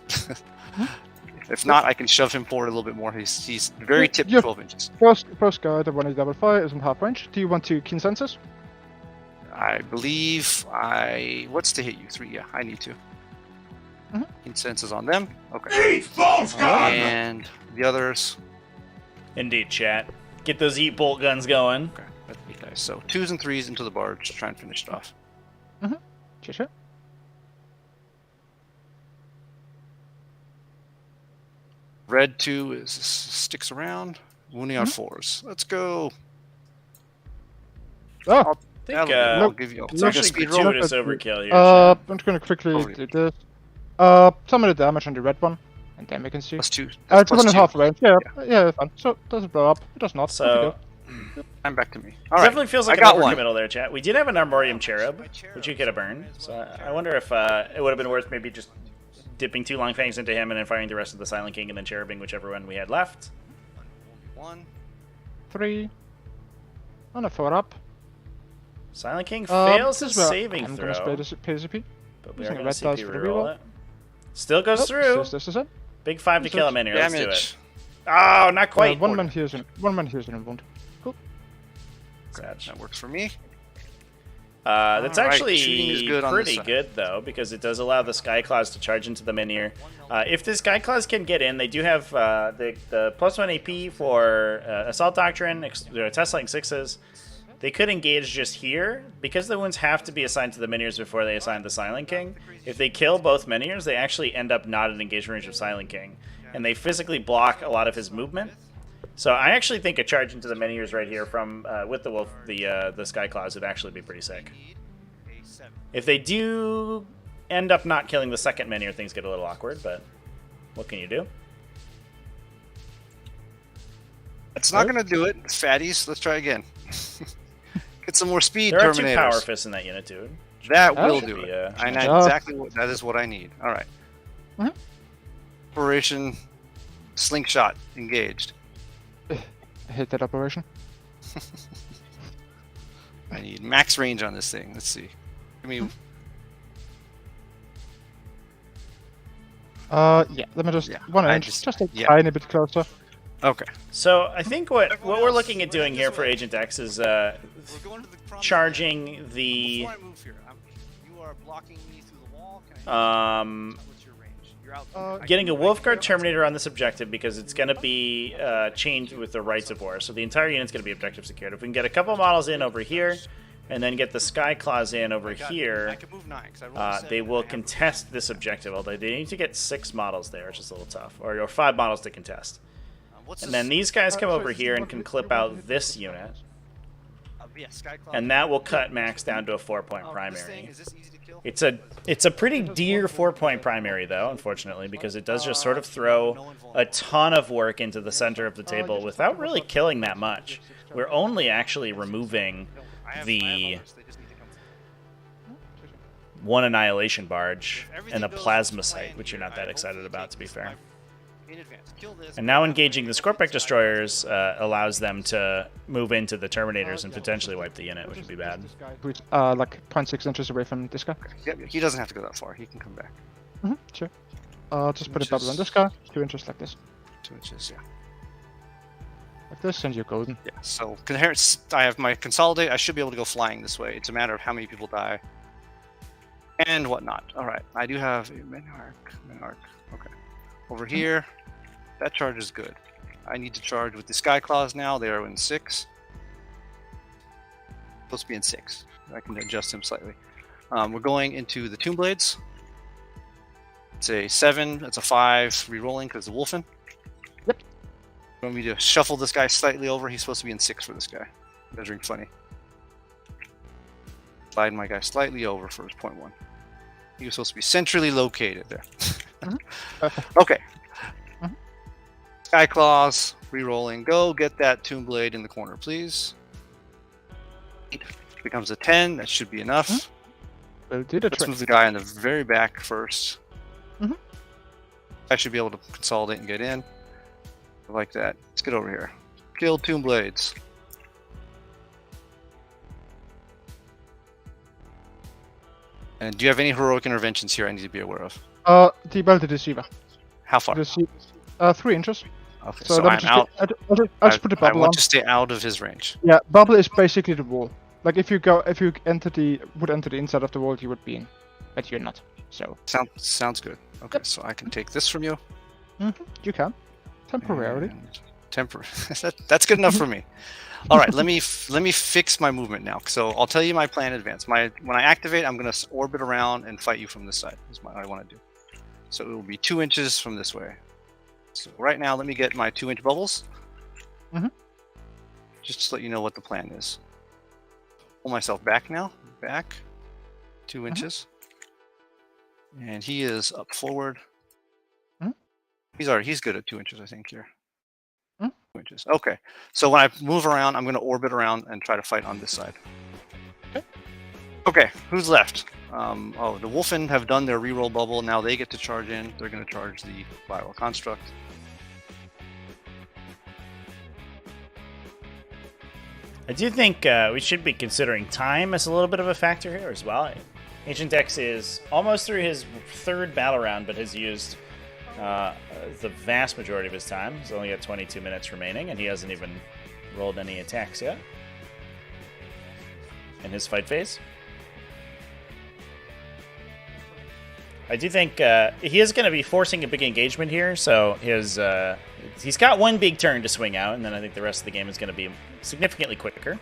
C: If not, I can shove him forward a little bit more. He's very tipped 12 inches.
B: First guy, the one is double fire, is in half range. Do you want to consensus?
C: I believe what's to hit you? 3, yeah, I need to. Consensus on them. Okay.
D: Eat Bolts gun!
C: And the others.
A: Indeed, chat. Get those eat bolt guns going.
C: Okay, that's 8 guys. So 2s and 3s into the barge to try and finish it off.
B: Sure.
C: Red 2 sticks around. Wounding on 4s. Let's go.
B: Oh,
A: I think
C: I'll give you.
A: it's
C: I'll
A: actually
C: just speed roll.
A: gratuitous overkill here.
B: I'm
A: chat.
B: just gonna quickly
C: Over.
B: do this. Some of the damage on the red one, and then we can see.
C: Plus 2.
B: It's
C: That's
B: one and
C: plus
B: a half
C: 2.
B: range. Yeah, it's fine. So it doesn't blow up. It does not.
A: So
C: I'm back to me. All right.
A: definitely feels like
C: I
A: an
C: got one.
A: overcommittal there, chat. We did have an Armorium Cherub, which you could have burned. So I wonder if it would have been worth maybe just dipping 2 Long Fangs into him and then firing the rest of the Silent King and then cherubing whichever one we had left.
C: 1.
B: 3. On a 4 up.
A: Silent King fails
B: this
A: his
B: is where
A: saving
B: I'm
A: throw,
B: gonna spray the PSP.
A: but we are
B: using a
A: going
B: red
A: to see
B: dice
A: P
B: for the
A: reroll
B: reroll.
A: it. Still goes through.
B: This is it.
A: Big 5 to kill him in here. Let's do it.
C: Damage.
A: Oh, not quite.
B: One man heals in a wound. Cool.
A: Sad.
C: That works for me.
A: That's
C: Alright,
A: actually
C: shooting is good on this
A: pretty
C: side.
A: good, though, because it does allow the Skyclaws to charge into the Minier. If the Skyclaws can get in, they do have the +1 AP for Assault Doctrine, Test Lightning 6s. They could engage just here. Because the wounds have to be assigned to the Miniers before they assign the Silent King, if they kill both Miniers, they actually end up not in engagement range of Silent King. And they physically block a lot of his movement. So I actually think a charge into the Miniers right here from with the Wolf, the Skyclaws would actually be pretty sick. If they do end up not killing the second Minier, things get a little awkward, but what can you do?
C: It's not going to do it. Fatties. Let's try again. Get some more speed,
A: There are 2
C: Terminators.
A: Power Fists in that unit, dude.
C: That
B: That
C: will
A: should
C: do
A: be,
C: it. I know
B: Oh.
C: exactly what that is. What I need. All right. Operation Slingshot engaged.
B: I hate that operation.
C: I need max range on this thing. Let's see. Give me.
B: Yeah. Let me just
C: Yeah,
B: 1
C: I
B: inch,
C: just-
B: just a
C: yeah.
B: tiny bit closer.
C: Okay.
A: So I think what we're looking at doing here for Agent X is charging the
C: Before I move here, you are blocking me through the wall. Can I what's your range?
A: getting a Wolfguard Terminator on this objective because it's going to be changed with the Rights of War. So the entire unit's going to be objective secured. If we can get a couple models in over here, and then get the Sky Claws in over here, they will contest this objective, although they need to get 6 models there, which is a little tough. Or 5 models to contest. And then these guys come over here and can clip out this unit. And that will cut Max down to a 4-point primary. It's a pretty dear 4-point primary, though, unfortunately, because it does just sort of throw a ton of work into the center of the table without really killing that much. We're only actually removing the 1 Annihilation Barge and a Plasma Site, which you're not that excited about, to be fair. And now engaging the Scorpic Destroyers allows them to move into the Terminators and potentially wipe the unit, which would be bad.
B: Like 0.6 inches away from this guy.
C: Yep, he doesn't have to go that far. He can come back.
B: Sure. Just put a bubble on this guy. 2 inches like this.
C: 2 inches, yeah.
B: Like this, and you're golden.
C: Yeah, so I have my Consolidate. I should be able to go flying this way. It's a matter of how many people die and whatnot. Alright, I do have a Menarch. Okay. Over here, that charge is good. I need to charge with the Sky Claws now. They are in 6. Supposed to be in 6. I can adjust him slightly. We're going into the Tomb Blades. It's a 7. That's a 5. Re-rolling because the Wolfen.
B: Yep.
C: You want me to shuffle this guy slightly over? He's supposed to be in 6 for this guy. Measuring funny. Slide my guy slightly over for his 0.1. He was supposed to be centrally located there. Okay. Sky Claws, re-rolling. Go get that Tomb Blade in the corner, please. 8 becomes a 10. That should be enough. Let's move the guy in the very back first. I should be able to consolidate and get in. Like that. Let's get over here. Kill Tomb Blades. And do you have any heroic interventions here I need to be aware of?
B: Debug the Deceiver.
C: How far?
B: 3 inches.
C: Okay, so I'm out.
B: I'll just put a bubble
C: I want
B: on.
C: to stay out of his range.
B: Yeah, bubble is basically the wall. Like if you would enter the inside of the wall, you would be in, but you're not. So
C: sounds good. Okay, so I can take this from you.
B: You can temporarily.
C: That's good enough for me. All right, let me fix my movement now. So I'll tell you my plan in advance. When I activate, I'm going to orbit around and fight you from this side. That's what I want to do. So it will be 2 inches from this way. So right now, let me get my 2-inch bubbles. Just to let you know what the plan is. Pull myself back now. Back. 2 inches. And he is up forward. He's good at 2 inches, I think, here. 2 inches. Okay. So when I move around, I'm going to orbit around and try to fight on this side. Okay. Who's left? The Wolfen have done their reroll bubble. Now they get to charge in. They're going to charge the viral construct.
A: I do think we should be considering time as a little bit of a factor here as well. Agent X is almost through his 3rd battle round, but has used the vast majority of his time. He's only got 22 minutes remaining, and he hasn't even rolled any attacks yet in his fight phase. I do think he is going to be forcing a big engagement here, so he's got 1 big turn to swing out, and then I think the rest of the game is going to be significantly quicker.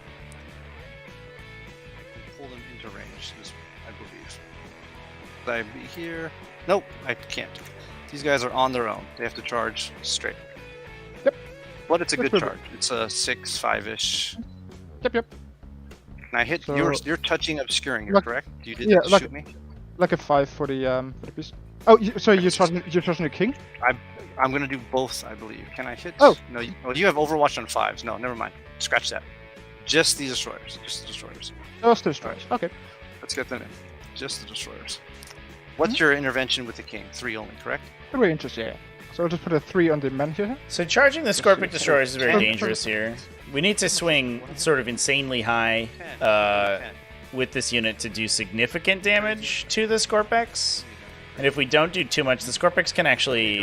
C: Pull them into range, I believe. Could I be here? Nope, I can't. These guys are on their own. They have to charge straight.
B: Yep.
C: But it's a good charge. It's a 6, 5-ish.
B: Yep.
C: Can I hit? So, you're touching obscuring here, correct? You did shoot me.
B: Like a 5 for the piece. Oh, sorry, you're charging the king?
C: I'm gonna do both, I believe. Can I hit?
B: Oh.
C: No, you have Overwatch on 5s. No, never mind. Scratch that. Just the destroyers. Just the destroyers.
B: Just the destroyers. Okay.
C: Let's get them in. Just the destroyers. What's your intervention with the king? 3 only, correct?
B: 3 inches, yeah. So I'll just put a 3 on the men here.
A: So charging the Scorpic Destroyers is very dangerous here. We need to swing sort of insanely high with this unit to do significant damage to the Scorpex. And if we don't do too much, the Scorpex can actually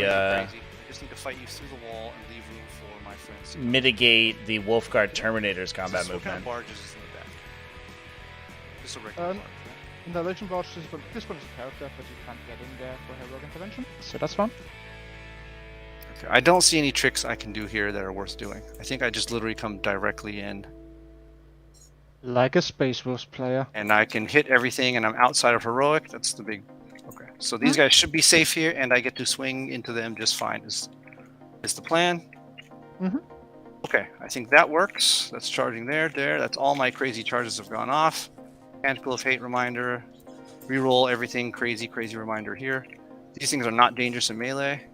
C: just need to fight you through the wall and leave room for my friends to
A: mitigate the Wolfguard Terminator's combat movement.
C: What kind of barges is in the back? Just a regular barge,
B: In the Legion Watch, this one is a character, but you can't get in there for heroic intervention, so that's fine.
C: Okay, I don't see any tricks I can do here that are worth doing. I think I just literally come directly in.
B: Like a Space Wolves player.
C: And I can hit everything, and I'm outside of heroic. That's the big... Okay, so these guys should be safe here, and I get to swing into them just fine, is the plan. Okay, I think that works. That's charging there. That's all my crazy charges have gone off. Canticle of Hate reminder. Reroll everything, crazy reminder here. These things are not dangerous in melee.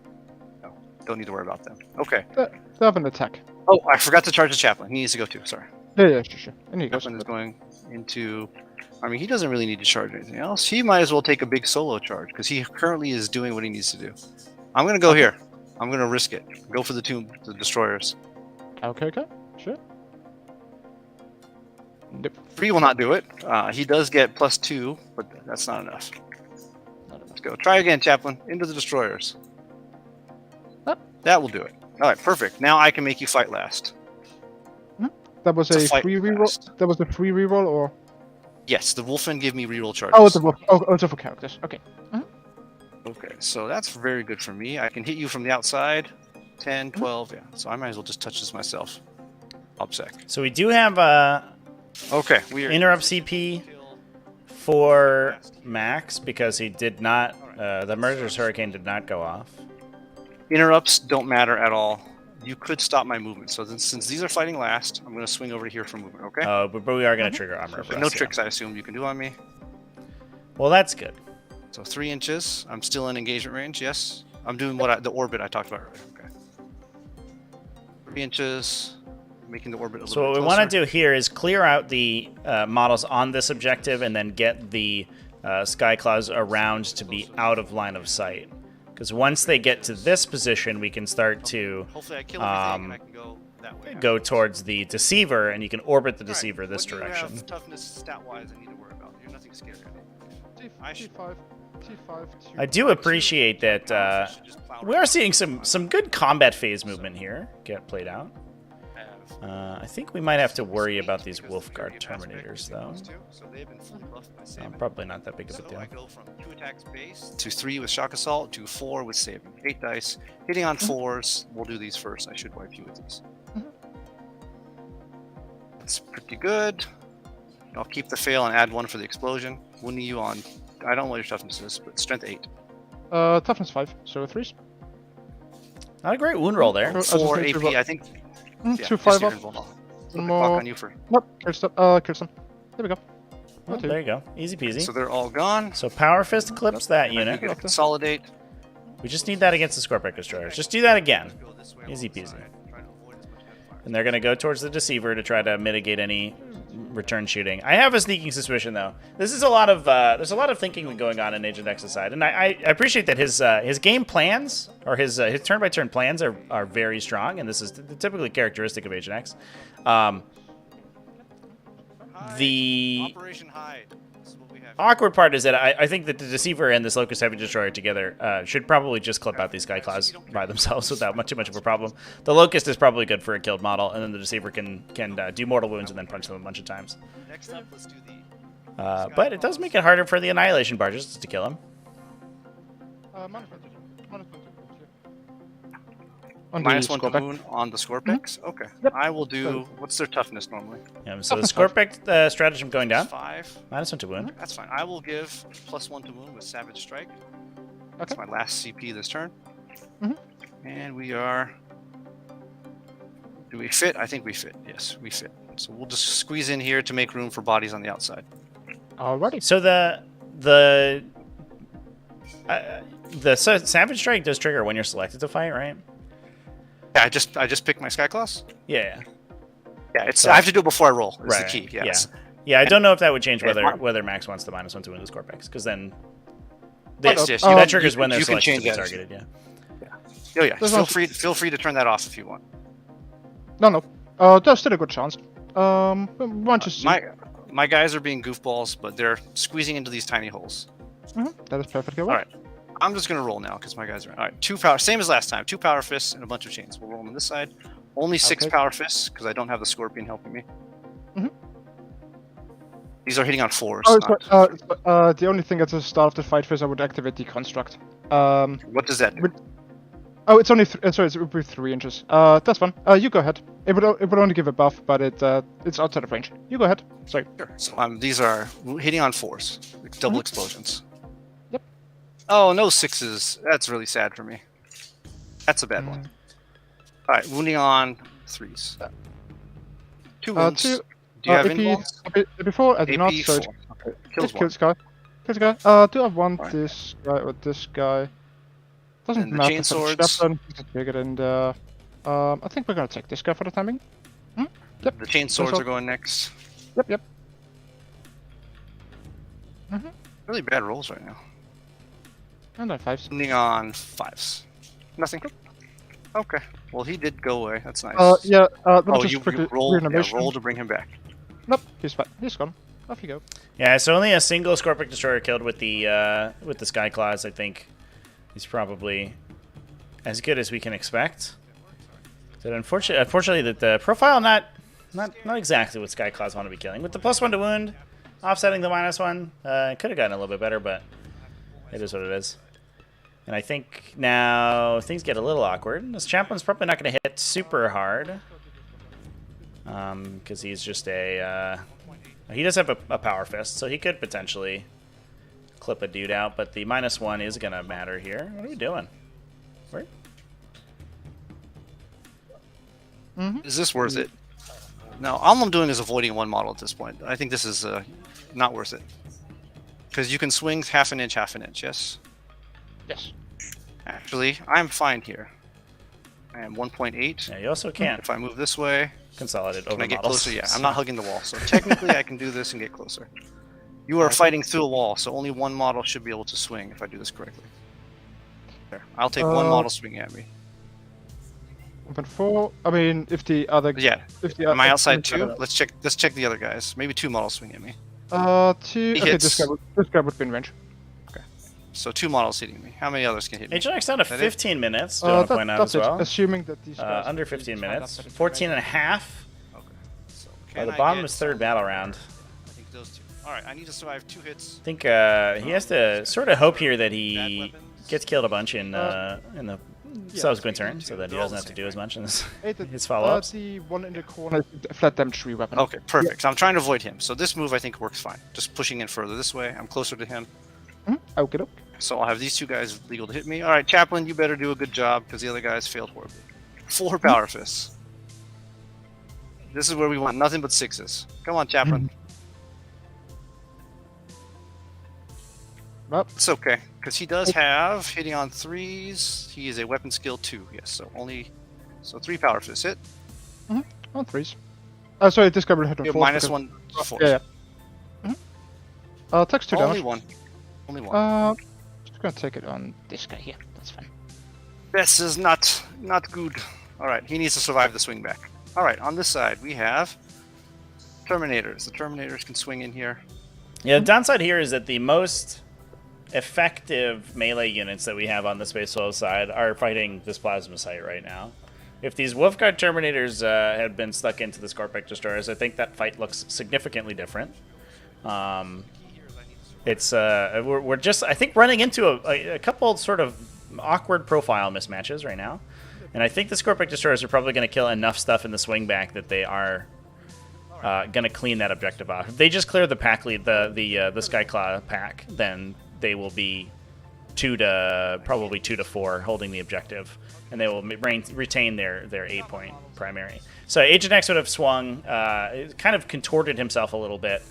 C: No, don't need to worry about them. Okay.
B: They have an attack.
C: Oh, I forgot to charge the chaplain. He needs to go too, sorry.
B: Yeah, sure. And he goes.
C: Chaplain is going into... I mean, he doesn't really need to charge anything else. He might as well take a big solo charge, because he currently is doing what he needs to do. I'm going to go here. I'm going to risk it. Go for the tomb, the destroyers.
B: Okay, sure. Nope.
C: 3 will not do it. He does get +2, but that's not enough. Let's go. Try again, chaplain. Into the destroyers. That will do it. All right, perfect. Now I can make you fight last.
B: That was
C: It's
B: a
C: a
B: free
C: fight
B: reroll.
C: fast.
B: That was a free reroll, or
C: Yes, the Wolfen give me reroll charges.
B: oh, it's a wolf. Oh, it's for characters. Okay.
C: Okay, so that's very good for me. I can hit you from the outside. 10, 12, yeah. So I might as well just touch this myself. OBSEC.
A: So we do have
C: Okay, we are...
A: interrupt CP for Max because he did not. The Murderous Hurricane did not go off.
C: Interrupts don't matter at all. You could stop my movement. So then, since these are fighting last, I'm going to swing over here for movement, okay?
A: Oh, but we are going to trigger armor.
C: But no tricks, I assume, you can do on me.
A: Well, that's good.
C: So 3 inches. I'm still in engagement range, yes? I'm doing what the orbit I talked about earlier, okay. 3 inches. Making the orbit a little
A: So what
C: bit
A: we want to do here is clear out the models on this objective and then get the Skyclaws around to be out of line of sight. Because once they get to this position, we can start to
C: hopefully I kill everything and I can go that way.
A: go towards the Deceiver, and you can orbit the Deceiver this
C: what do you
A: direction.
C: have toughness stat-wise I need to worry about? You're nothing scary.
B: T5.
A: I do appreciate that we are seeing some good combat phase movement here get played out. I think we might have to worry about these Wolfguard Terminators, though. Probably not that big of a deal.
C: I go from 2 attacks base to 3 with Shock Assault to 4 with Saving. 8 dice. Hitting on 4s. We'll do these first. I should wipe you with these. That's pretty good. I'll keep the fail and add 1 for the explosion. Wounding you on... I don't know what your toughness is, but strength 8.
B: Toughness 5, so 3s.
A: Not a great wound roll there.
C: 4 AP, I think...
B: 2 5 up.
C: More.
B: More.
C: On you for...
B: Nope, Kirsten. There we go.
A: Oh, there you go. Easy peasy.
C: So they're all gone.
A: So Power Fist clips that unit.
C: You get to consolidate.
A: We just need that against the Scorpic Destroyers. Just do that again. Easy peasy. And they're going to go towards the Deceiver to try to mitigate any return shooting. I have a sneaking suspicion, though. This is a lot of there's a lot of thinking going on in Agent X's side, and I appreciate that his game plans or his turn-by-turn plans are very strong, and this is typically characteristic of Agent X. The
C: Operation Hide. This is what we have.
A: awkward part is that I think that the Deceiver and this Locust Heavy Destroyer together should probably just clip out these Skyclaws by themselves without too much of a problem. The Locust is probably good for a killed model, and then the Deceiver can do mortal wounds and then punch them a bunch of times.
C: Next up, let's do the...
A: But it does make it harder for the Annihilation Barges to kill him.
C: -1 to wound on the Scorpics? Okay.
B: Yep.
C: I will do... What's their toughness normally?
A: Yeah, so the Scorpic stratagem going down.
C: 5.
A: -1 to wound.
C: That's fine. I will give +1 to wound with Savage Strike. That's
B: Okay.
C: my last CP this turn.
B: Mhm.
C: And we are... Do we fit? I think we fit. Yes, we fit. So we'll just squeeze in here to make room for bodies on the outside.
B: Alrighty.
A: So the Savage Strike does trigger when you're selected to fight, right?
C: Yeah, I just picked my Skyclaws.
A: Yeah.
C: Yeah, it's I have to do it before I roll. Is the key.
A: Yeah.
C: Yes.
A: Yeah, I don't know if that would change
C: Yeah,
A: whether Max wants the -1 to wound the Scorpics, because then
C: Yes,
A: that triggers
C: you
A: when they're
C: can
A: selected to
C: change
A: be
C: that.
A: targeted. Yeah.
C: Oh yeah.
B: There's
C: Feel free to turn that off if you want.
B: No. There's still a good chance. Want to see.
C: My guys are being goofballs, but they're squeezing into these tiny holes.
B: That is perfectly
C: All right. I'm just gonna roll now because my guys are all right. 2 power, same as last time. 2 power fists and a bunch of chains. We'll roll them on this side. Only 6
B: Okay.
C: power fists because I don't have the Scorpion helping me. These are hitting on 4s.
B: Oh,
C: not-
B: the only thing at the start of the fight phase, I would activate the construct.
C: What does that do?
B: Oh, it's only sorry, it would be 3 inches. That's fine. You go ahead. It would only give a buff, but it's outside of range. You go ahead. Sorry.
C: Sure. So these are hitting on 4s, like double explosions.
B: Yep.
C: Oh, no 6s. That's really sad for me. That's a bad one. All right, wounding on 3s. 2 wounds. Do you have any wounds?
B: Before I do not.
C: AP
B: So
C: 4. Okay.
B: kills
C: Kills
B: guy.
C: one.
B: Kills guy. Do I want
C: Alright.
B: this guy or this guy? Doesn't
C: And the
B: matter.
C: chain
B: for the
C: swords.
B: chaplain, we can take it in there. I think we're gonna take this guy for the timing. Yep.
C: The chain swords
B: all.
C: are going next.
B: Yep.
C: Really bad rolls right now.
B: And then 5s.
C: Wounding on 5s. Nothing. Okay. Well, he did go away. That's nice.
B: Yeah. Let me
C: Oh,
B: just
C: you
B: quickly
C: roll
B: reanimation.
C: to bring him back.
B: Nope. He's fine. He's gone. Off you go.
A: Yeah, so only a single Scorpic Destroyer killed with the Sky Claws. I think he's probably as good as we can expect. But unfortunately, that the profile not exactly what Sky Claws want to be killing. With the +1 to wound, offsetting the -1, it could have gotten a little bit better, but it is what it is. And I think now things get a little awkward. This chaplain's probably not going to hit super hard. Because he's just a... he does have a power fist, so he could potentially clip a dude out, but the -1 is going to matter here. What are we doing? Where?
C: Is this worth it? No, all I'm doing is avoiding one model at this point. I think this is not worth it. Because you can swing half an inch, yes?
B: Yes.
C: Actually, I'm fine here. I am 1.8.
A: Yeah, you also can't
C: If I move this way,
A: consolidate over
C: can I get
A: models.
C: closer? Yeah, I'm not hugging the wall. So technically, I can do this and get closer. You are fighting through a wall, so only one model should be able to swing if I do this correctly. There. I'll take one model swinging at me.
B: 1.4. I mean, if the other.
C: Yeah.
B: If the
C: Am I outside
B: if the
C: too?
B: other-
C: Let's check the other guys. Maybe 2 models swing at me.
B: 2.
C: He
B: Okay,
C: hits.
B: this guy would be in range.
C: So 2 models hitting me. How many others can hit me?
A: HNX down to
C: That it?
A: 15 minutes, do want to point out
B: that's
A: as well.
B: Assuming that these guys
A: Under 15 minutes. 14 and a half.
C: Okay. So
A: By
C: can
A: the
C: I
A: bottom
C: get-
A: of his third battle round.
C: I think those 2. All right, I need to survive 2 hits.
A: I think he has to sort of hope here that
C: Bad
A: he
C: weapons.
A: gets killed a bunch in the subsequent turn, so that he doesn't have to do as much in his follow-ups.
B: The one in the corner is a flat damage 3 weapon.
C: Okay, perfect. So I'm trying to avoid him. So this move I think works fine. Just pushing in further this way. I'm closer to him.
B: Okay, look.
C: So I'll have these 2 guys legal to hit me. All right, Chaplain, you better do a good job because the other guys failed horribly. 4 power fists. This is where we want nothing but 6s. Come on, Chaplain.
B: Well,
C: It's okay because he does have hitting on 3s. He is a weapon skill 2. Yes, so 3 power fists hit.
B: on 3s. Oh, sorry, this guy will hit on
C: You have
B: 4s.
C: -1 4.
B: Yeah. Takes 2
C: Only
B: damage.
C: 1. Only 1.
B: Just gonna take it on this guy here. That's fine.
C: This is not good. All right, he needs to survive the swing back. All right, on this side we have Terminators. The Terminators can swing in here.
A: Yeah, the downside here is that the most effective melee units that we have on the Space Wolves side are fighting this Plasma Site right now. If these Wolfguard Terminators had been stuck into the Scorpic Destroyers, I think that fight looks significantly different. We're just, I think, running into a couple sort of awkward profile mismatches right now. And I think the Scorpic Destroyers are probably going to kill enough stuff in the swing back that they are going to clean that objective off. If they just clear the pack lead, the Skyclaw pack, then they will be probably 2 to 4 holding the objective, and they will retain their 8-point primary. So Agent X would have swung, kind of contorted himself a little bit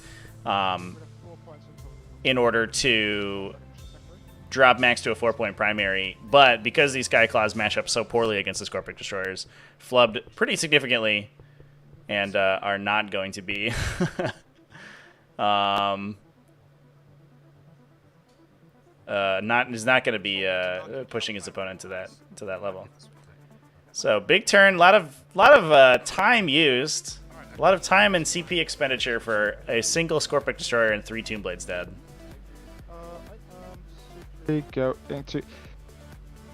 A: in order to drop Max to a 4-point primary, but because these Skyclaws match up so poorly against the Scorpic Destroyers, flubbed pretty significantly and are not going to be is not going to be pushing his opponent to that level. So big turn, lot of time used, a lot of time and CP expenditure for a single Scorpic Destroyer and 3 Tomb Blades dead.
B: We go into.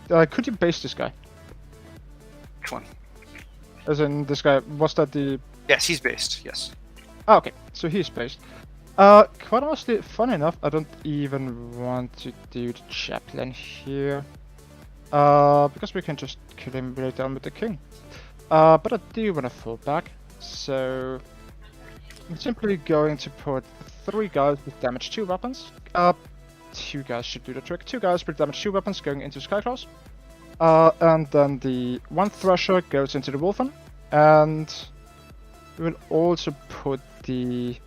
B: Could you base this guy?
C: Which one?
B: As in this guy, was that the?
C: Yes, he's based. Yes.
B: Oh, okay, so he's based. Quite honestly, funny enough, I don't even want to do the chaplain here. Because we can just kill him right down with the king. But I do want to fall back, so I'm simply going to put 3 guys with damage 2 weapons. 2 guys should do the trick. 2 guys with damage 2 weapons going into Skyclaws. And then the 1 Thresher goes into the Wolfen. And we will also put the...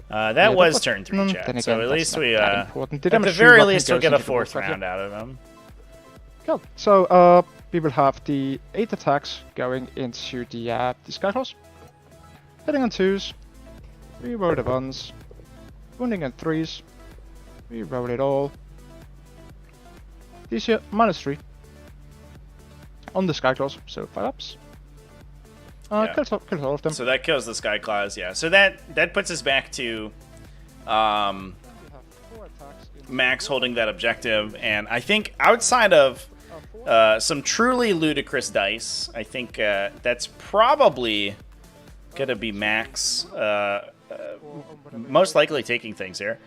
A: that was turn 3, chat.
B: Again,
A: So at least we, at
B: important.
A: the very least, we'll get a 4th round out of him.
B: Cool. So we will have the 8 attacks going into the Skyclaws. Hitting on 2s. Reroll the 1s. Wounding on 3s. Reroll it all. These here, -3. On the Skyclaws, so 5 ups.
A: Yeah.
B: Kills all of them.
A: So that kills the Skyclaws, yeah. So that puts us back to Max holding that objective, and I think outside of some truly ludicrous dice, I think that's probably gonna be Max most likely taking things here.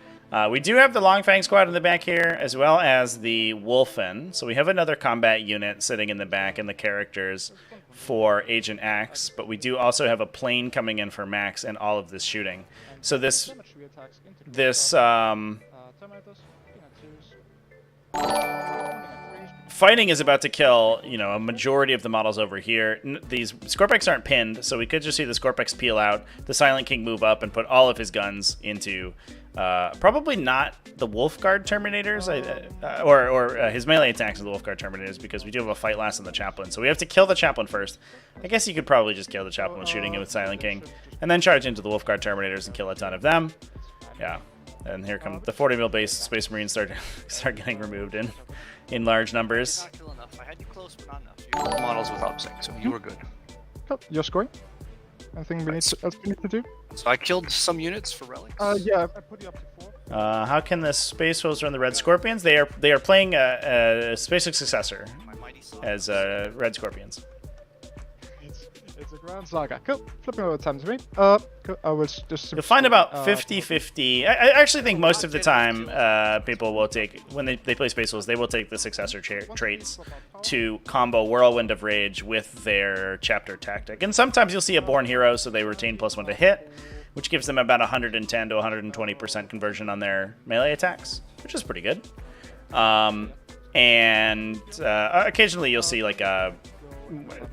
A: We do have the Longfang squad in the back here, as well as the Wolfen. So we have another combat unit sitting in the back and the characters for Agent Axe, but we do also have a plane coming in for Max and all of this shooting. So this fighting is about to kill, you know, a majority of the models over here. These Scorpex aren't pinned, so we could just see the Scorpex peel out, the Silent King move up, and put all of his guns into probably not the Wolfguard Terminators, or his melee attacks of the Wolfguard Terminators, because we do have a fight last on the Chaplain. So we have to kill the Chaplain first. I guess you could probably just kill the Chaplain with shooting it with Silent King, and then charge into the Wolfguard Terminators and kill a ton of them. Yeah, and here come the 40 mil base Space Marines start getting removed in large numbers.
C: Not kill enough. I had you close, but not enough. You had models with OPSEC, so you were good.
B: Cool. You're scoring. Anything else we need to do?
C: So I killed some units for relics.
B: Yeah, I put you up to 4.
A: How can the Space Wolves run the Red Scorpions? They are playing a Space Successor as Red Scorpions.
B: It's a grand saga. Cool. Flipping over time to me. Cool. I will just...
A: You'll find about 50-50. I actually think most of the time people will take, when they play Space Wolves, they will take the Successor traits to combo Whirlwind of Rage with their Chapter Tactic. And sometimes you'll see a Born Hero, so they retain +1 to hit, which gives them about 110 to 120% conversion on their melee attacks, which is pretty good. And occasionally you'll see like a...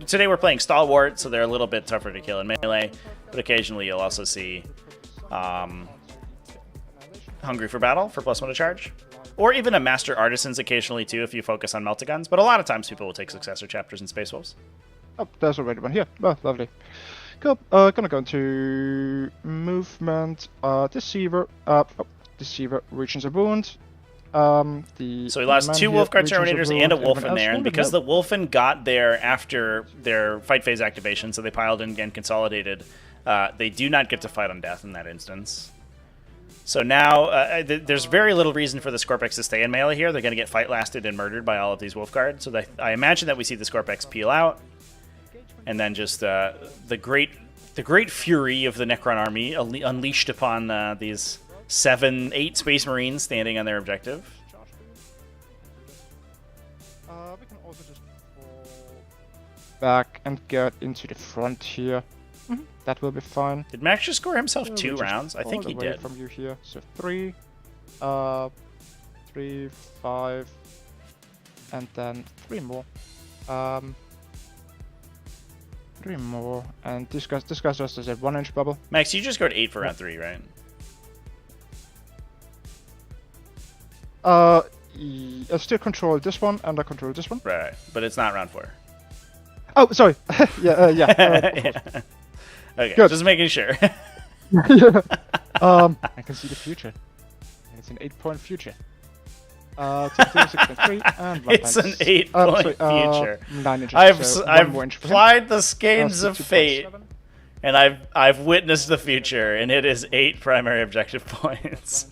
A: Today we're playing Stalwart, so they're a little bit tougher to kill in melee, but occasionally you'll also see Hungry for Battle for +1 to charge. Or even a Master Artisans occasionally too, if you focus on Meltaguns, but a lot of times people will take Successor Chapters in Space Wolves.
B: Oh, there's already one here. Oh, lovely. Cool. Gonna go into movement. Deceiver. Deceiver reaches a wound. So
A: he lost 2 Wolfguard Terminators and a Wolfen there, and because the Wolfen got there after their fight phase activation, so they piled in and consolidated, they do not get to fight on death in that instance. So now there's very little reason for the Scorpex to stay in melee here. They're going to get fight lasted and murdered by all of these Wolfguard. So I imagine that we see the Scorpex peel out, and then just the great fury of the Necron army unleashed upon these 7-8 Space Marines standing on their objective.
B: We can also just fall back and get into the front here. That will be fine.
A: Did Max just score himself 2 rounds? I think he did.
B: From you here, so 3, 3, 5, and then 3 more. 3 more, and this guy's just as a 1-inch bubble.
A: Max, you just scored 8 for round 3, right?
B: I still control this one, and I control this one.
A: Right, but it's not round 4.
B: Oh, sorry. Yeah.
A: Okay,
B: good.
A: Just making sure.
B: Yeah. I can see the future. It's an 8-point future. 6.3 and
A: It's an 8-point future.
B: 9 inches.
A: I've
B: so I've
A: applied the skeins of fate, and I've witnessed the future, and it is 8 primary objective points.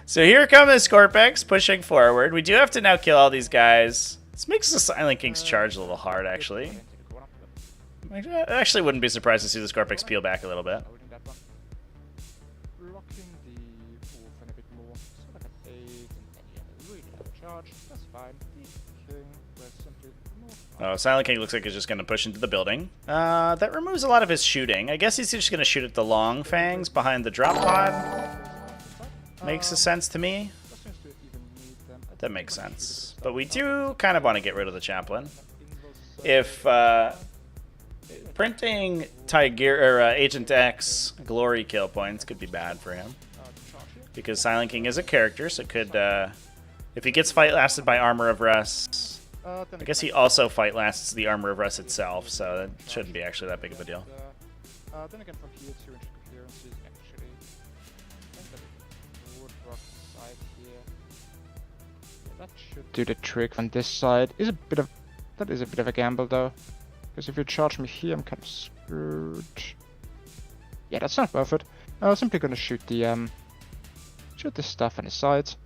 A: So here come the Scorpex pushing forward. We do have to now kill all these guys. This makes the Silent King's charge a little hard, actually. I actually wouldn't be surprised to see the Scorpix peel back a little bit.
B: Holding that one. Blocking the orphan a bit more. So like an 8, and then you really have a charge. That's fine. The king will simply move.
A: Oh, Silent King looks like he's just going to push into the building. That removes a lot of his shooting. I guess he's just going to shoot at the long fangs behind the drop pod. Makes sense to me. That makes sense. But we do kind of want to get rid of the chaplain. If printing Tiger or Agent X glory kill points could be bad for him, because Silent King is a character, so it could if he gets fight lasted by Armor of Rust. I guess he also fight lasts the Armor of Rust itself, so that shouldn't be actually that big of a deal.
B: Then again, from here, 2 inch clearance is actually. I think that would rock the side here. Yeah, that should do the trick on this side. That is a bit of a gamble though, because if you charge me here, I'm kind of screwed. Yeah, that's not worth it. I'm simply gonna shoot the stuff on the sides.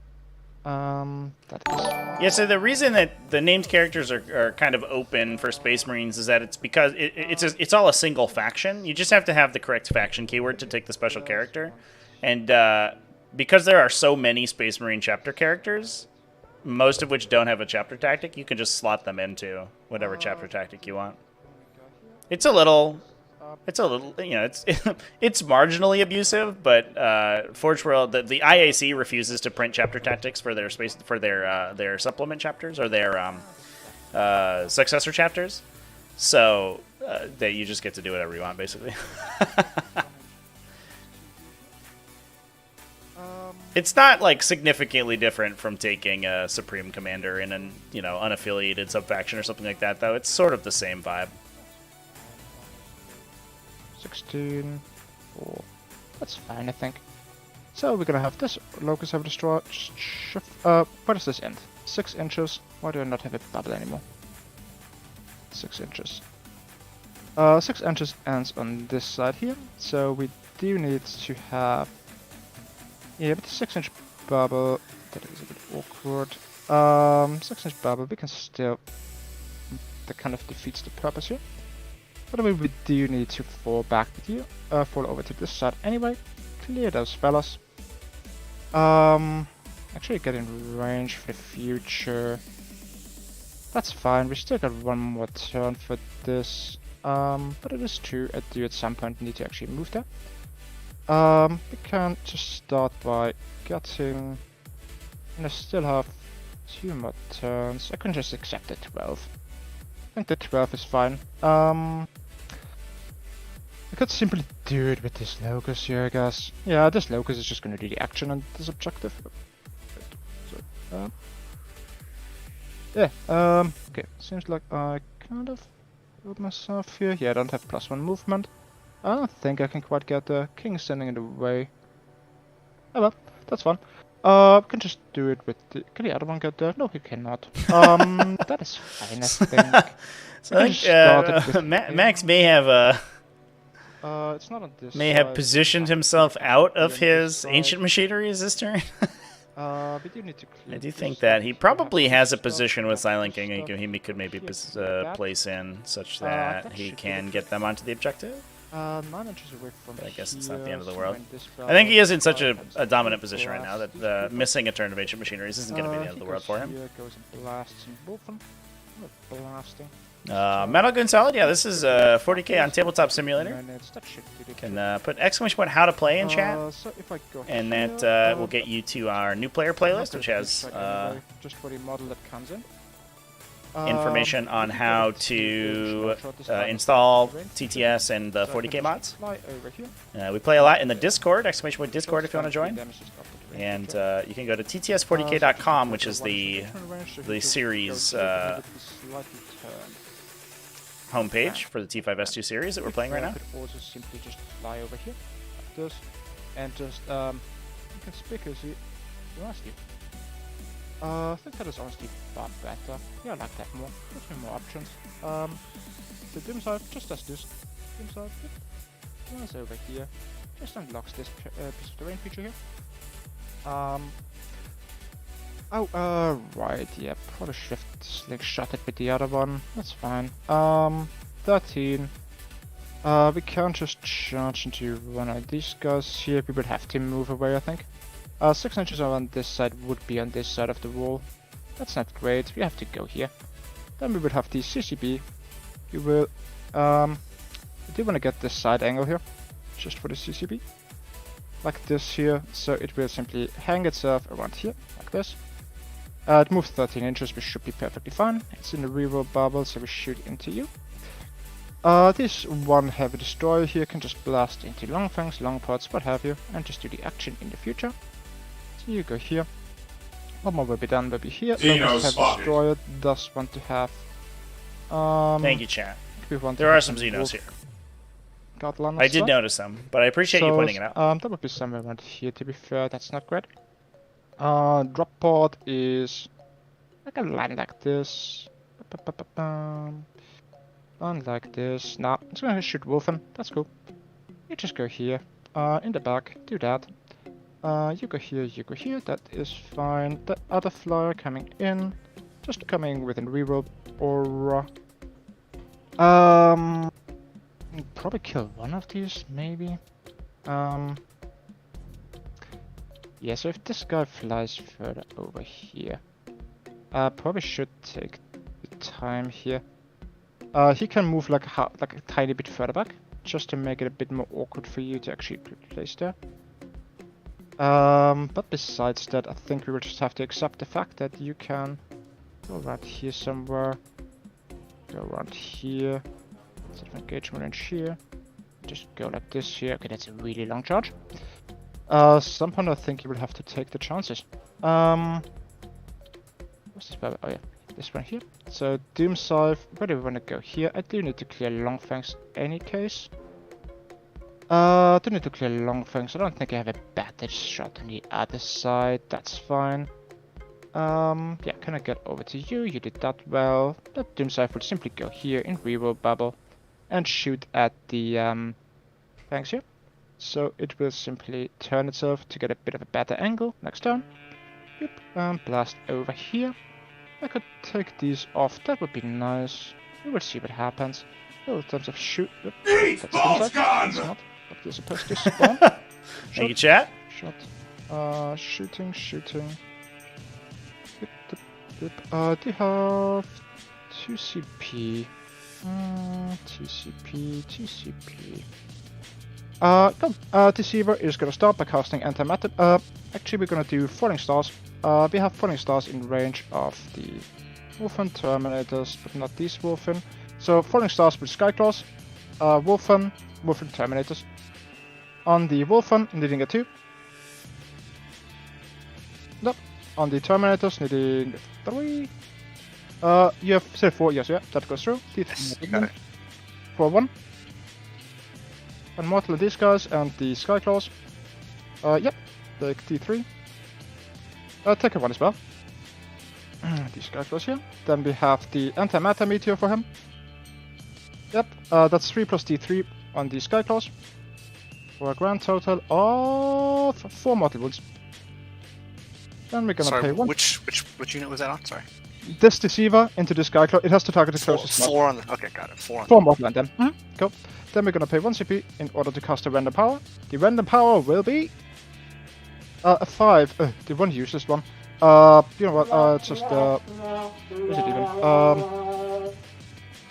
B: That is.
A: Yeah, so the reason that the named characters are kind of open for Space Marines is that it's because it's all a single faction. You just have to have the correct faction keyword to take the special character. And because there are so many Space Marine chapter characters, most of which don't have a chapter tactic, you can just slot them into whatever chapter tactic you want. It's a little, you know, it's marginally abusive, but Forge World, the IAC refuses to print chapter tactics for their supplement chapters or their successor chapters, so that you just get to do whatever you want, basically. It's not like significantly different from taking a Supreme Commander in an unaffiliated subfaction or something like that, though. It's sort of the same vibe.
B: 16. 4. That's fine, I think. So we're gonna have this locus have destroyed. Where does this end? 6 inches. Why do I not have a bubble anymore? 6 inches. 6 inches ends on this side here. So we do need to have. Yeah, but the 6 inch bubble. That is a bit awkward. 6 inch bubble. We can still. That kind of defeats the purpose here. But I mean, we do need to fall back with you. Fall over to this side anyway. Clear those fellas. Actually get in range for the future. That's fine. We still got one more turn for this. But it is true. I do at some point need to actually move there. We can just start by getting. And I still have 2 more turns. I can just accept the 12. I think the 12 is fine. I could simply do it with this locus here, I guess. Yeah, this locus is just gonna do the action on this objective. So, yeah, okay, seems like I kind of built myself here. Yeah, I don't have +1 movement. I don't think I can quite get the king standing in the way. Oh well, that's fine. Can just do it with the... Can the other one get there? No, he cannot. That is fine, I think.
A: So I think Max may have
B: it's not on this
A: have positioned himself out of his ancient machineries this turn.
B: We do need to
A: I do think that he probably has a position with Silent King he could maybe place in such that he can get them onto the objective.
B: 9 inches away from
A: but I guess it's not the end of the world. I think he is in such a dominant position right now that missing a turn of ancient machineries isn't going to be the end of the world for him. Metal Gun Solid, yeah, this is 40k on Tabletop Simulator. Can put exclamation point how to play in chat, and that will get you to our new player playlist, which has
B: just for the model that comes in.
A: Information on how to install TTS and the 40k mods. We play a lot in the Discord, exclamation point Discord if you want to join. And you can go to tts40k.com, which is the series homepage for the T5S2 series that we're playing right now.
B: I could also simply just fly over here, like this, and just conspicuously nasty. I think that is honestly far better. Yeah, I like that more. Gives me more options. The dim side just does this. Dim side, goes over here. Just unlocks this piece of terrain feature here. Right, yeah, probably should have slingshot it with the other one. That's fine. 13. We can't just charge into one of these guys here. We would have to move away, I think. 6 inches on this side would be on this side of the wall. That's not great. We have to go here. Then we would have the CCB. We will. We do want to get this side angle here, just for the CCB, like this here. So it will simply hang itself around here, like this. It moves 13 inches, which should be perfectly fine. It's in the reroll bubble, so we shoot into you. This one heavy destroyer here can just blast into long fangs, long pods, what have you, and just do the action in the future. So you go here. One more will be done, will be here.
D: Dino
B: Heavy
D: spotted.
B: destroyer does want to have.
A: Thank you, chat.
B: We want
A: There
B: to
A: are
B: have
A: some Xenos here.
B: Godland
A: I did notice them, but I appreciate you pointing it out.
B: That would be somewhere around here, to be fair. That's not great. Drop pod is like a line like this. Line like this. Nah, it's gonna shoot Wolfen. That's cool. You just go here. In the back. Do that. You go here, you go here. That is fine. The other flyer coming in. Just coming within reroll. Or... probably kill one of these, maybe. Yeah, so if this guy flies further over here, probably should take the time here. He can move like a tiny bit further back, just to make it a bit more awkward for you to actually place there. But besides that, I think we will just have to accept the fact that you can go around here somewhere, go around here, set of engagement range here, just go like this here. Okay, that's a really long charge. Some point I think you will have to take the chances. What's this bubble? Oh yeah, this one here. So Doom Scythe, where do we want to go here? I do need to clear long fangs any case. I do need to clear long fangs. I don't think I have a battered shot on the other side. That's fine. Yeah, can I get over to you? You did that well. That Doom Scythe will simply go here in reroll bubble and shoot at the fangs here. So it will simply turn itself to get a bit of a better angle next turn. Yep, and blast over here. I could take these off, that would be nice. We will see what happens. Oh, in terms of shoot. Yep,
D: Eat
B: that's
D: balls
B: gone! It's
D: gun!
B: not what you're supposed to spawn.
A: Thank you, chat.
B: Shot. Shooting. Yep. Do you have 2 CP? 2 CP. Deceiver is gonna start by casting antimatter. Actually, we're gonna do Falling Stars. We have Falling Stars in range of the Wolfen Terminators, but not these Wolfen. So Falling Stars with Skyclaws, Wolfen Terminators. On the Wolfen, needing a 2. Nope. On the Terminators, needing a 3. You have say 4. Yes, yeah, that goes through.
C: Yes, you got it.
B: 4-1. And mortal of these guys and the Skyclaws. Yep, take T3. Take a 1 as well. The Skyclaws here. Then we have the Antimatter Meteor for him. Yep, that's 3 plus T3 on the Skyclaws. For a grand total of 4 mortal wounds. Then we're gonna pay 1.
C: Which unit was that on? Sorry.
B: This Deceiver into the Skyclaw. It has to target the closest mod.
C: 4 on the. Okay, got it. 4 on.
B: 4 mortal and then. Cool. Then we're gonna pay 1 CP in order to cast a random power. The random power will be a 5. The one useless one. You know what? Just what is it even?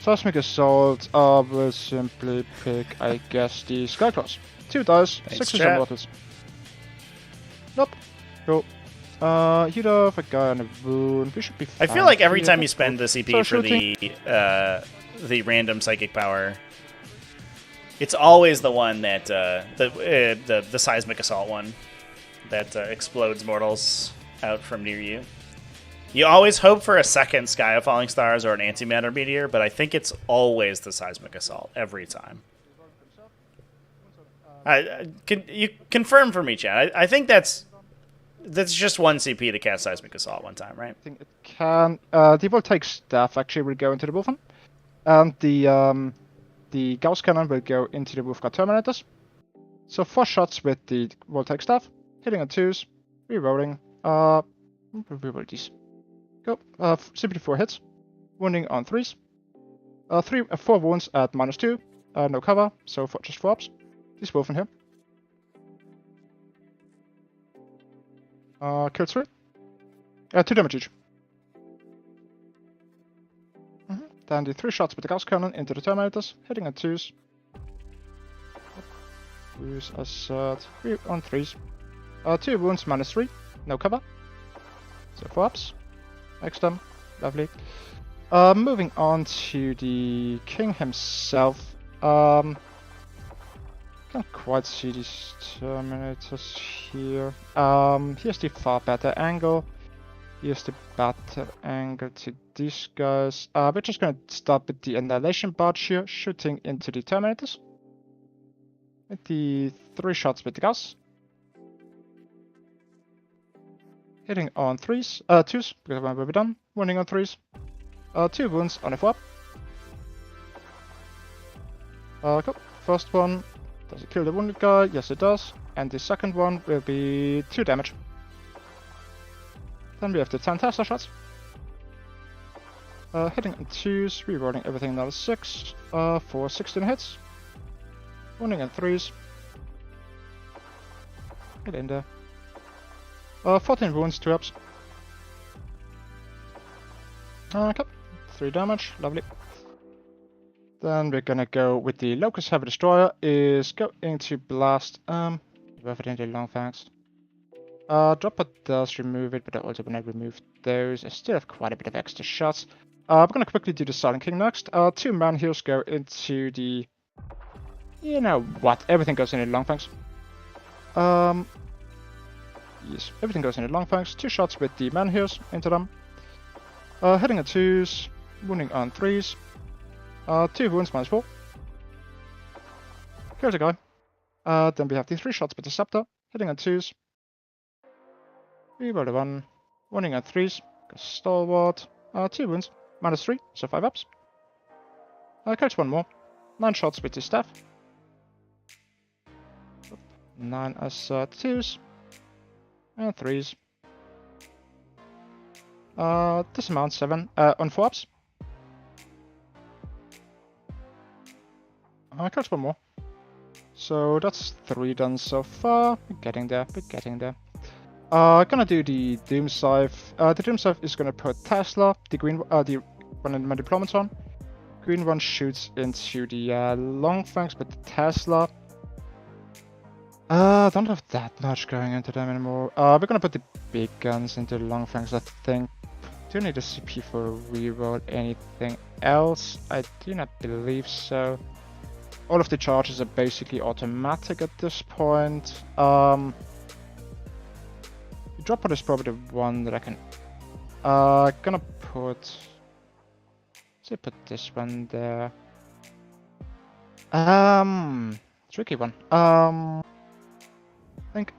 B: Seismic Assault. Will simply pick, I guess, the Skyclaws. 2 dice, 6 mortals. Nope. Cool. You'd have a guy on a wound. We should be fine.
A: I feel like every
B: here.
A: time you spend the CP for the random psychic power, it's always the one that the seismic assault one that explodes mortals out from near you. You always hope for a second Sky of Falling Stars or an antimatter meteor, but I think it's always the seismic assault every time. Can you confirm for me, Chad? I think that's just 1 CP to cast seismic assault one time, right?
B: I think it can. The Voltaic Staff actually will go into the Wolfen, and the Gauss Cannon will go into the Wolfguard Terminators. So 4 shots with the Voltaic Staff, hitting on 2s, rerolling. Reroll these. Go. Simply 4 hits, wounding on 3s. 4 wounds at -2, No cover, so just 4 ups. He's wolfing here. Kill 3. 2 damage each. Then the 3 shots with the gas cannon into the Terminators, hitting at 2s. Use as 3 on 3s. 2 wounds, -3. No cover. So 4 ups. X them. Lovely. Moving on to the king himself. Can't quite see these Terminators here. Here's the far better angle. Here's the better angle to these guys. We're just gonna start with the Annihilation Barge here, shooting into the Terminators. With the 3 shots with the gas. Hitting on 3s, 2s, because we're done. Wounding on 3s. 2 wounds on a 4 up. Cool. First one, does it kill the wounded guy? Yes it does. And the second one will be 2 damage. Then we have the 10 Tesla shots. Hitting on 2s, rerolling everything another 6 for 16 hits. Wounding on 3s. Get in there. 14 wounds, 2 ups. Okay, 3 damage, lovely. Then we're gonna go with the Locust Heavy Destroyer, is going to blast, whoever did the long fangs. Dropper does remove it, but I also when I remove those, I still have quite a bit of extra shots. We're gonna quickly do the Silent King next. 2 man heals go into the... You know what, everything goes in the long fangs. Yes, everything goes in the long fangs. 2 shots with the man heals into them. Hitting at 2s, wounding on 3s. 2 wounds, -4. Kills a guy. Then we have the 3 shots with the scepter, hitting on 2s. Reroll the 1, wounding on 3s. Goes stalwart. 2 wounds, -3, so 5 ups. Kills 1 more. 9 shots with the staff. 9 as 2s. And 3s. Dismount 7 on 4 ups. Kills 1 more. So that's 3 done so far. We're getting there, we're getting there. Gonna do the Doom Scythe. The Doom Scythe is gonna put Tesla, the green, the one in my deployments on. Green one shoots into the long fangs, but the Tesla. Don't have that much going into them anymore. We're gonna put the big guns into the long fangs, I think. Do you need a CP for a reroll? Anything else? I do not believe so. All of the charges are basically automatic at this point. The dropper is probably the one that I can... gonna put... Let's put this one there. Tricky one. I think...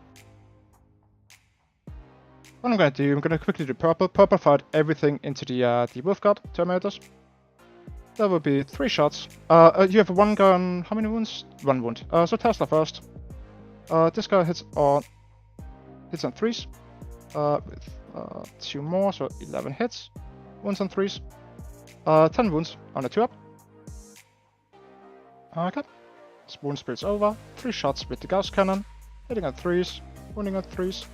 B: What I'm gonna do, I'm gonna quickly do purple. Purple fired everything into the Wolf Guard Terminators. That would be 3 shots. You have 1 gun. How many wounds? 1 wound. So Tesla first. This guy hits on 3s. With 2 more, so 11 hits. Wounds on 3s. 10 wounds on a 2 up. Okay. Wound spills over. 3 shots with the Gauss Cannon. Hitting on 3s. Wounding on 3s.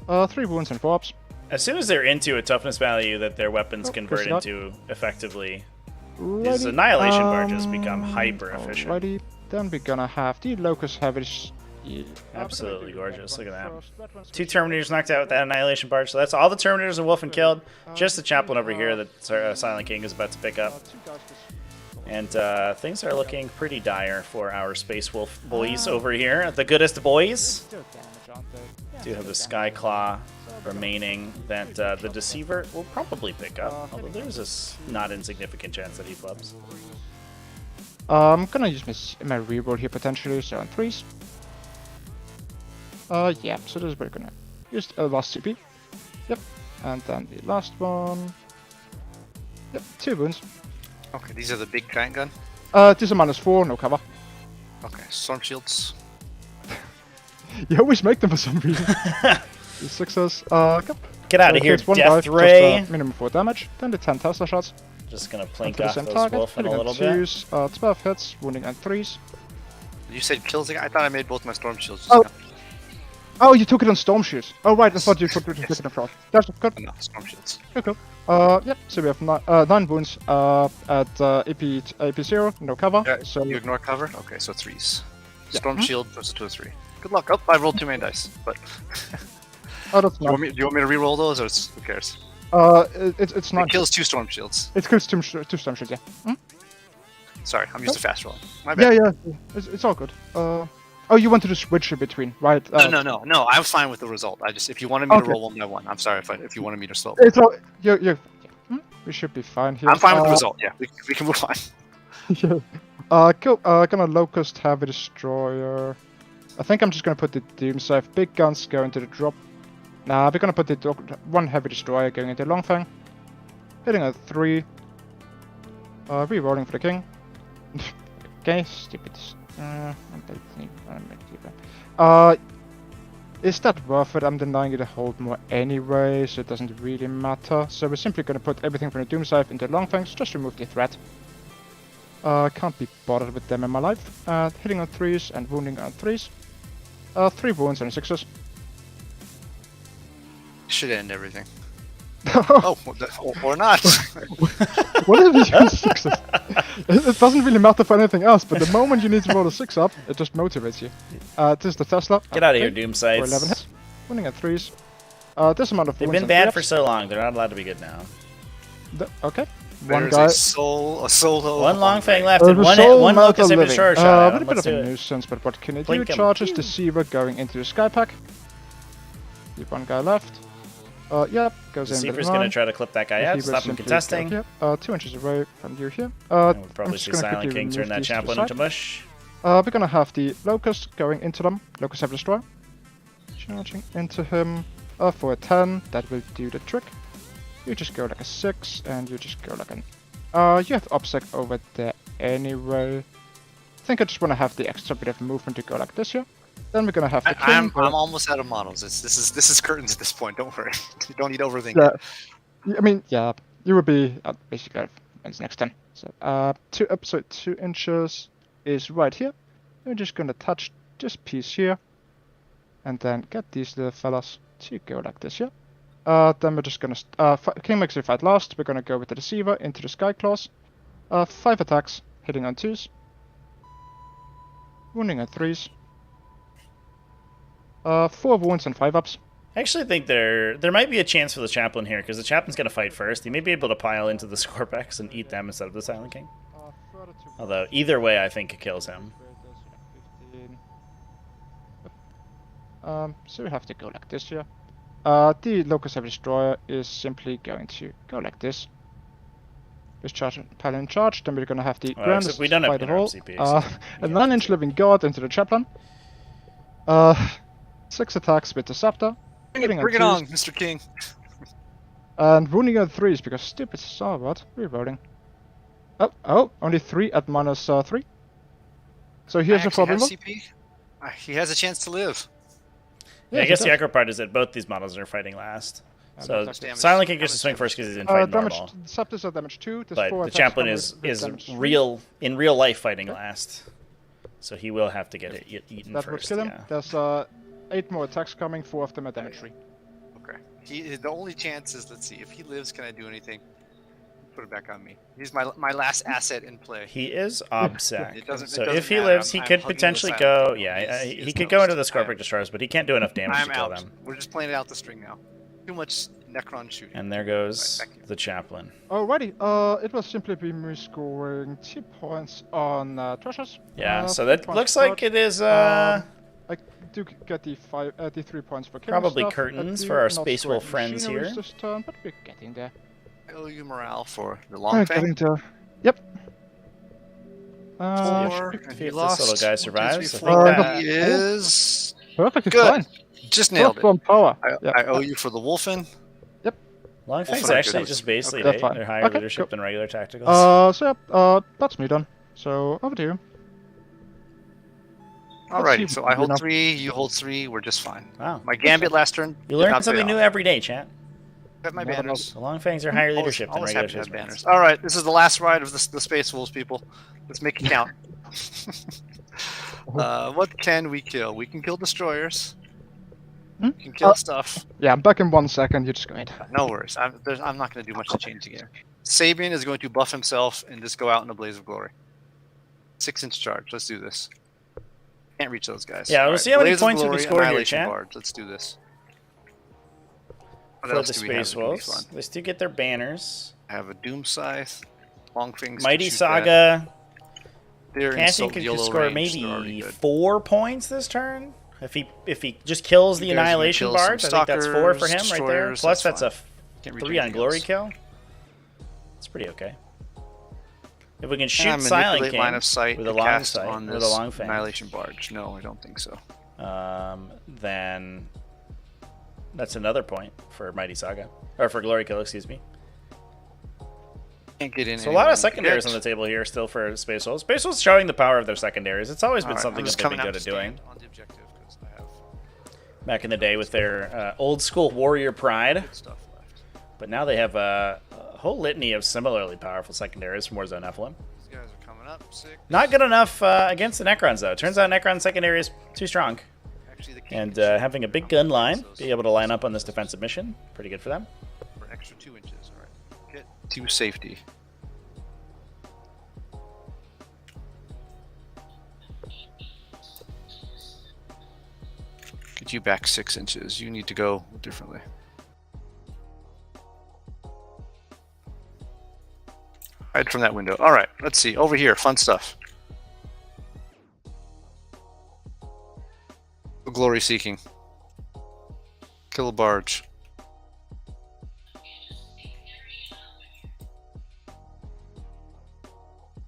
B: 3 wounds and 4 ups.
A: As soon as they're into a toughness value that their weapons convert into effectively, these Annihilation Barges become hyper efficient.
B: Alrighty, then we're gonna have the Locust Heavy.
A: Yeah. Absolutely gorgeous. Look at that. 2 Terminators knocked out with that Annihilation Barge. So that's all the Terminators of Wolfen killed. Just the Chaplain over here that Silent King is about to pick up. And things are looking pretty dire for our Space Wolf boys over here. The goodest boys. Do have the Skyclaw remaining that the Deceiver will probably pick up. Although there's a not insignificant chance that he flubs.
B: I'm gonna use my reroll here potentially, so on 3s. Yeah, so this is where we're gonna use the last CP. Yep, and then the last one. Yep, 2 wounds.
C: Okay, these are the big giant gun.
B: This is -4, no cover.
C: Okay, storm shields.
B: You always make them for some reason. The 6s.
A: Get out of here, Death Ray!
B: Minimum 4 damage. Then the 10 Tesla shots.
A: Just gonna plink
B: Onto the
A: off
B: same
A: those
B: target,
A: wolf in a
B: hitting on
A: little bit.
B: 2s, 12 hits, wounding on 3s.
C: You said kills again? I thought I made both my storm shields.
B: Oh. Oh, you took it on storm shields. Oh right, I thought you took it on frost. That's good.
C: No, storm shields.
B: Okay. Yep. So we have 9 wounds at AP 0, no cover.
C: Yeah,
B: So
C: you ignore cover? Okay, so 3s.
B: Yeah.
C: Storm shield versus 2 or 3. Good luck. Oh, I rolled too many dice, but
B: oh, that's
C: do
B: not.
C: you want me to re-roll those, or who cares?
B: It's not.
C: It kills 2 storm shields.
B: It kills two storm shields. Yeah.
C: Sorry, I'm used to fast rolling. My
B: Yeah,
C: bad.
B: yeah. It's all good. Oh, you wanted to switch in between, right?
C: No. I'm fine with the result. If you wanted me
B: Okay.
C: to roll one by one, I'm sorry if you wanted me to slow.
B: It's all. You. We should be fine here.
C: I'm fine with the result. Yeah, we can move on.
B: Yeah. Cool. Gonna locust heavy destroyer. I think I'm just gonna put the Doomscythe big guns going to the drop. Nah, we're gonna put the one heavy destroyer going into Longfang. Hitting a 3. Rerolling for the king. Okay, stupid. Is that worth it? I'm denying you to hold more anyway, so it doesn't really matter. So we're simply gonna put everything from the Doomscythe into Longfangs, just remove the threat. Can't be bothered with them in my life. Hitting on 3s and wounding on 3s. 3 wounds and 6s.
C: Should end everything. Oh, or not.
B: What if you use 6s? It doesn't really matter for anything else, but the moment you need to roll a 6 up, it just motivates you. This is the Tesla.
A: Get out of here,
B: For 11
A: Doomscythes.
B: hits. Wounding at 3s. This amount of
A: They've
B: wounds
A: been
B: and
A: bad
B: 3
A: for
B: ups.
A: so long. They're not allowed to be good now.
B: Okay.
C: There's
B: One guy.
C: a solo.
A: One long fang left
B: The
A: and one
B: soul
A: one
B: melter
A: locust heavy
B: living.
A: destroyer
B: A
A: shot.
B: little bit
A: Let's
B: of
A: do
B: a
A: it.
B: nuisance, but what can it do?
A: Blink 'em.
B: Charges Deceiver going into the sky pack. Leave one guy left. Yep, goes in with
A: Deceiver's
B: the
A: gonna
B: 9.
A: try to clip that guy out, stop him contesting.
B: Here, 2 inches away from you here.
A: And we'll
B: I'm
A: probably
B: just
A: see
B: gonna
A: Silent
B: quickly
A: King turn
B: remove
A: that
B: these to the
A: chaplain
B: side.
A: into mush.
B: We're gonna have the Locust going into them. Locust have destroy. Charging into him for a 10. That will do the trick. You just go like a 6, and you just go like an. You have obsec over there anyway. I think I just want to have the extra bit of movement to go like this here. Then we're gonna have the king.
C: I'm almost out of models. This is curtains at this point. Don't worry. You don't need to overthink
B: Yeah.
C: it.
B: I mean, yeah, you will be basically when's next turn. So 2 inches is right here. We're just gonna touch this piece here, and then get these little fellas to go like this here. Then we're just gonna king makes you fight last. We're gonna go with the deceiver into the sky claws. 5 attacks, hitting on 2s, wounding on 3s. 4 wounds and 5 ups.
A: I actually think there might be a chance for the chaplain here, because the chaplain's going to fight first. He may be able to pile into the Scorpex and eat them instead of the Silent King. Although, either way, I think it kills him.
B: So we have to go like this here. The Locust Heavy Destroyer is simply going to go like this. This charge, pile in charge, then we're gonna have the
A: Well,
B: grandest
A: except we don't have
B: fight of
A: interrupt
B: all.
A: CPs.
B: A 9-inch Living God into the chaplain. 6 attacks with the scepter.
C: Bring it on, Mr. King.
B: And wounding on 3s because stupid what? Reloading. Oh, only 3 at -3. So here's the problem.
C: CP. He has a chance to live.
A: Yeah, I
B: he
A: guess the
B: does.
A: aggro part is that both these models are fighting last. So
B: that's
C: damage.
A: Silent King gets to swing first because he's in fight
B: Damage.
A: normal.
B: Scepters are damage 2. There's
A: But
B: 4
A: the
B: attacks
A: chaplain
B: coming
A: is
B: with damage 3.
A: in real life fighting last. So he will have to get it eaten
B: That would
A: first.
B: kill him.
A: Yeah.
B: There's 8 more attacks coming, 4 of them are damage 3.
C: Okay. The only chance is, let's see, if he lives, can I do anything? Put it back on me. He's my last asset in play.
A: He is obsec.
C: It doesn't
A: So
C: matter.
A: if he
C: I'm-
A: lives, he
C: I'm
A: could
C: hugging the
A: potentially
C: Silent
A: go.
C: King.
A: Yeah,
C: He's
A: he could go into the
C: toast.
A: Scorpic Destroyers, but he can't do enough damage
C: I'm
A: to kill
C: out.
A: them.
C: We're just playing out the string now. Too much Necron shooting.
A: And there goes
C: Right, thank you.
A: the chaplain.
B: Alrighty, it will simply be me scoring 2 points on treasures.
A: Yeah, so
B: 3
A: that
B: points
A: looks
B: for
A: like
B: charge.
A: it is
B: I do get the 3 points for killing
A: Probably
B: stuff.
A: curtains
B: I do
A: for our
B: not
A: Space
B: sweat
A: Wolf friends
B: machineries
A: here.
B: This turn, but we're getting there.
C: I owe you morale for the
B: We're
C: long
B: getting
C: thing.
B: there. Yep.
C: Four, and
A: if
C: he
A: this
C: lost.
A: little guy
C: 1, 2,
A: survives,
C: 3,
A: I
C: 4.
A: think that-
C: He is
B: Perfectly
C: good.
B: fine.
C: Just nailed it.
B: From power.
C: I owe you for the wolfen.
A: Longfang's
C: Well,
A: actually
C: good.
A: just basically
B: Okay,
A: eight.
B: fine.
A: They're higher
B: Okay,
A: leadership
B: cool.
A: than regular tacticals.
B: That's me done. So over to you.
C: Alrighty,
B: see
C: so I
B: if
C: hold
B: enough.
C: 3, you hold 3, we're just fine.
A: Wow.
C: My gambit last turn.
A: You
C: did
A: learn
C: not pay
A: something new
C: off.
A: every day, chat.
C: Got my
B: Never know.
C: banners.
A: The Long Fangs are higher leadership than
C: Always
A: regular
C: happy to have
A: space
C: banners.
A: marines.
C: All right, this is the last ride of the Space Wolves, people. Let's make it count. What can we kill? We can kill destroyers.
B: Hmm?
C: We can kill stuff.
B: Yeah, I'm back in 1 second. You just go ahead.
C: No worries. I'm not going to do much to change the game. Sabian is going to buff himself and just go out in a blaze of glory. 6-inch charge. Let's do this. Can't reach those guys.
A: Yeah, we'll
C: Alright,
A: see how many
C: Blaze of
A: points we can
C: Glory,
A: score here,
C: Annihilation
A: chat.
C: Barge. Let's do this. What
A: For
C: else
A: the
C: do we have
A: Space
C: that can be
A: Wolves.
C: fun?
A: They still get their banners.
C: I have a Doom Scythe, Long Things.
A: Mighty Saga.
C: They're in
A: Casting
C: so
A: could
C: yellow
A: score
C: range, they're already
A: maybe
C: good.
A: 4 points this turn. If he just kills the
C: You guys are gonna
A: Annihilation
C: kill some
A: Barge, I think that's 4 for him
C: stalkers,
A: right there.
C: destroyers,
A: Plus
C: that's
A: that's a
C: Can't reach
A: 3 on
C: anything
A: Glory
C: else.
A: kill. It's pretty okay. If we can
C: Can I
A: shoot Silent
C: manipulate
A: King
C: line of sight
A: with
C: to
A: a long
C: cast
A: sight,
C: on
A: with a
C: this
A: long fang,
C: Annihilation Barge? No, I don't think so.
A: then that's another point for Mighty Saga. Or for Glory Kill, excuse me.
C: Can't get in.
A: So a lot
C: anywhere
A: of secondaries on
C: to
A: the table here still for Space Wolves. Space Wolves showing the power of their secondaries. It's always been
C: Alright,
A: something
C: I'm
A: that
C: just
A: they've been
C: coming out
A: good
C: to
A: at doing.
C: stand on the objective 'cause I have
A: Back in the day with their old school warrior pride.
C: good stuff left.
A: But now they have a whole litany of similarly powerful secondaries from Warzone Nephilim.
C: These guys are coming up. 6.
A: Not good enough against the Necrons, though. Turns out Necron secondary is too strong.
C: Actually, the king
A: And
C: can shoot
A: having a big gun line,
C: those
A: be able to line up on this defensive mission, pretty good for them.
C: for an extra 2 inches. All right, get to safety. Get you back 6 inches. You need to go differently. Hide from that window. All right, let's see. Over here, fun stuff. Glory seeking. Kill a barge.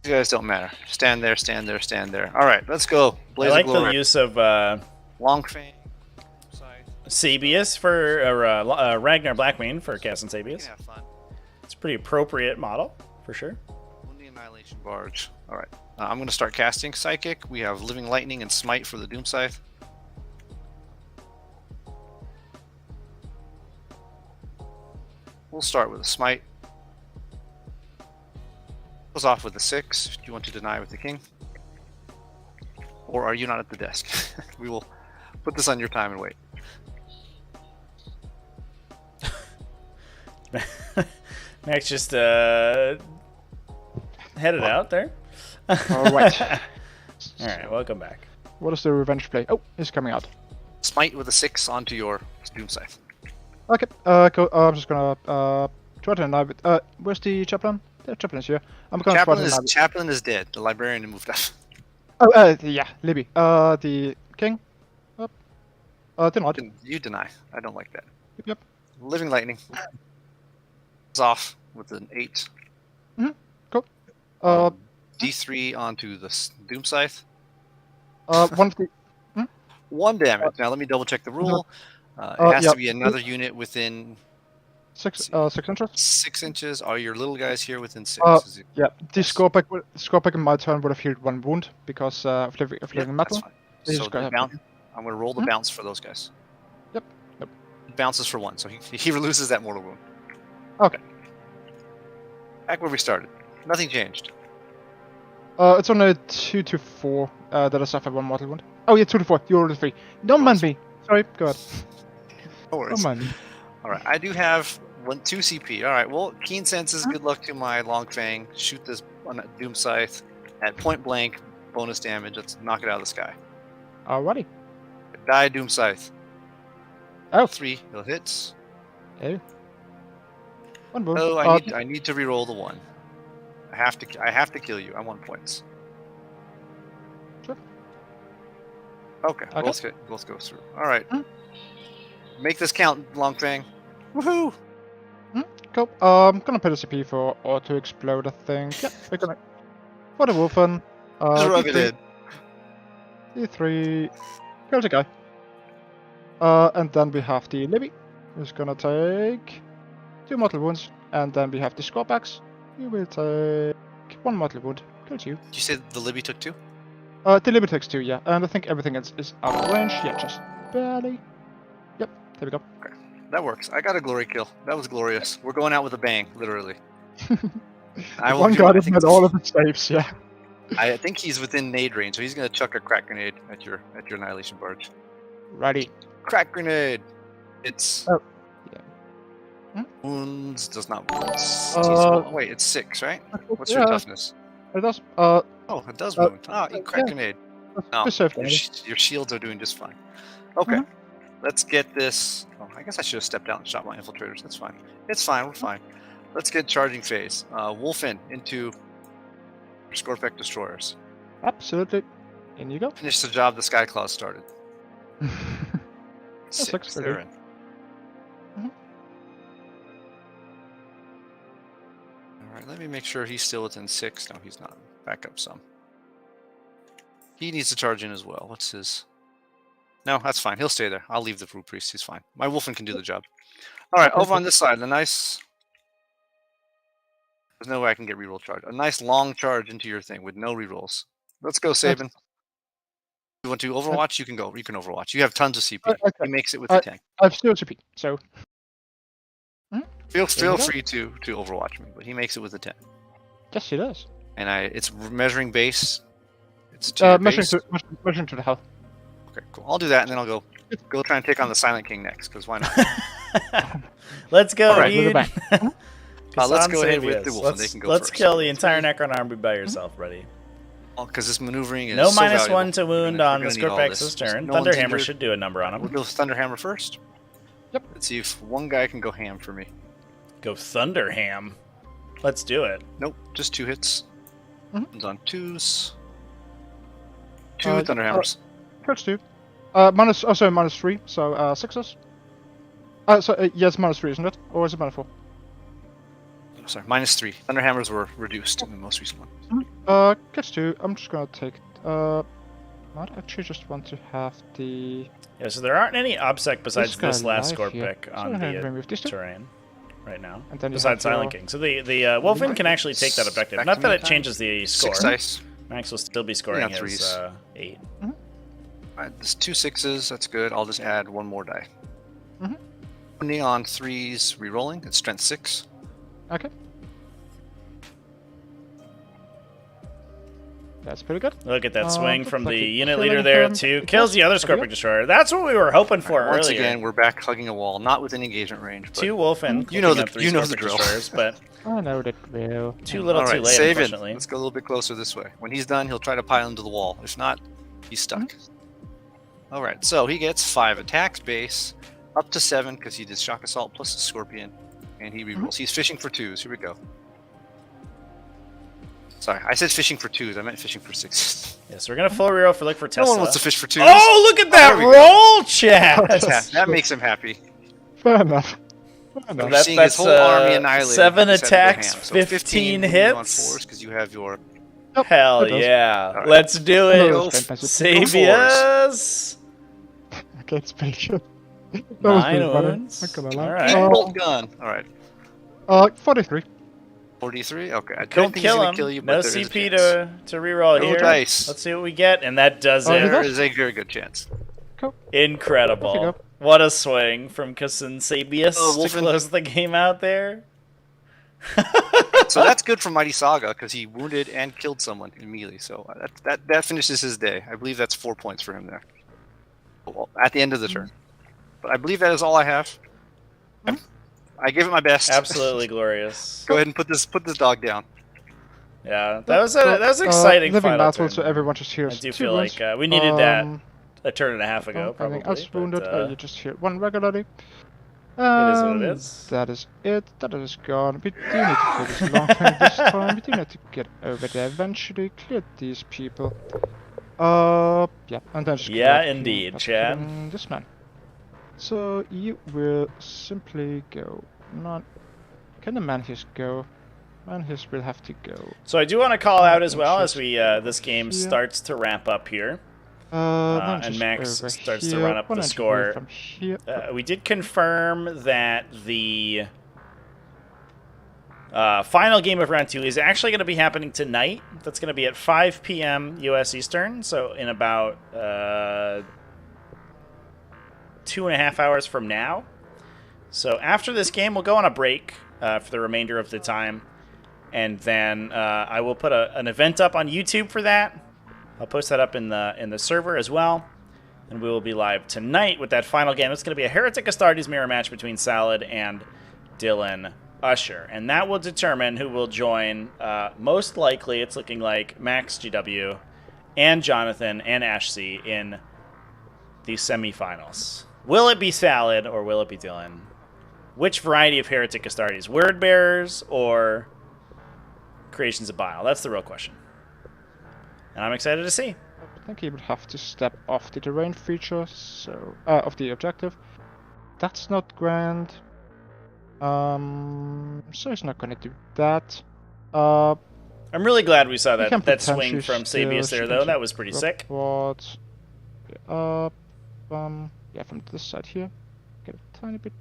C: You guys don't matter. Stand there, stand there, stand there. All right, let's go. Blaze
A: I like
C: of glory.
A: the use of
C: Long fang. Scythe.
A: Sabius for Ragnar Blackwing for casting
C: You
A: Sabius.
C: can have fun.
A: It's a pretty appropriate model for sure.
C: Win the Annihilation Barge. All right. I'm going to start casting Psychic. We have Living Lightning and Smite for the Doom Scythe. We'll start with a Smite. Goes off with a 6. Do you want to deny with the King? Or are you not at the desk? We will put this on your time and wait.
A: Max just headed out there.
B: Alright.
A: Alright, welcome back.
B: What is the revenge play? Oh, he's coming out.
C: Smite with a 6 onto your Doom Scythe.
B: Okay, I'm just gonna try to deny it. Where's the chaplain? The chaplain is here. I'm gonna try to deny it.
C: Chaplain is dead. The librarian moved up.
B: Oh, yeah, Libby. The king. Denied.
C: You deny. I don't like that.
B: Yep.
C: Living Lightning. Is off with an 8.
B: Cool.
C: D3 onto the Doom Scythe.
B: One of the
C: 1 damage. Now let me double check the rule. It has to be another unit within
B: 6 inches.
C: 6 inches. Are your little guys here within 6?
B: Yeah, the score back in my turn would have healed 1 wound because of living metal.
C: That's fine.
B: He's
C: So
B: just gonna
C: the
B: have
C: bounce, I'm going to roll the bounce for those guys.
B: Yep.
C: It bounces for 1, so he loses that mortal wound.
B: Okay.
C: Back where we started. Nothing changed.
B: It's on a 2 to 4 that I suffer 1 mortal wound. Oh yeah, 2 to 4. You rolled a 3. Don't mind me. Sorry, go ahead.
C: No worries.
B: Don't mind me.
C: Alright, I do have 2 CP. Alright, well, Keen Senses, good luck to my Long Fang. Shoot this on Doom Scythe at point blank, bonus damage. Let's knock it out of the sky.
B: Alrighty.
C: Die, Doom Scythe.
B: Oh.
C: 3, he'll hit.
B: Okay. 1 wound.
C: Oh, I need to reroll the 1. I have to kill you. I want points.
B: Sure.
C: Okay,
B: Okay.
C: both go through. Alright.
B: Hmm.
C: Make this count, Long Fang. Woohoo!
B: Cool. I'm gonna put a CP for auto explode, I think. Yeah, we're gonna. For the Wolfen.
C: Just rub it in.
B: D3. Kills a guy. And then we have the Libby, who's gonna take 2 mortal wounds, and then we have the Scorpax. He will take 1 mortal wound. Kills you.
C: Did you say the Libby took 2?
B: The Libby takes 2, yeah, and I think everything is out of range. Yeah, just barely. Yep, there we go.
C: that works. I got a glory kill. That was glorious. We're going out with a bang, literally. I will
B: One
C: do-
B: guy
C: I
B: that
C: think
B: made all of his saves, yeah.
C: I think he's within nade range, so he's gonna chuck a crack grenade at your annihilation barge.
B: Ready.
C: Crack grenade. It's
B: Oh. Yeah.
C: wounds does not wounds. Wait, it's 6, right? What's your
B: Yeah,
C: toughness?
B: it does.
C: Oh, it does wound. You crack
B: yeah.
C: grenade. No,
B: Preserve
C: your,
B: damage.
C: your shields are doing just fine. Okay,
B: Mhm.
C: let's get this. Oh, I guess I should have stepped out and shot my infiltrators. That's fine. It's fine. We're fine. Let's get charging phase. Wolfen into Scorpec destroyers.
B: Absolutely. In you go.
C: Finish the job the Skyclaws started.
B: That's
C: 6.
B: pretty
C: They're
B: good.
C: in.
B: Mhm.
C: All right. Let me make sure he's still within 6. No, he's not. Back up some. He needs to charge in as well. What's his? No, that's fine. He'll stay there. I'll leave the Brew Priest. He's fine. My Wolfen can do the job. All right, over on this side, the nice. There's no way I can get reroll charge. A nice long charge into your thing with no rerolls. Let's go, Sabin. You want to Overwatch? You can go. You can Overwatch. You have tons of CP.
B: Okay.
C: He makes it with the tank.
B: I have 0 CP, so
C: Feel
B: you go.
C: free to Overwatch me, but he makes it with the 10.
B: yes, he does.
C: And it's measuring base. It's to your base.
B: Measuring to the health.
C: Okay, cool. I'll do that, and then I'll go try and take on the Silent King next, because why not?
A: Let's go,
C: All right,
A: dude.
B: with a
C: let's
A: Kassan
C: go ahead with
A: Sabius.
C: the Wolfen.
A: Let's,
C: They can go
A: let's
C: first.
A: kill the entire Necron army by yourself, buddy.
C: Because this maneuvering is
A: No
C: so
A: minus
C: valuable.
A: 1 to wound on the
C: we're gonna need all
A: Scorpec
C: this.
A: Cistern.
C: No one's
A: Thunderhammer
C: injured.
A: should do a number on
C: We'll
A: him.
C: go Thunderhammer first.
B: Yep.
C: Let's see if one guy can go ham for me.
A: Go Thunderham. Let's do it.
C: Nope, just 2 hits.
B: Mhm.
C: One's on 2s. 2
B: Uh,
C: Thunderhammers.
B: Hurts 2. Minus 3, so 6s. Yes, minus 3, isn't it? Or is it minus 4?
C: Oh, sorry, minus 3. Thunderhammers were reduced in the most recent one.
B: Gets 2. I'm just gonna take. Might actually just want to have the.
A: Yeah, so there aren't any obsec besides
B: guy
A: this last
B: live here.
A: Scorpec
B: So
A: on
B: I'm gonna
A: the
B: remove these 2.
A: terrain right now.
B: And then you
A: Besides
B: have
A: Silent
B: your-
A: King. So the Wolfen can actually take that objective.
C: Back
A: Not
C: to
A: that
C: me
A: it
C: time.
A: changes the score.
C: 6 dice.
A: Max will still be scoring
C: Yeah,
A: his
C: 3s.
A: 8.
C: Alright, there's 2 6s. That's good. I'll just add 1 more die.
B: Mhm.
C: Only on 3s rerolling. It's strength 6.
B: Okay. That's pretty good.
A: Look at that swing
B: looks
A: from
B: like
A: the
B: you're
A: unit
B: killing
A: leader there
B: him.
A: too. Kills the other
B: Pretty
A: Scorpic
B: good.
A: Destroyer. That's what we were hoping for
C: Once
A: earlier.
C: again, we're back hugging a wall, not within engagement range. But
A: 2 Wolfen.
C: You know
A: clicking
C: the-
A: up 3
C: you know the
A: Scorpic
C: drill.
A: Destroyers, but
B: I know that will.
A: too little,
C: All
A: too
C: right,
A: late,
C: Sabin.
A: unfortunately.
C: Let's go a little bit closer this way. When he's done, he'll try to pile into the wall. If not, he's stuck. All right, so he gets 5 attacks base, up to 7 because he did shock assault plus the scorpion, and he rerolls. He's fishing for 2s. Here we go. Sorry, I said fishing for 2s. I meant fishing for 6s.
A: Yes, we're gonna full reroll for look for
C: No
A: Tesla.
C: one wants to fish for 2s.
A: Oh, look at that
C: there we go.
A: roll, chat!
C: That makes him happy.
B: Fair enough. Fair enough.
C: We're seeing his whole army annihilated.
A: 7
C: He decided to go
A: attacks,
C: ham. So
A: 15
C: wounded
A: hits.
C: on 4s because you have your
A: Hell
B: It does.
A: yeah!
C: All right.
A: Let's do it,
B: Go
A: Sabius.
B: Okay, it's pretty good. That was
A: 9
B: pretty funny.
A: wounds.
B: Not gonna lie.
A: All right.
C: bolt gun. All right,
B: 43.
C: 43. Okay, I
A: Could
C: don't think he's
A: kill
C: gonna
A: him.
C: kill you, but
A: No
C: there is a
A: CP
C: chance.
A: to reroll
C: No
A: here.
C: dice.
A: Let's see what we get, and that does
B: Oh,
A: it.
B: he
C: There
B: does?
C: is a very good chance.
B: Cool.
A: Incredible.
B: There you go.
A: What a swing from Kassan Sabius
C: Oh,
A: to
C: Wolfen.
A: close the game out there.
C: So that's good for Mighty Saga because he wounded and killed someone in melee. So that finishes his day. I believe that's 4 points for him there. Well, at the end of the turn. But I believe that is all I have. I give it my best.
A: Absolutely glorious.
C: Go ahead and put this dog down.
A: Yeah, that was an exciting
B: living
A: final
B: battle,
A: turn.
B: so everyone just hears
A: I do
B: 2
A: feel
B: wounds.
A: like we needed that
B: Um,
A: a turn and a half ago, probably.
B: Everything else
A: but,
B: wounded. You just hear 1 regularly.
A: It is what it
B: And
A: is.
B: That is it. That is gone. We do need to play this long time this time. We do need to get over there eventually. Clear these people. Yeah, and then just
A: Yeah,
B: killing-
A: indeed,
B: that's
A: Chad.
B: killing this man. So you will simply go. Not. Can the man his go? Man his will have to go.
A: So I do want to call out as well as
B: Just
A: we this game
B: here.
A: starts to wrap up here.
B: Then
A: and
B: just
A: Max
B: over
A: starts to
B: here,
A: run up the
B: 190
A: score.
B: From here.
A: We did confirm that the final game of round 2 is actually going to be happening tonight. That's going to be at 5 p.m. U.S. Eastern, so in about 2.5 hours from now. So after this game, we'll go on a break for the remainder of the time. And then I will put an event up on YouTube for that. I'll post that up in the server as well. And we will be live tonight with that final game. It's going to be a Heretic Astartes mirror match between Salad and Dylan Usher. And that will determine who will join. Most likely, it's looking like MaxGW and Jonathan and Ashsea in the semifinals. Will it be Salad or will it be Dylan? Which variety of Heretic Astartes? Word Bearers or Creations of Bile? That's the real question. And I'm excited to see.
B: I think he would have to step off the terrain feature, so of the objective. That's not grand. So he's not gonna do that.
A: I'm really glad we saw that swing
B: potentially
A: from
B: still
A: Sabius there,
B: shoot
A: though.
B: into
A: That was pretty sick.
B: What? Yeah, from this side here. Get a tiny bit.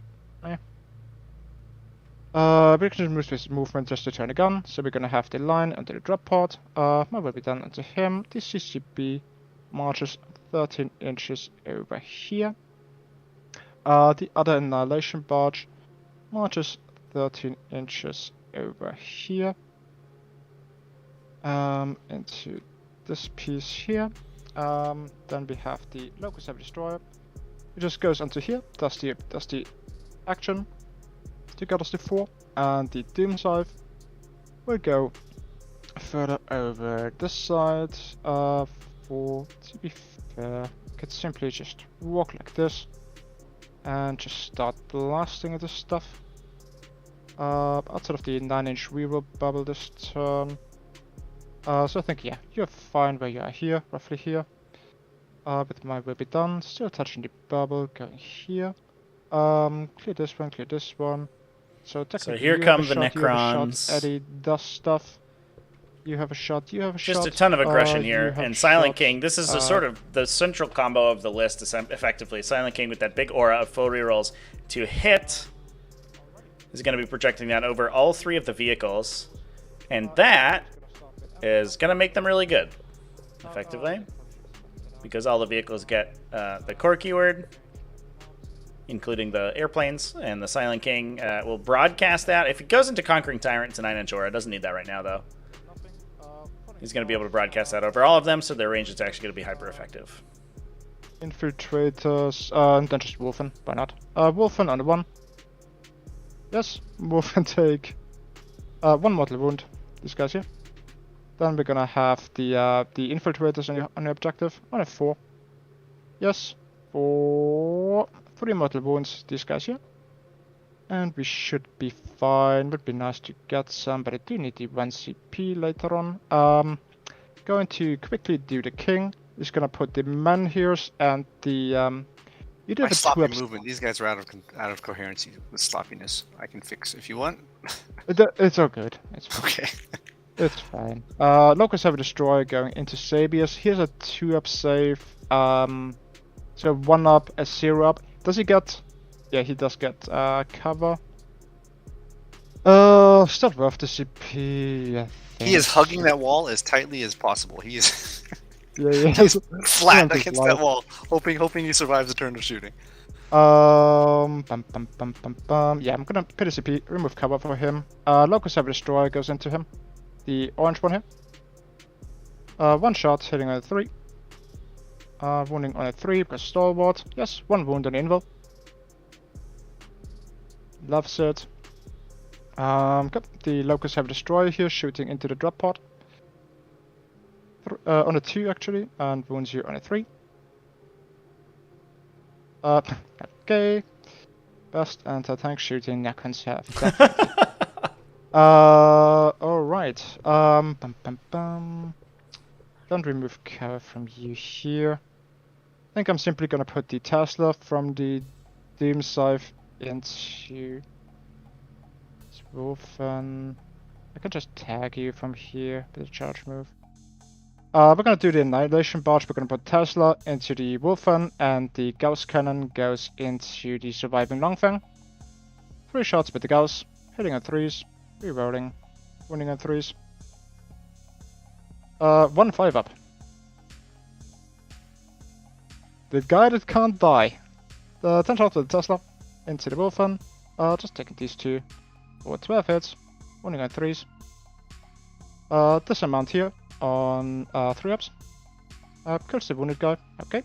B: We can move this movement just to turn a gun, so we're gonna have the line under the drop pod. What will be done onto him? The CCB marches 13 inches over here. The other Annihilation barge marches 13 inches over here. Into this piece here. Then we have the Locust Heavy Destroyer. It just goes onto here, does the action to get us to 4, and the Doom Scythe will go further over this side. To be fair, could simply just walk like this and just start blasting at this stuff. Outside of the 9-inch reroll bubble this turn. So I think, yeah, you're fine where you are here, roughly here. But my will be done. Still touching the bubble, going here. Clear this one. So
A: here come the Necrons.
B: Eddie does stuff. You have a shot.
A: Just a ton of aggression here. And Silent King, this is a sort of the central combo of the list, effectively. Silent King with that big aura of full rerolls to hit is going to be projecting that over all 3 of the vehicles. And that is going to make them really good, effectively. Because all the vehicles get the core keyword, including the airplanes, and the Silent King will broadcast that. If it goes into Conquering Tyrant, it's a 9-inch aura. It doesn't need that right now, though. He's going to be able to broadcast that over all of them, so their range is actually going to be hyper-effective.
B: Infiltrators, then just Wolfen, why not? Wolfen on the 1. Yes, Wolfen take 1 mortal wound, these guys here. Then we're gonna have the infiltrators on the objective on a 4. Yes, 4. 3 mortal wounds, these guys here. And we should be fine. Would be nice to get some, but I do need the 1 CP later on. Going to quickly do the king. Just gonna put the men here and the you do
C: My
B: have
C: sloppy
B: a
C: movement. These guys are out of coherency with sloppiness. I can fix if you want.
B: It's all good. It's fine.
C: Okay.
B: It's fine. Locust Heavy Destroyer going into Sabius. Here's a 2-up save. So 1-up, a 0-up. Does he get? Yeah, he does get cover. Still worth the CP. I think.
C: He is hugging that wall as tightly as possible. He is
B: Yeah.
C: he's flat against that wall, hoping he survives the turn of shooting.
B: Yeah, I'm gonna put a CP, remove cover for him. Locust Heavy Destroyer goes into him. The orange one here. 1 shot hitting on a 3. Wounding on a 3 because stalwart. Yes, 1 wound on Invul. Loves it. Got the Locust Heavy Destroyer here shooting into the drop pod. On a 2 actually, and wounds you on a 3. Okay. Best anti-tank shooting Necrons have. Alright. Don't remove cover from you here. I think I'm simply gonna put the Tesla from the Doom Scythe into Wolfen. I can just tag you from here with a charge move. We're gonna do the Annihilation Barge. We're gonna put Tesla into the Wolfen, and the Gauss Cannon goes into the Surviving Longfang. 3 shots with the Gauss, hitting on 3s. Rerolling, winning on 3s. 1 5-up. The guy that can't die. The 10 shots with the Tesla into the Wolfen. Just taking these two for 12 hits, running on 3s. This amount here on 3-ups. Kills the wounded guy. Okay.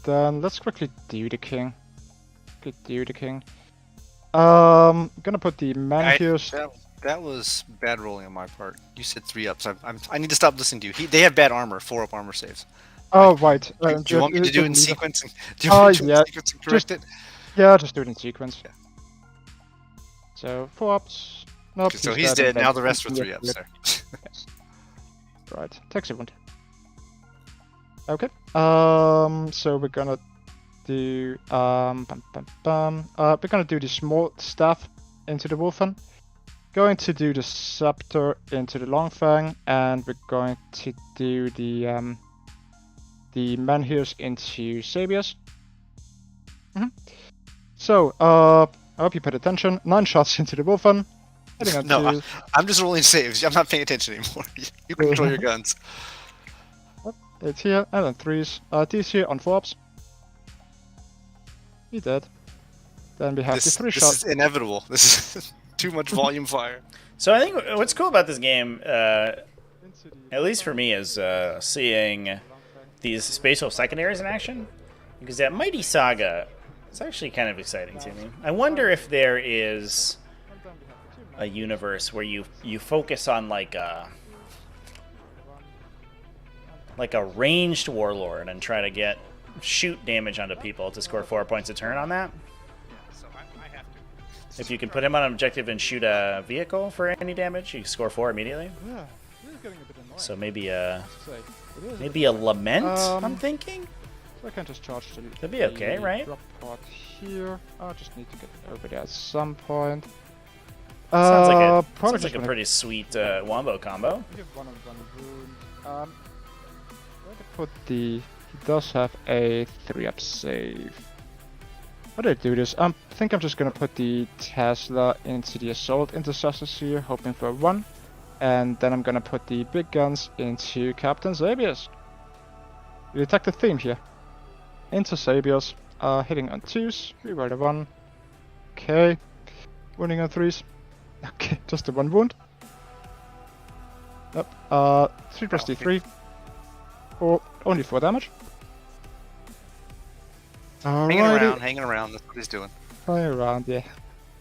B: Then let's quickly do the king. Gonna put the man here.
C: That was bad rolling on my part. You said 3-ups. I need to stop listening to you. They have bad armor, 4-up armor saves.
B: Oh, right.
C: Do you want me to do it in sequence? Do you want me to do it in sequence and correct it?
B: Yeah, just do it in sequence.
C: Yeah.
B: So 4-ups. Nope.
C: So he's dead. Now the rest were 3-ups there.
B: Yes. Right. Takes a wound. Okay. So we're gonna do we're gonna do the small staff into the Wolfen. Going to do the scepter into the Longfang, and we're going to do the Menhirs into Sabius. So I hope you paid attention. 9 shots into the Wolfen.
C: No, I'm just rolling saves. I'm not paying attention anymore. You control your guns.
B: 8 here, and then 3s. These here on 4-ups. He dead. Then we have the 3 shots.
C: This is inevitable. This is too much volume fire.
A: So I think what's cool about this game, at least for me, is seeing these spatial secondaries in action. Because that Mighty Saga is actually kind of exciting to me. I wonder if there is a universe where you focus on like a ranged warlord and try to shoot damage onto people to score 4 points a turn on that. If you can put him on an objective and shoot a vehicle for any damage, you score 4 immediately.
B: Yeah, this is getting a bit annoying.
A: So maybe a lament. I'm thinking.
B: So I can just charge to
A: That'd be okay, right?
B: Drop pod here. I just need to get over there at some point.
A: Sounds like a pretty sweet wombo combo.
B: Give one wound. Going to put he does have a 3-up save. How do I do this? I think I'm just gonna put the Tesla into the Assault Intercessors here, hoping for 1. And then I'm gonna put the big guns into Captain Sabius. We detect the theme here. Into Sabius, hitting on 2s, reroll a 1. Okay. Wounding on 3s. Okay, just the 1 wound. Yep. 3 plus D3. Only 4 damage.
C: Hanging around, that's what he's doing.
B: Hanging around, yeah.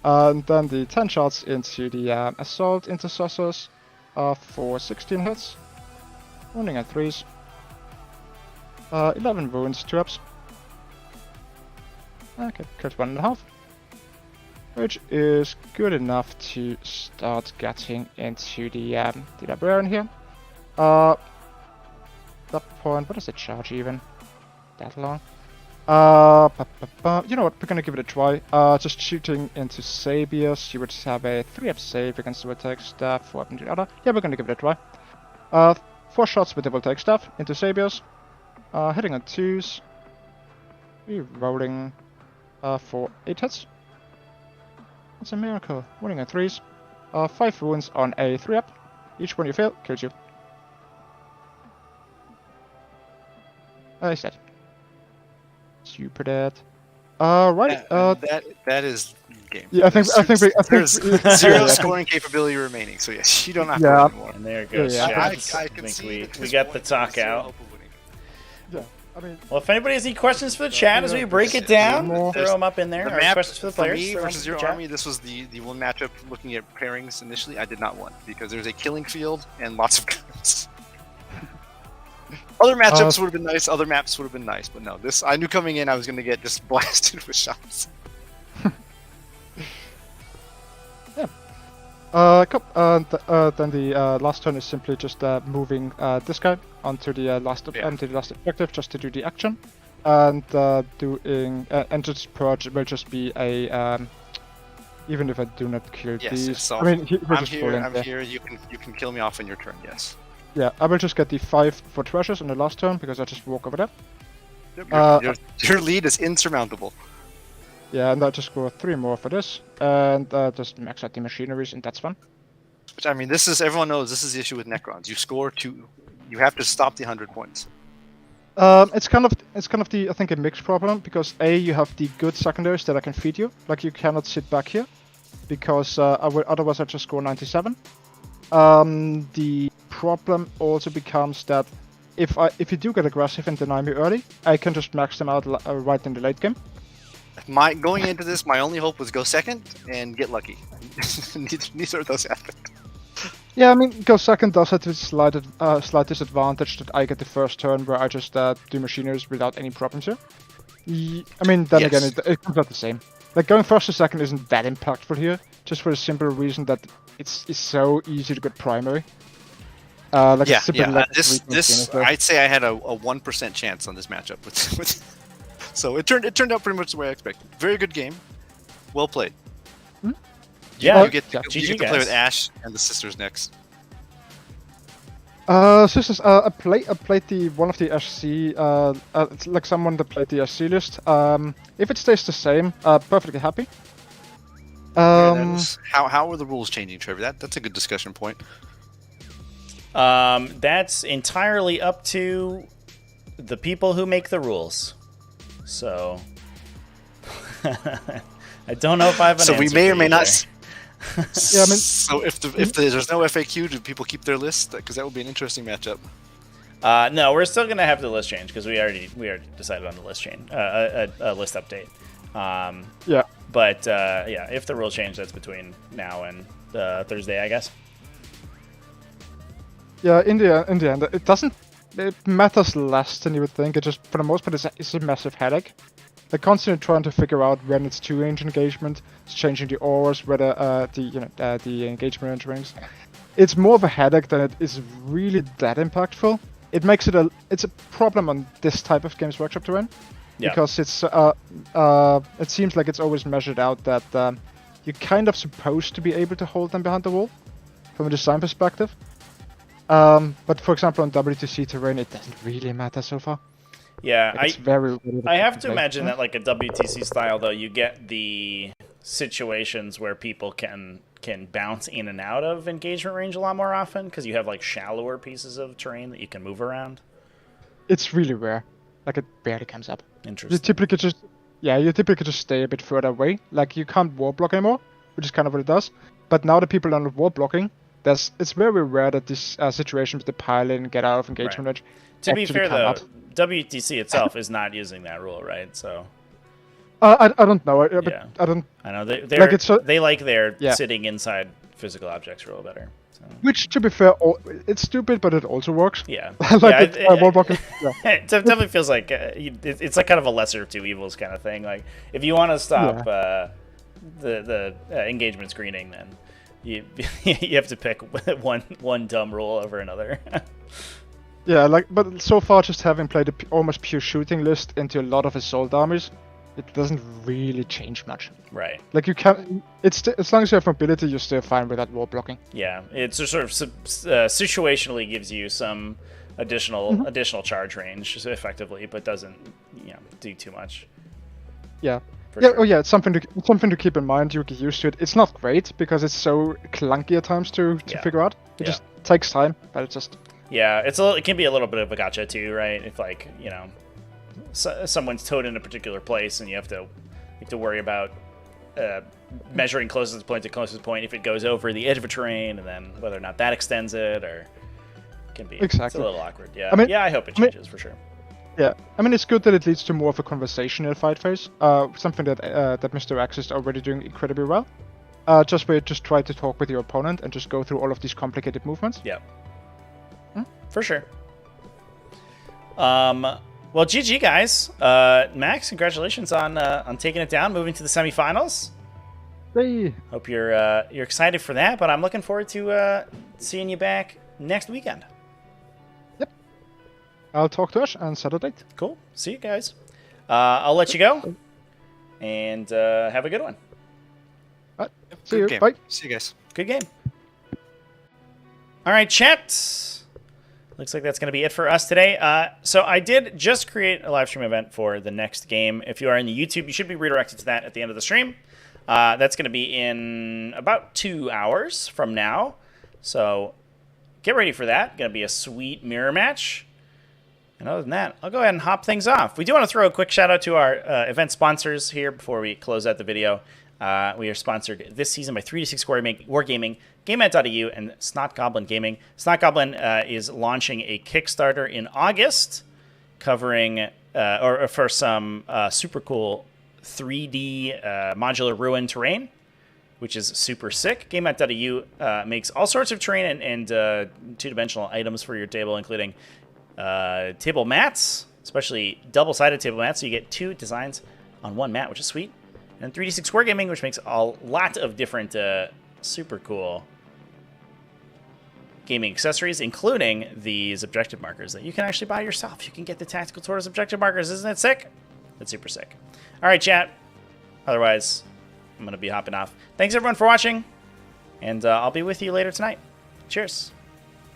B: And then the 10 shots into the Assault Intercessors for 16 hits. Wounding at 3s. 11 wounds, 2-ups. Okay, cut 1.5. Which is good enough to start getting into the Librarian here. That point, what is the charge even? That long? You know what, we're gonna give it a try. Just shooting into Sabius, you would have a 3-up save against the Voltaic Staff, 4 up into the other. Yeah, we're gonna give it a try. 4 shots with the Voltaic Staff into Sabius. Hitting on 2s. Rerolling for 8 hits. That's a miracle. Winning on 3s. 5 wounds on a 3-up. Each one you fail, kills you. He's dead. Super dead. Right.
C: That is game.
B: Yeah, I think
C: there's 0 scoring capability remaining. So yes, you don't have to win anymore.
A: And there goes chat. I think we got the talk out.
B: Yeah. I mean,
A: well, if anybody has any questions for the chat as we break it down, throw them up in there.
C: The map,
A: questions for the players.
C: For me versus your army, this was the one matchup looking at pairings initially. I did not want because there's a killing field and lots of guns. Other matchups would have been nice. Other maps would have been nice, but no. This I knew coming in I was going to get just blasted with shots.
B: Yeah. Then the last turn is simply just moving this guy onto the last objective just to do the action, and doing and just purge will just be a even if I do not kill these.
C: Yes, so
B: I mean,
C: I'm here. You can kill me off on your turn. Yes.
B: Yeah, I will just get the 5 for treasures on the last turn because I just walk over there.
C: Yep, your lead is insurmountable.
B: Yeah, and I just go 3 more for this, and just max out the machineries, and that's fun.
C: Which I mean, everyone knows this is the issue with Necrons. You score 2, you have to stop the 100 points.
B: It's kind of the I think a mixed problem because you have the good secondaries that I can feed you, like you cannot sit back here, because otherwise I just score 97. The problem also becomes that if you do get aggressive and deny me early, I can just max them out right in the late game.
C: Going into this, my only hope was go second and get lucky. Neither of those happened.
B: Yeah, I mean, go second does have this slight disadvantage that I get the first turn where I just do machineries without any problems here. I mean, then again, it comes out the same. Like, going first to second isn't that impactful here, just for the simple reason that it's so easy to get primary.
C: This I'd say I had a 1% chance on this matchup. So it turned out pretty much the way I expected. Very good game. Well played.
A: Yeah,
C: you get to play with Ash and the sisters next.
B: Sisters, I played one of the SC. It's like someone that played the SC list. If it stays the same, perfectly happy.
C: How are the rules changing, Trevor? That's a good discussion point.
A: That's entirely up to the people who make the rules. So I don't know if I have an answer.
C: So we may or may not.
B: Yeah, I mean,
C: so if there's no FAQ, do people keep their list? Because that would be an interesting matchup.
A: No, we're still gonna have the list change because we already decided on the list change, a list update.
B: Yeah.
A: But yeah, if the rules change, that's between now and Thursday, I guess.
B: Yeah, in the end, it matters less than you would think. It just, for the most part, it's a massive headache. They're constantly trying to figure out when it's 2-range engagement, it's changing the auras, whether the engagement range rings. It's more of a headache than it is really that impactful. It makes it's a problem on this type of Games Workshop terrain, because it seems like it's always measured out that you're kind of supposed to be able to hold them behind the wall from a design perspective. But for example, on WTC terrain, it doesn't really matter so far.
A: Yeah, I have to imagine that like a WTC style, though, you get the situations where people can bounce in and out of engagement range a lot more often because you have like shallower pieces of terrain that you can move around.
B: It's really rare. Like, it barely comes up.
A: Interesting.
B: You typically just stay a bit further away. Like, you can't wall block anymore, which is kind of what it does. But now that people are not wall blocking, it's very rare that this situation with the pilot and get out of engagement range.
A: To be fair, though, WTC itself is not using that rule, right? So
B: I don't know. I don't.
A: I know they like their sitting inside physical objects rule better. So.
B: Which, to be fair, it's stupid, but it also works.
A: Yeah.
B: Wall blocking.
A: It definitely feels like it's like kind of a lesser of two evils kind of thing. Like, if you want to stop the engagement screening, then you have to pick one dumb rule over another.
B: Yeah, but so far, just having played almost pure shooting list into a lot of assault armies, it doesn't really change much.
A: Right.
B: Like, you can, as long as you have mobility, you're still fine with that wall blocking.
A: Yeah, it sort of situationally gives you some additional charge range effectively, but doesn't do too much.
B: Yeah.
A: Sure.
B: Oh yeah, it's something to keep in mind. You get used to it. It's not great because it's so clunky at times to figure out. It just takes time, but it's just.
A: Yeah, it can be a little bit of a gotcha too, right? If like someone's towed in a particular place and you have to worry about measuring closest point to closest point if it goes over the edge of a terrain, and then whether or not that extends it, or it can be it's a little awkward. Yeah, I hope it changes for sure.
B: Yeah, I mean, it's good that it leads to more of a conversational fight phase. Something that Mr. X is already doing incredibly well. Just where you just try to talk with your opponent and just go through all of these complicated movements.
A: Yeah. For sure. Well, GG guys. Max, congratulations on taking it down, moving to the semifinals.
B: Hey.
A: Hope you're excited for that, but I'm looking forward to seeing you back next weekend.
B: Yep. I'll talk to Ash and set a date.
A: Cool. See you guys. I'll let you go, and have a good one.
B: All right. See you. Bye.
C: See you guys.
A: Good game. All right, chat. Looks like that's going to be it for us today. So I did just create a live stream event for the next game. If you are in the YouTube, you should be redirected to that at the end of the stream. That's going to be in about 2 hours from now. So get ready for that. Going to be a sweet mirror match. And other than that, I'll go ahead and hop things off. We do want to throw a quick shout out to our event sponsors here before we close out the video. We are sponsored this season by 3D6 Wargaming, GameMat.eu, and Snot Goblin Gaming. Snot Goblin is launching a Kickstarter in August covering, or for some super cool 3D modular ruin terrain, which is super sick. GameMat.eu makes all sorts of terrain and two-dimensional items for your table, including table mats, especially double-sided table mats, so you get 2 designs on 1 mat, which is sweet. And 3D6 Wargaming, which makes a lot of different super cool gaming accessories, including these objective markers that you can actually buy yourself. You can get the Tactical Tortoise objective markers. Isn't it sick? It's super sick. All right, chat. Otherwise, I'm going to be hopping off. Thanks, everyone, for watching, and I'll be with you later tonight. Cheers.